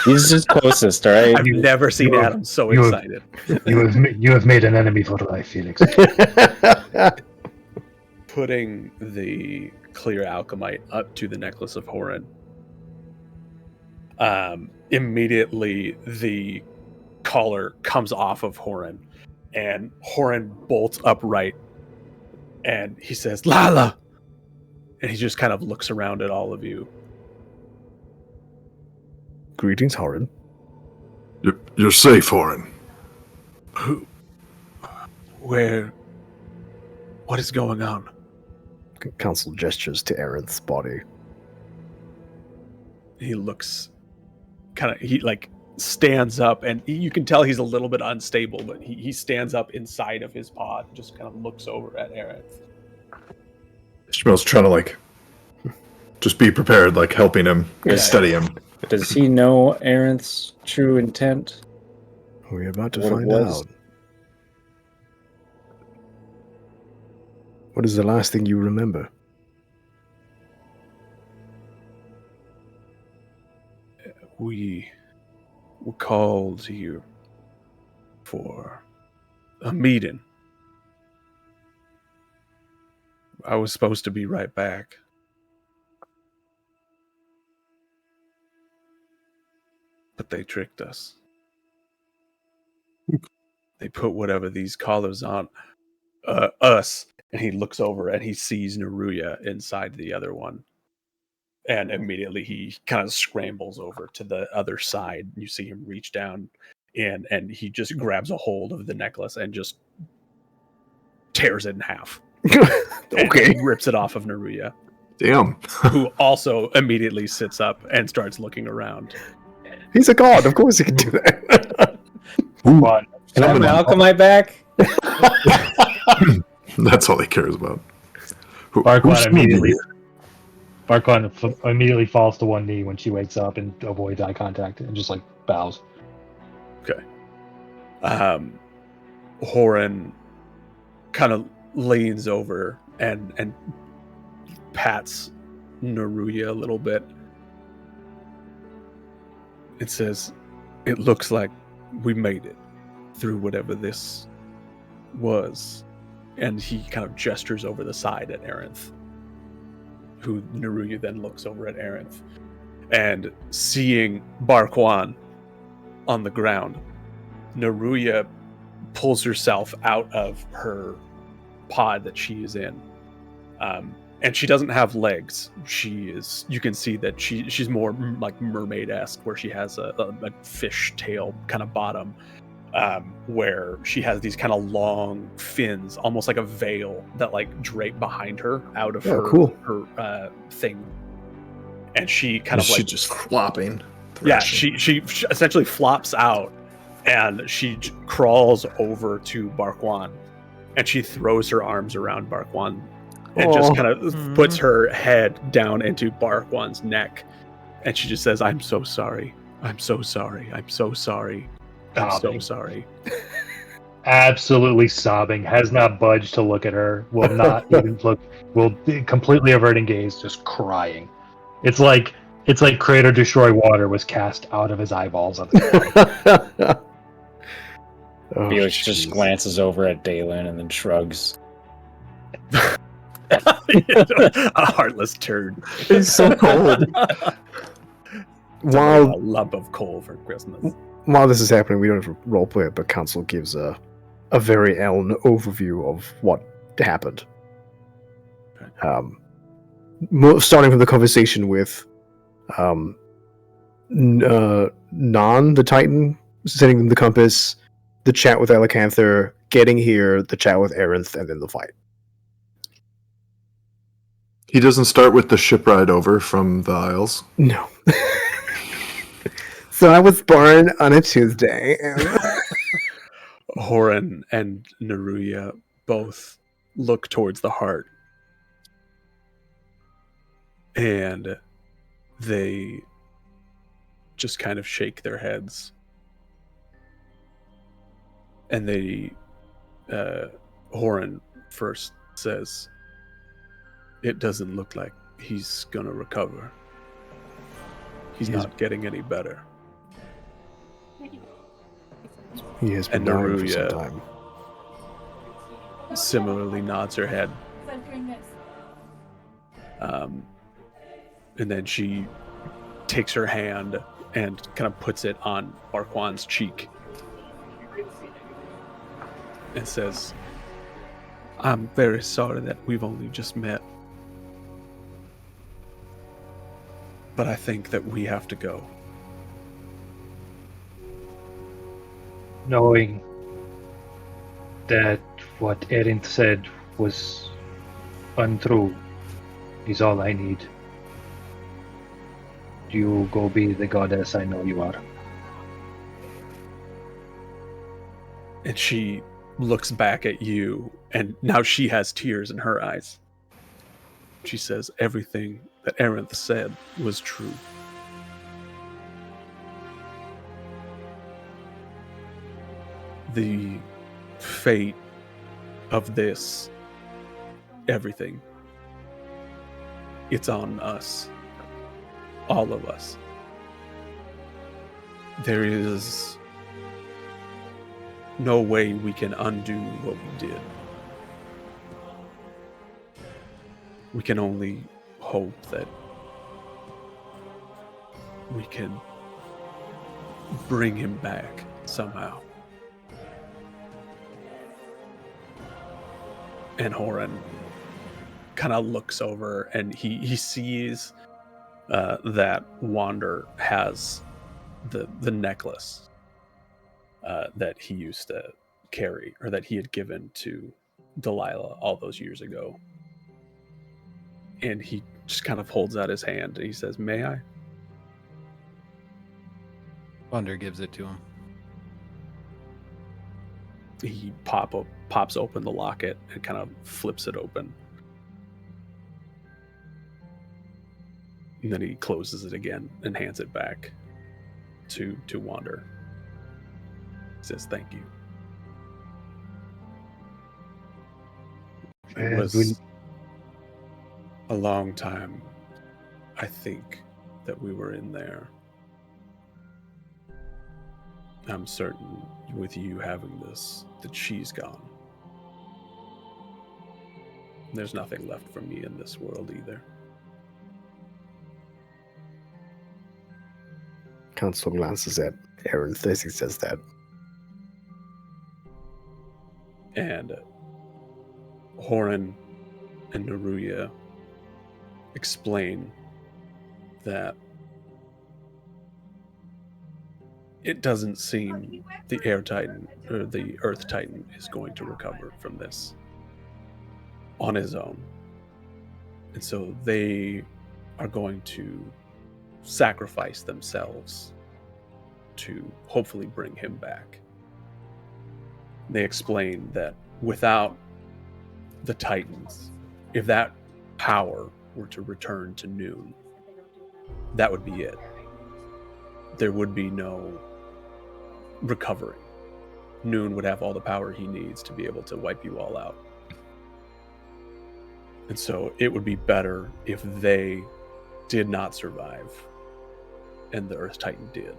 He's just closest, all right? I've never seen you have- Adam so you have- excited. You have made an enemy for life, Felix. Putting the clear alchemite up to the necklace of Horan. Immediately the collar comes off of Horan, and Horan bolts upright, and he says, "Lala!" And he just kind of looks around at all of you. Greetings, Horan. You're safe, Horan. Who? Where? What is going on? Council gestures to Aerith's body. He looks he like stands up, and you can tell he's a little bit unstable, but he stands up inside of his pod, just kind of looks over at Aerith. Ishmael's trying to like just be prepared, like helping him, Yeah. steady him. Does he know Aerith's true intent? We're about to What it find was? out. What is the last thing you remember? We were called here for a meeting. I was supposed to be right back. But they tricked us. They put whatever these collars on us, and he looks over and he sees Naruya inside the other one. And immediately he kind of scrambles over to the other side. You see him reach down and he just grabs a hold of the necklace and just tears it in half. Okay. And rips it off of Naruya, Damn. who also immediately sits up and starts looking around. He's a god. Of course he can do that. But Can I have my alchemite back? That's all he cares about. Barquan immediately falls to one knee when she wakes up and avoids eye contact and just like bows. Horan kind of leans over and pats Naruya a little bit. It says, "It looks like we made it through whatever this was." And he kind of gestures over the side at Arinth, who Naruya then looks over at Arinth. And seeing Barquan on the ground, Naruya pulls herself out of her pod that she is in. And she doesn't have legs. You can see that she's more like mermaid-esque, where she has a fish tail kind of bottom, where she has these kind of long fins, almost like a veil that like drape behind her out of her thing. And she kind of like just flopping. yeah, she essentially flops out, and she crawls over to Barquan, and she throws her arms around Barquan and just kind of puts her head down into Barquan's neck, and she just says, "I'm so sorry. I'm so sorry. I'm so sorry. I'm so Sobbing. sorry." Absolutely sobbing, has not budged to look at her, will not even look, will completely averting gaze, just crying. It's like Create or Destroy Water was cast out of his eyeballs at the time. Oh, Felix just jeez. glances over at Dalen and then shrugs. A heartless turd. It's so cold. A While lump of coal for Christmas. while this is happening, we don't have to roleplay it, but Council gives a very Eln overview of what happened. Starting from the conversation with Non, the Titan, sending them the compass, the chat with Elacanther, getting here, the chat with Arinth, and then the fight. He doesn't start with the ship ride over from the Isles. No. So I was born on a Tuesday. Horan and Naruya both look towards the heart. And they just kind of shake their heads. And Horan first says, "It doesn't look like he's gonna recover. He's not getting any better." He has been And dying for some Naruya time. similarly nods her head. And then she takes her hand and kind of puts it on Marquand's cheek and says, "I'm very sorry that we've only just met. But I think that we have to go." Knowing that what Erin said was untrue is all I need. You go be the goddess I know you are. And she looks back at you, and now she has tears in her eyes. She says, "Everything that Arinth said was true." The fate of this, everything, it's on us. All of us. There is no way we can undo what we did. We can only hope that we can bring him back somehow. And Horan kind of looks over and he sees that Wander has the necklace that he used to carry, or that he had given to Delilah all those years ago. And he just kind of holds out his hand and he says, "May I?" Wander gives it to him. He pops open the locket and kind of flips it open. And then he closes it again and hands it back to Wander. He says, "Thank you." It was a long time, I think, that we were in there. I'm certain with you having this, that she's gone. There's nothing left for me in this world either. Council glances at Aaron as he says that. And Horan and Naruya explain that it doesn't seem the Air Titan or the Earth Titan is going to recover from this on his own. And so they are going to sacrifice themselves to hopefully bring him back. They explain that without the Titans, if that power were to return to Noon, that would be it. There would be no recovering. Noon would have all the power he needs to be able to wipe you all out. And so it would be better if they did not survive and the Earth Titan did.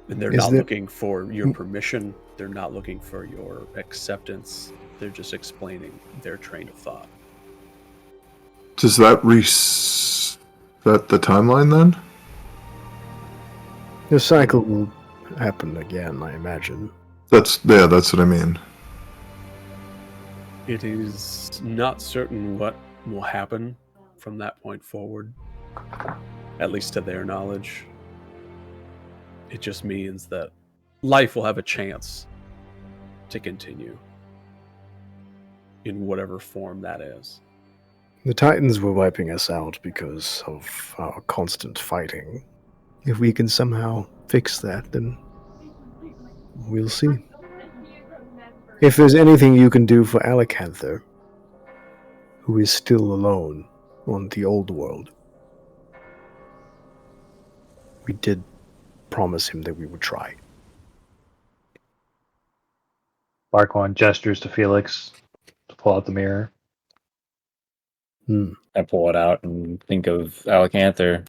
And they're not looking for your permission. They're not looking for your acceptance. They're just explaining their train of thought. Does that reset the timeline then? The cycle will happen again, I imagine. That's what I mean. It is not certain what will happen from that point forward, at least to their knowledge. It just means that life will have a chance to continue in whatever form that is. The Titans were wiping us out because of our constant fighting. If we can somehow fix that, then we'll see. If there's anything you can do for Alakantha, who is still alone, on the old world, we did promise him that we would try. Barquan gestures to Felix to pull out the mirror. I pull it out and think of Alacanther.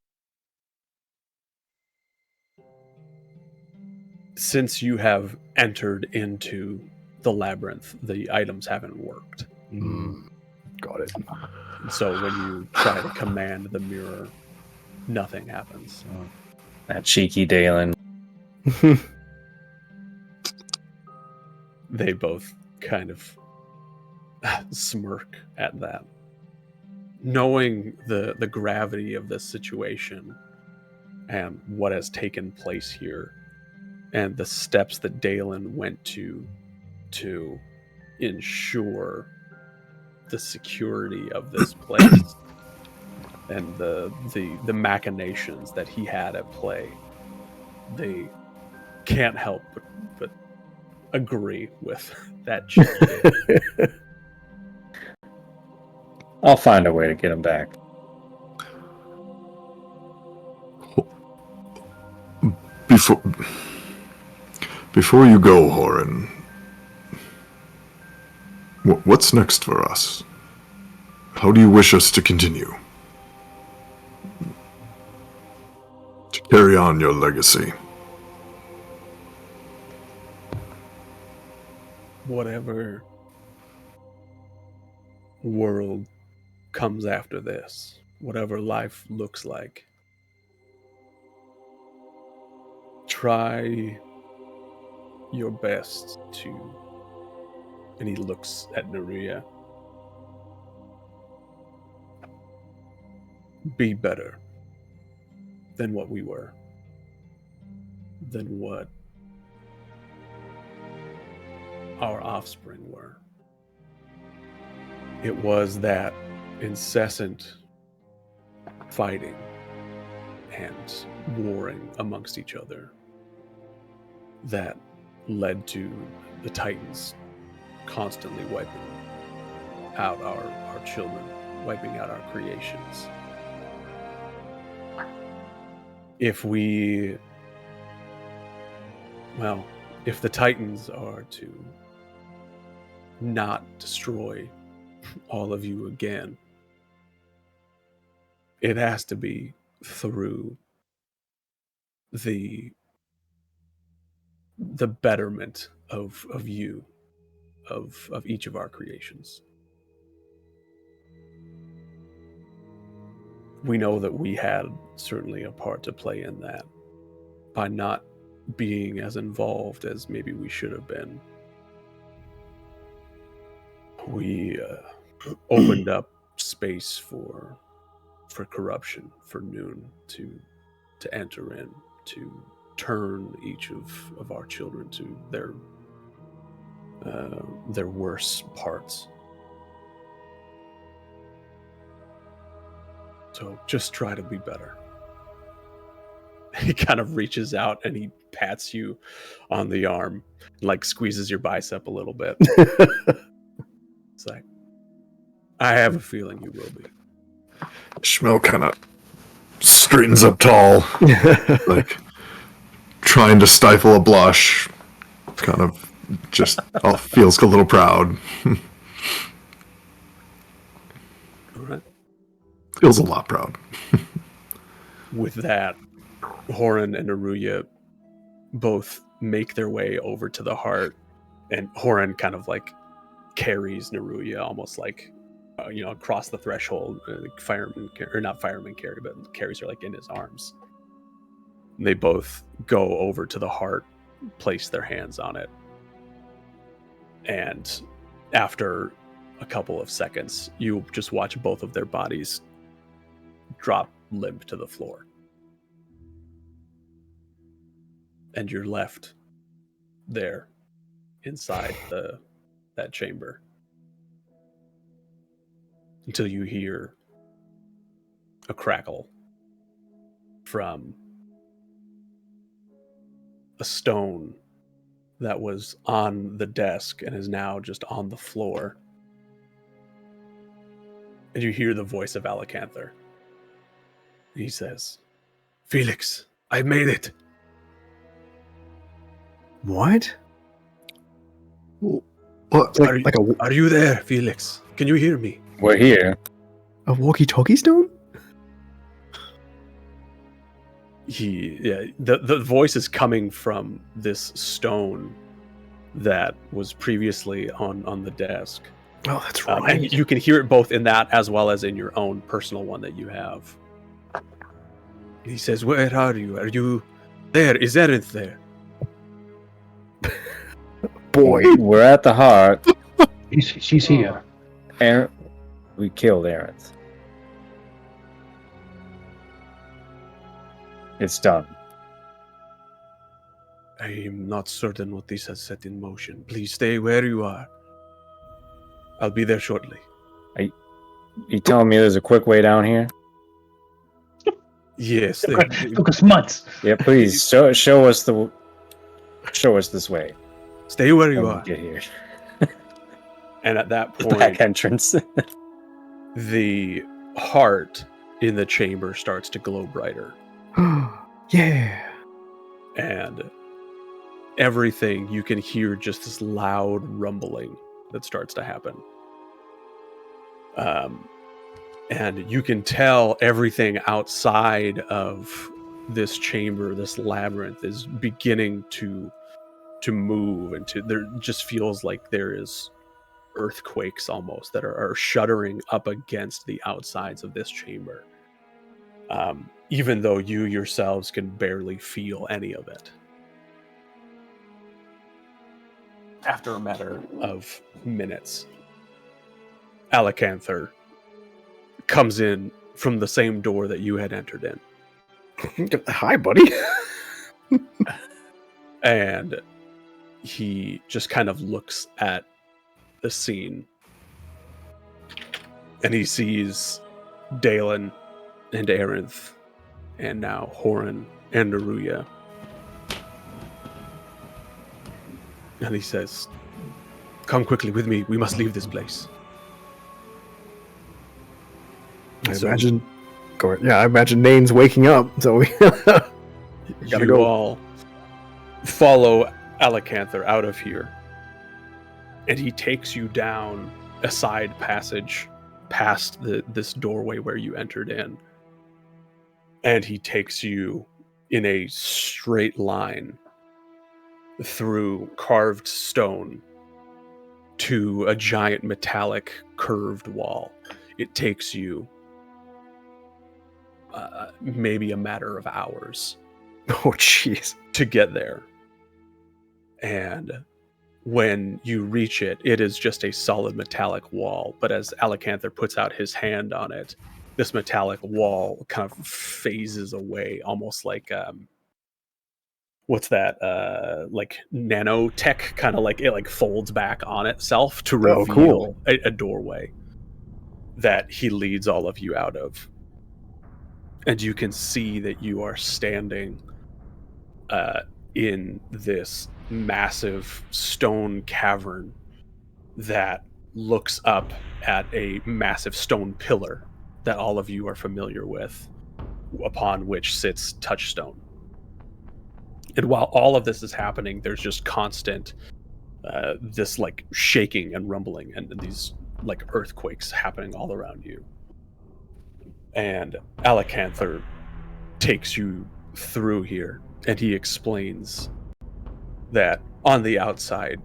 Since you have entered into the labyrinth, the items haven't worked. Got it. So when you try to command the mirror, nothing happens. That cheeky Dalen. They both kind of smirk at that. Knowing the gravity of this situation and what has taken place here, and the steps that Dalen went to ensure the security of this place and the machinations that he had at play, they can't help but agree with that check. I'll find a way to get him back. Before you go, Horan, what's next for us? How do you wish us to continue? To carry on your legacy? Whatever world comes after this, whatever life looks like, try your best to, and he looks at Neruya, be better than what we were, than what our offspring were. It was that incessant fighting and warring amongst each other that led to the Titans constantly wiping out our children, wiping out our creations. If the Titans are to not destroy all of you again, it has to be through the betterment of you, of each of our creations. We know that we had certainly a part to play in that by not being as involved as maybe we should have been. We opened up space for corruption, for Noon to enter in, to turn each of our children to their worst parts. So just try to be better. He kind of reaches out and he pats you on the arm, like squeezes your bicep a little bit. It's like, I have a feeling you will be. Shmel kind of straightens up tall, like trying to stifle a blush. Kind of just feels a little proud. All right. Feels a lot proud. With that, Horan and Neruya both make their way over to the heart, and Horan kind of like carries Neruya almost like across the threshold. Not fireman carry, but carries her like in his arms. And they both go over to the heart, place their hands on it, and after a couple of seconds, you just watch both of their bodies drop limp to the floor. And you're left there inside that chamber until you hear a crackle from a stone that was on the desk and is now just on the floor. And you hear the voice of Alacanther. He says, Felix, I made it. What? What? Are you there, Felix? Can you hear me? We're here. A walkie-talkie stone? The voice is coming from this stone that was previously on the desk. Oh, that's right. And you can hear it both in that as well as in your own personal one that you have. He says, where are you? Are you there? Is Aerith there? Boy. We're at the heart. She's here. Aaron, we killed Aerith. It's done. I am not certain what this has set in motion. Please stay where you are. I'll be there shortly. You telling me there's a quick way down here? Yes. Took us months. Yeah, please show us this way. Stay where you When we are. get here. And at that The back point, entrance. the heart in the chamber starts to glow brighter. Yeah. And everything, you can hear just this loud rumbling that starts to happen. And you can tell everything outside of this chamber, this labyrinth, is beginning to move, and there just feels like there is earthquakes almost that are shuddering up against the outsides of this chamber. Even though you yourselves can barely feel any of it. After a matter of minutes, Alacanther comes in from the same door that you had entered in. Hi, buddy. And he just kind of looks at the scene. And he sees Dalen and Arinth, and now Horan and Naruya. And he says, come quickly with me. We must leave this place. I imagine Nane's waking up, so we gotta You go. all follow Alacanther out of here. And he takes you down a side passage past this doorway where you entered in. And he takes you in a straight line through carved stone to a giant metallic curved wall. It takes you maybe a matter of hours Oh, jeez. to get there. And when you reach it, it is just a solid metallic wall. But as Alacanther puts out his hand on it, this metallic wall kind of phases away, almost like what's that? Like nanotech, kind of like it like folds back on itself to reveal cool. a doorway that he leads all of you out of. And you can see that you are standing in this massive stone cavern that looks up at a massive stone pillar that all of you are familiar with, upon which sits Touchstone. And while all of this is happening, there's just constant this like shaking and rumbling and these like earthquakes happening all around you. And Alacanther takes you through here, and he explains that on the outside,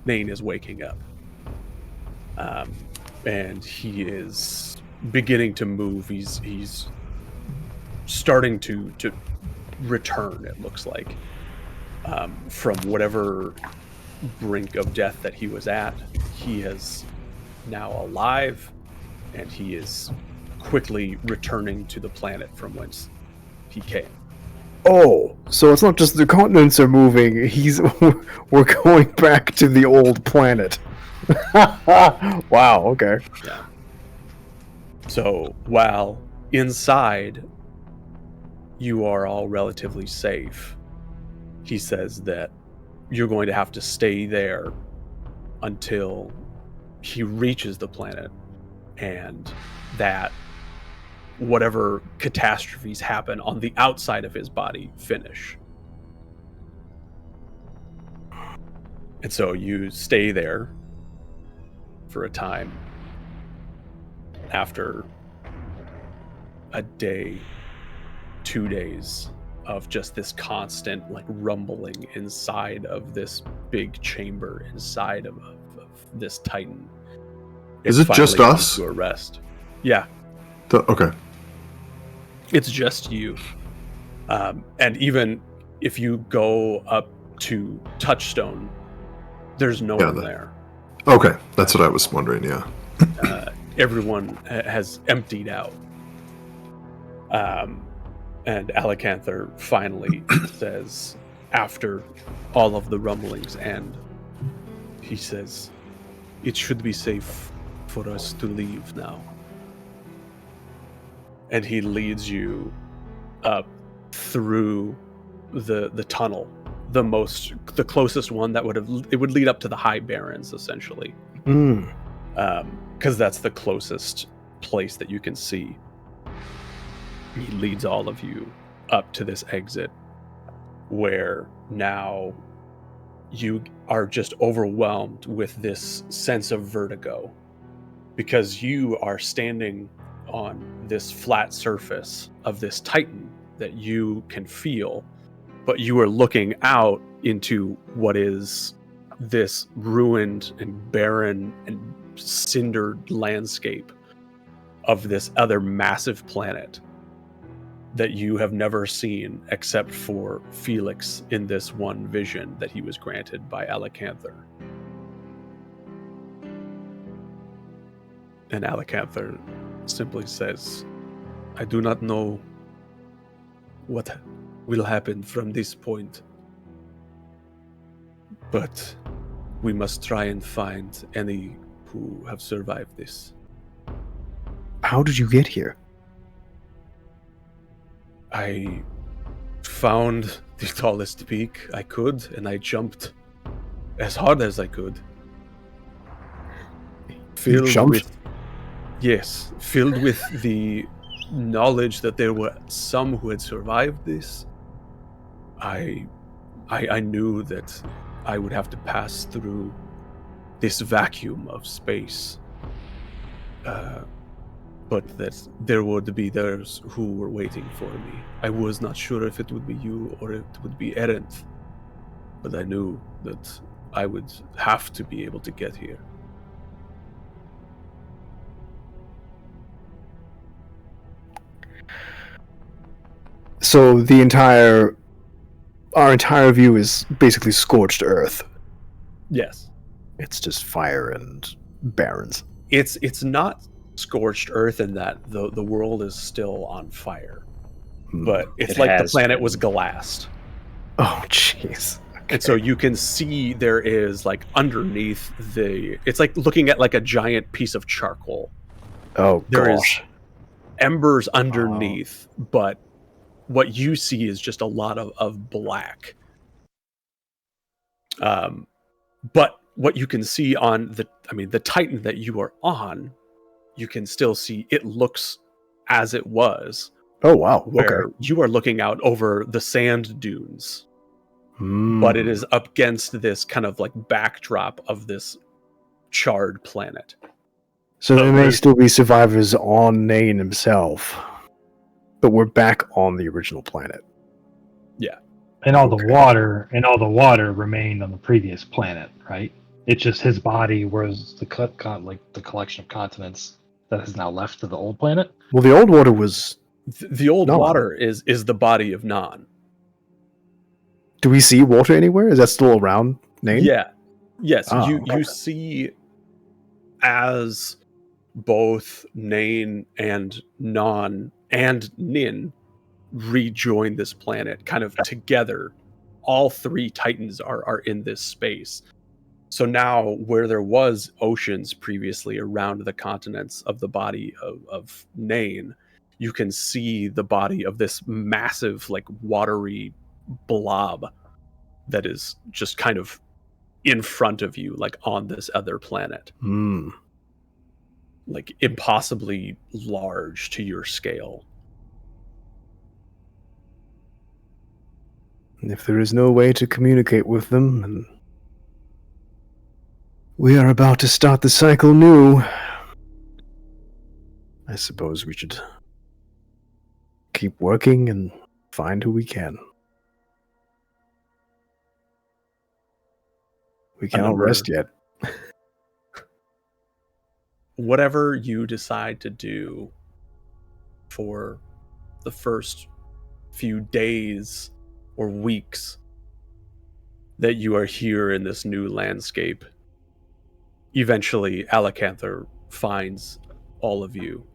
Nane is waking up. And he is beginning to move. He's starting to return, it looks like, from whatever brink of death that he was at. He is now alive, and he is quickly returning to the planet from whence he came. Oh, so it's not just the continents are moving. We're going back to the old planet. Wow. Okay. Yeah. So while inside you are all relatively safe, he says that you're going to have to stay there until he reaches the planet, and that whatever catastrophes happen on the outside of his body finish. And so you stay there for a time. After a day, 2 days of just this constant like rumbling inside of this big chamber inside of this Titan. Is it just finally comes us? to a rest. Yeah, Okay. it's just you. And even if you go up to Touchstone, there's no one there. Okay, that's what I was wondering, yeah. Everyone has emptied out. And Alacanther finally says, after all of the rumblings, and he says, it should be safe for us to leave now. And he leads you up through the tunnel, the closest one that it would lead up to the High Barrens, essentially. Because that's the closest place that you can see. He leads all of you up to this exit where now you are just overwhelmed with this sense of vertigo because you are standing on this flat surface of this Titan that you can feel, but you are looking out into what is this ruined and barren and cindered landscape of this other massive planet that you have never seen except for Felix in this one vision that he was granted by Alacanther. And Alacanther simply says, I do not know what will happen from this point, but we must try and find any who have survived this. How did you get here? I found the tallest peak I could, and I jumped as hard as I could. Filled with the knowledge that there were some who had survived this. I knew that I would have to pass through this vacuum of space. But that there would be those who were waiting for me. I was not sure if it would be you or it would be Erent, but I knew that I would have to be able to get here. So our entire view is basically scorched earth. Yes. It's just fire and barrens. It's not scorched earth in that the world is still on fire, but it's like the planet was glassed. Oh jeez. Okay. And so you can see there is like underneath it's like looking at like a giant piece of charcoal. Oh there gosh. is embers underneath, but what you see is just a lot of black. But what you can see on the Titan that you are on, you can still see it looks as it was. Oh wow. Where okay. you are looking out over the sand dunes, but it is up against this kind of like backdrop of this charred planet. So there may still be survivors on Nain himself, but we're back on the original planet. Yeah. And all the water remained on the previous planet, right? It's just his body was the collection of continents that has now left to the old planet. Well, the old water was the old water is the body of Nan. Do we see water anywhere? Is that still around Nain? Yeah. Yes. Oh, you see as both Nain and Nan and Nin rejoin this planet kind of together. All three Titans are in this space. So now where there was oceans previously around the continents of the body of Nain, you can see the body of this massive like watery blob that is just kind of in front of you, like on this other planet. like impossibly large to your scale. And if there is no way to communicate with them, and we are about to start the cycle new, I suppose we should keep working and find who we can. We cannot rest yet. Whatever you decide to do for the first few days or weeks that you are here in this new landscape, eventually Alacanther finds all of you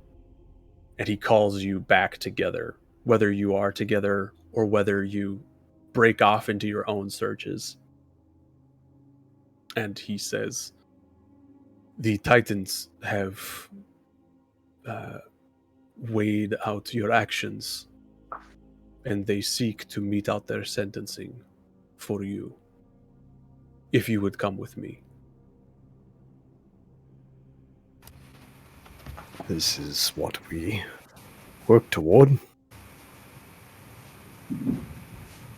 and he calls you back together, whether you are together or whether you break off into your own searches. And he says, the Titans have weighed out your actions, and they seek to mete out their sentencing for you, if you would come with me. This is what we work toward.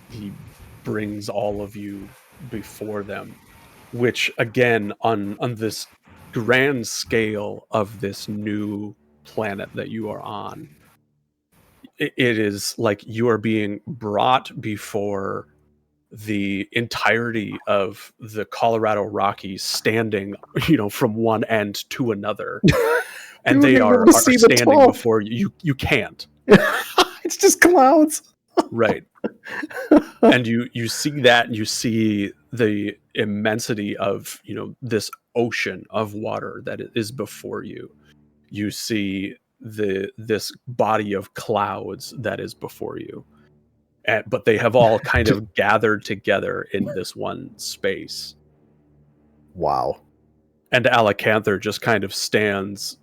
He brings all of you before them, which again, on this grand scale of this new planet that you are on, it is like you are being brought before the entirety of the Colorado Rockies, standing, from one end to another, and they are standing before you. You can't. It's just clouds. Right. And you see that, and you see the immensity of this ocean of water that is before you. You see this body of clouds that is before you, but they have all kind of gathered together in this one space. Wow. And Alacanther just kind of stands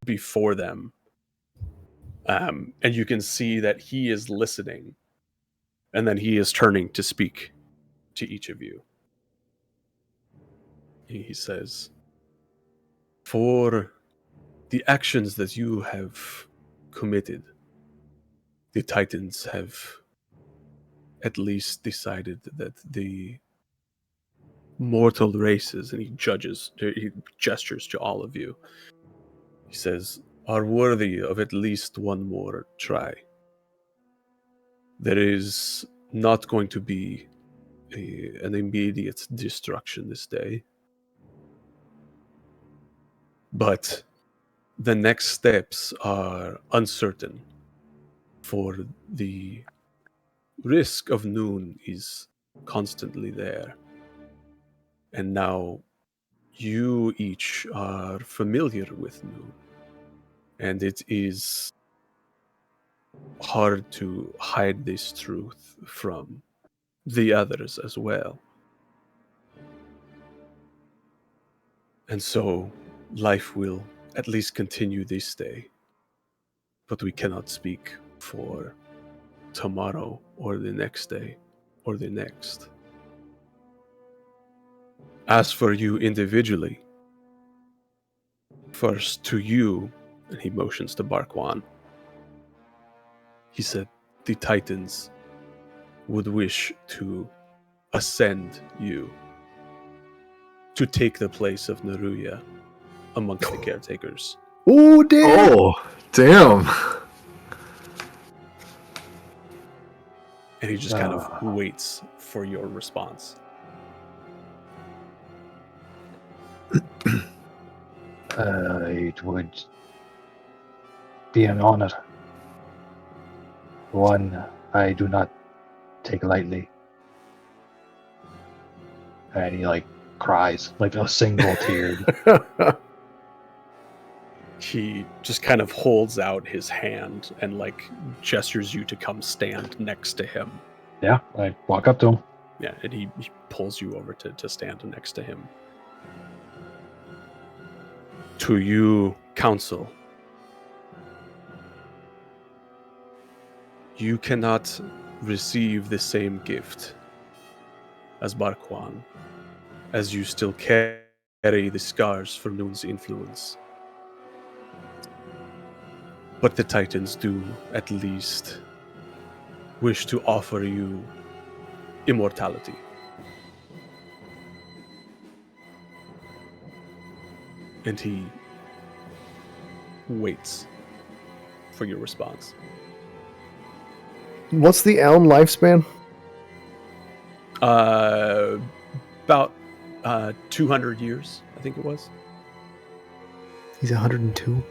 before them, and you can see that he is listening. And then he is turning to speak to each of you. He says, for the actions that you have committed, the Titans have at least decided that the mortal races, and he gestures to all of you. He says, are worthy of at least one more try. There is not going to be an immediate destruction this day. But the next steps are uncertain, for the risk of noon is constantly there. And now you each are familiar with noon, and it is hard to hide this truth from the others as well. And so life will at least continue this day, but we cannot speak for tomorrow or the next day or the next. As for you individually, first to you, and he motions to Barkwan, he said the Titans would wish to ascend you to take the place of Neruya amongst the caretakers. Oh, damn. Oh, damn. And he just kind of waits for your response. It would be an honor. One I do not take lightly. And he cries like a single tear. He just kind of holds out his hand and gestures you to come stand next to him. Yeah, I walk up to him. Yeah, and he pulls you over to stand next to him. To you, counsel, you cannot receive the same gift as Barkwan, as you still carry the scars from Noon's influence. But the Titans do at least wish to offer you immortality. And he waits for your response. What's the elm lifespan? About 200 years, I think it was. He's 102.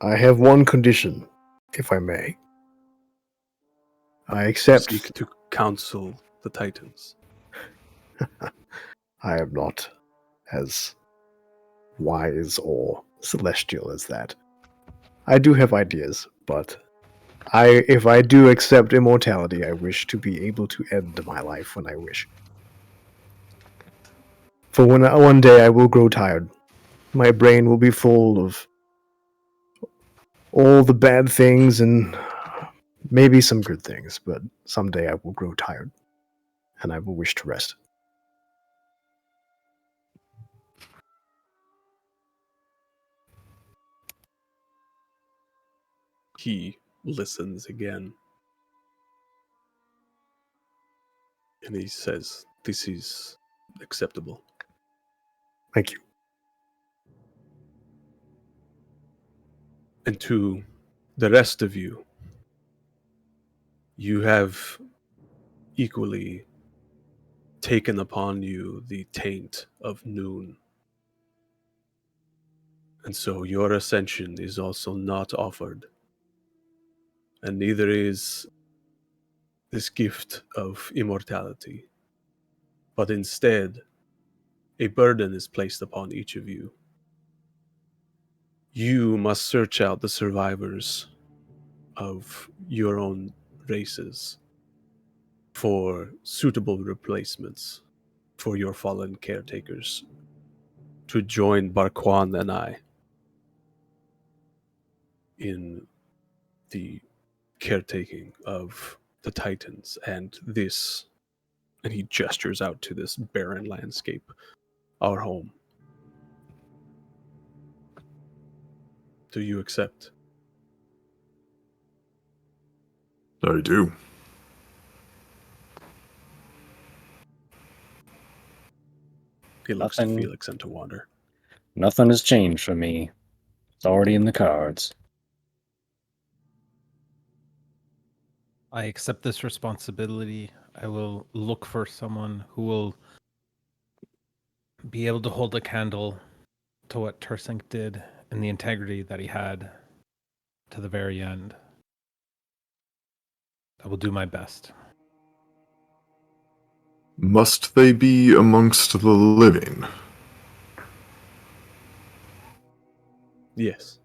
I have one condition, if I may. I accept. Seek to counsel the Titans. I am not as wise or celestial as that. I do have ideas, but if I do accept immortality, I wish to be able to end my life when I wish. For one day I will grow tired. My brain will be full of all the bad things and maybe some good things, but someday I will grow tired, and I will wish to rest. He listens again. And he says, "This is acceptable." Thank you. And to the rest of you, you have equally taken upon you the taint of noon. And so your ascension is also not offered. And neither is this gift of immortality. But instead, a burden is placed upon each of you. You must search out the survivors of your own races for suitable replacements for your fallen caretakers to join Barquan and I in the caretaking of the Titans and this, and he gestures out to this barren landscape, our home. Do you accept? I do. He looks Nothing. to Felix and to Wander. Nothing has changed for me. It's already in the cards. I accept this responsibility. I will look for someone who will be able to hold a candle to what Tersink did and the integrity that he had to the very end. I will do my best. Must they be amongst the living? Yes.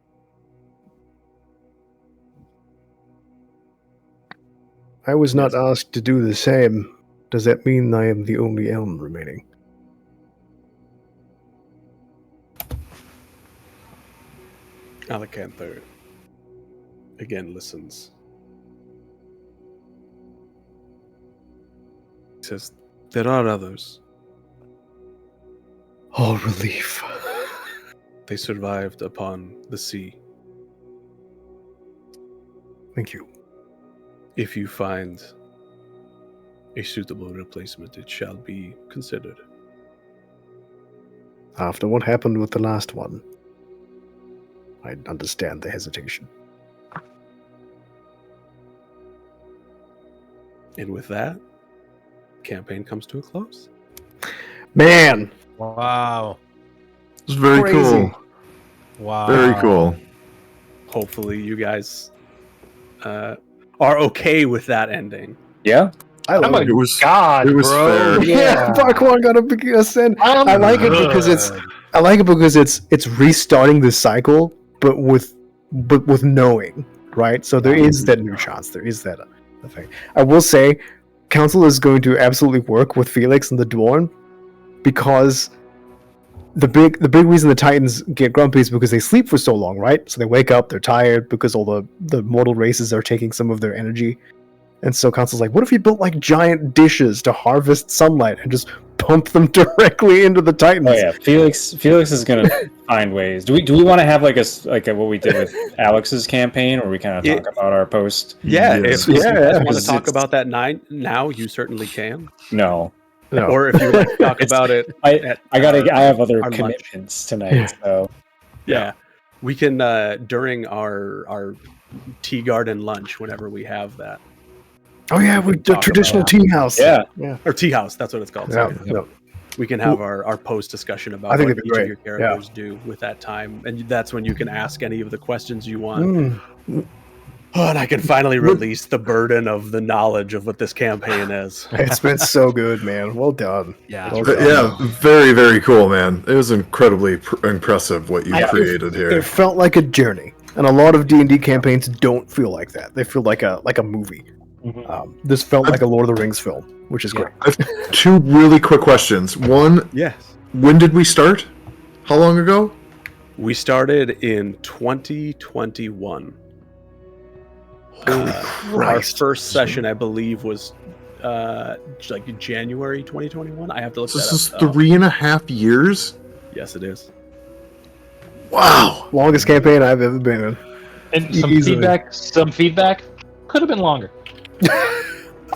I was not asked to do the same. Does that mean I am the only elm remaining? Alicanther again listens. He says, "There are others. Oh, relief. They survived upon the sea. Thank you. If you find a suitable replacement, it shall be considered." After what happened with the last one, I understand the hesitation. And with that, campaign comes to a close. Man! Wow. It's very Crazy. cool. Wow. Very cool. Hopefully you guys are okay with that ending. Yeah? I like It was God, it was bro. fair. Yeah, Barquan got a big ascent. I'm I like it because it's restarting the cycle, but with knowing, right? So there is that new chance. There is that thing. I will say, Council is going to absolutely work with Felix and the Dwarven, because the big reason the Titans get grumpy is because they sleep for so long, right? So they wake up, they're tired because all the mortal races are taking some of their energy, And so Consul's like, what if we built like giant dishes to harvest sunlight and just pump them directly into the Titans? Oh yeah, Felix is gonna find ways. Do we want to have like a what we did with Alex's campaign, where we kind of talk about our post? Yeah, Yes. if you Yeah, guys want to because talk it's- about that now, you certainly can. No, No. Or if you would like to talk It's- about it, I have other our lunch. commitments tonight. So Yeah, we can during our tea garden lunch whenever we have that, Oh yeah, we the talk traditional about- tea house. yeah, or tea house. That's what it's called. Yeah, Sorry. yeah. We can have our post discussion about I think what it'd be each great. of your characters do with that time, and that's when you can ask any of the questions you want. Mm. Oh, and I can finally release the burden of the knowledge of what this campaign is. It's been so good, man. Well done. Yeah. Well But done. yeah, very, very cool, man. It was incredibly impressive what you created here. It felt like a journey, and a lot of D&D campaigns don't feel like that. They feel like a movie. This felt like a Lord of the Rings film, which is great. I have two really quick questions. One, Yes. when did we start? How long ago? We started in 2021. Our Christ. first session, I believe, was like January 2021. I have to look So this is that up. 3.5 years? Yes, it is. Wow. Longest campaign I've ever been in. And some Easily. feedback could have been longer.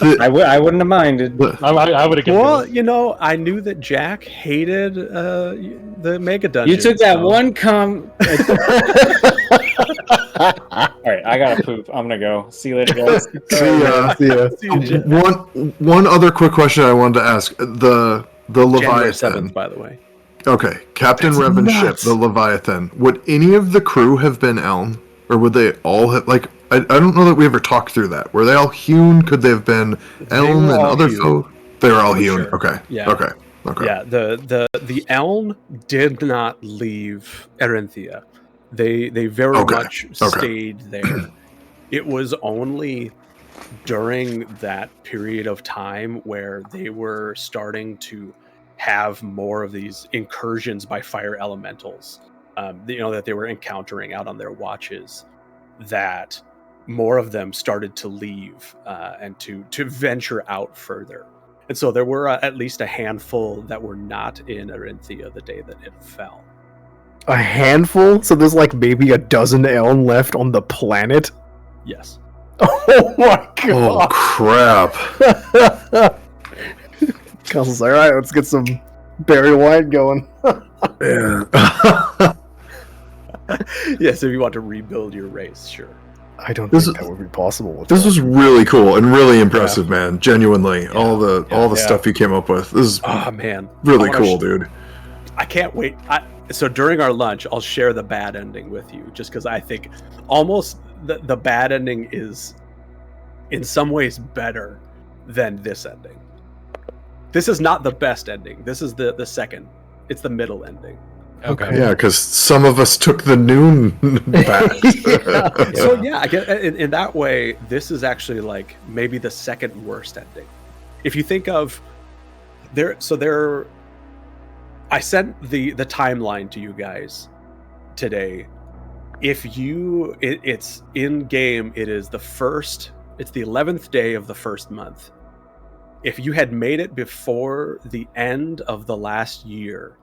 I wouldn't have minded. I would have given Well, it. you know, I knew that Jack hated the Mega Dungeon. You took that so- one All right, I gotta poop. I'm gonna go. See you later, guys. See ya. Yeah. See you, Jack. One other quick question I wanted to ask. The January Leviathan. 7th, by the way. Okay, Captain That's Revan's ship, nuts. the Leviathan. Would any of the crew have been Elm, or would they all have like? I don't know that we ever talked through that. Were they all hewn? Could they have been Elm were and all other hewn. folk? They were all For hewn. sure. Okay. Yeah. Okay. Okay. Yeah, the Elm did not leave Erenthia. They very Okay, much okay. stayed there. It was only during that period of time where they were starting to have more of these incursions by fire elementals, that they were encountering out on their watches, that more of them started to leave and to venture out further. And so there were at least a handful that were not in Erenthia the day that it fell. A handful? So there's like maybe a dozen Elm left on the planet? Yes. Oh my Oh god. crap! Castle's like, alright, let's get some Barry White going. Yeah. Yes, if you want to rebuild your race, sure. I don't This think is- that would be possible. With This that. was really cool and really impressive, man. Genuinely, all the Yeah. stuff you came up with. This is Oh man, really I wanna cool, dude. I can't wait. So during our lunch, I'll share the bad ending with you, just because I think almost the bad ending is in some ways better than this ending. This is not the best ending. This is the second. It's the middle ending. Okay. Yeah, because some of us took the noon back. Yeah. So yeah, I get in that way. This is actually like maybe the second worst ending. If you think of there. I sent the timeline to you guys today. If you, it's in game. It is It's the 11th day of the first month. If you had made it before the end of the last year,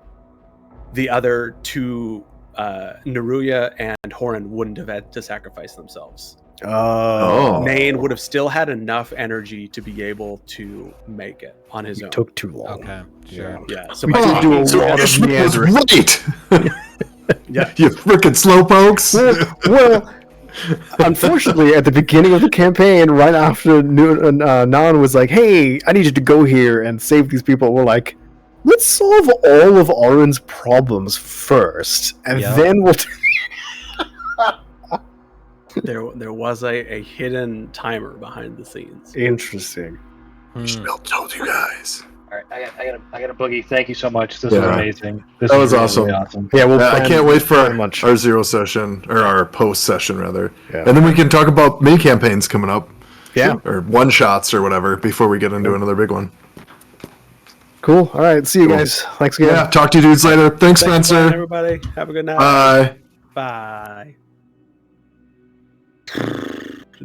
the other two, Neruya and Horan, wouldn't have had to sacrifice themselves. Oh. Nain would have still had enough energy to be able to make it on his own. Took too long. Okay. Sure. Yeah. So We by did talking do a to lot of Ishmael was meandering. right. Yeah. You freaking slowpokes. Well, unfortunately, at the beginning of the campaign, right after Nan was like, "Hey, I need you to go here and save these people," we're like, "Let's solve all of Oren's problems first, and Yeah. then we'll." there was a hidden timer behind the scenes. Interesting. Ishmael told you guys. All right, I got a boogie. Thank you so much. This was Yeah. amazing. This That was really, awesome. really awesome. Yeah, well, I can't wait for lunch. our zero session or our post session rather, Yeah. and then we can talk about mini campaigns coming up. Yeah. Or one shots or whatever before we get into another big one. Cool. All right. See you Cool. guys. Thanks again. Yeah. Talk to you dudes later. Thanks, Thanks, Spencer. everybody. Have a good night. Bye. Bye.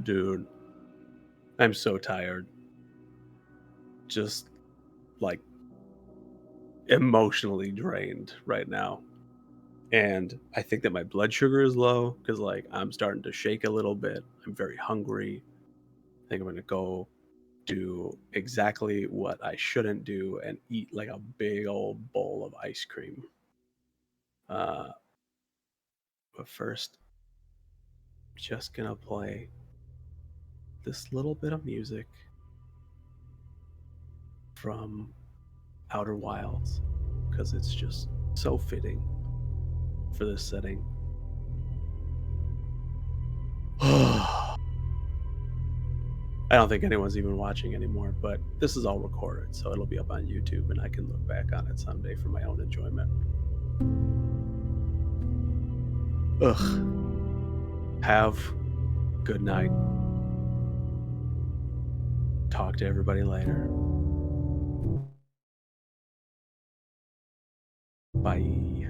Dude. I'm so tired. Just like emotionally drained right now. And I think that my blood sugar is low because like I'm starting to shake a little bit. I'm very hungry. I think I'm gonna go do exactly what I shouldn't do and eat like a big old bowl of ice cream. But first, just gonna play this little bit of music from Outer Wilds because it's just so fitting for this setting. I don't think anyone's even watching anymore, but this is all recorded, so it'll be up on YouTube and I can look back on it someday for my own enjoyment. Ugh. Have good night. Talk to everybody later. Bye.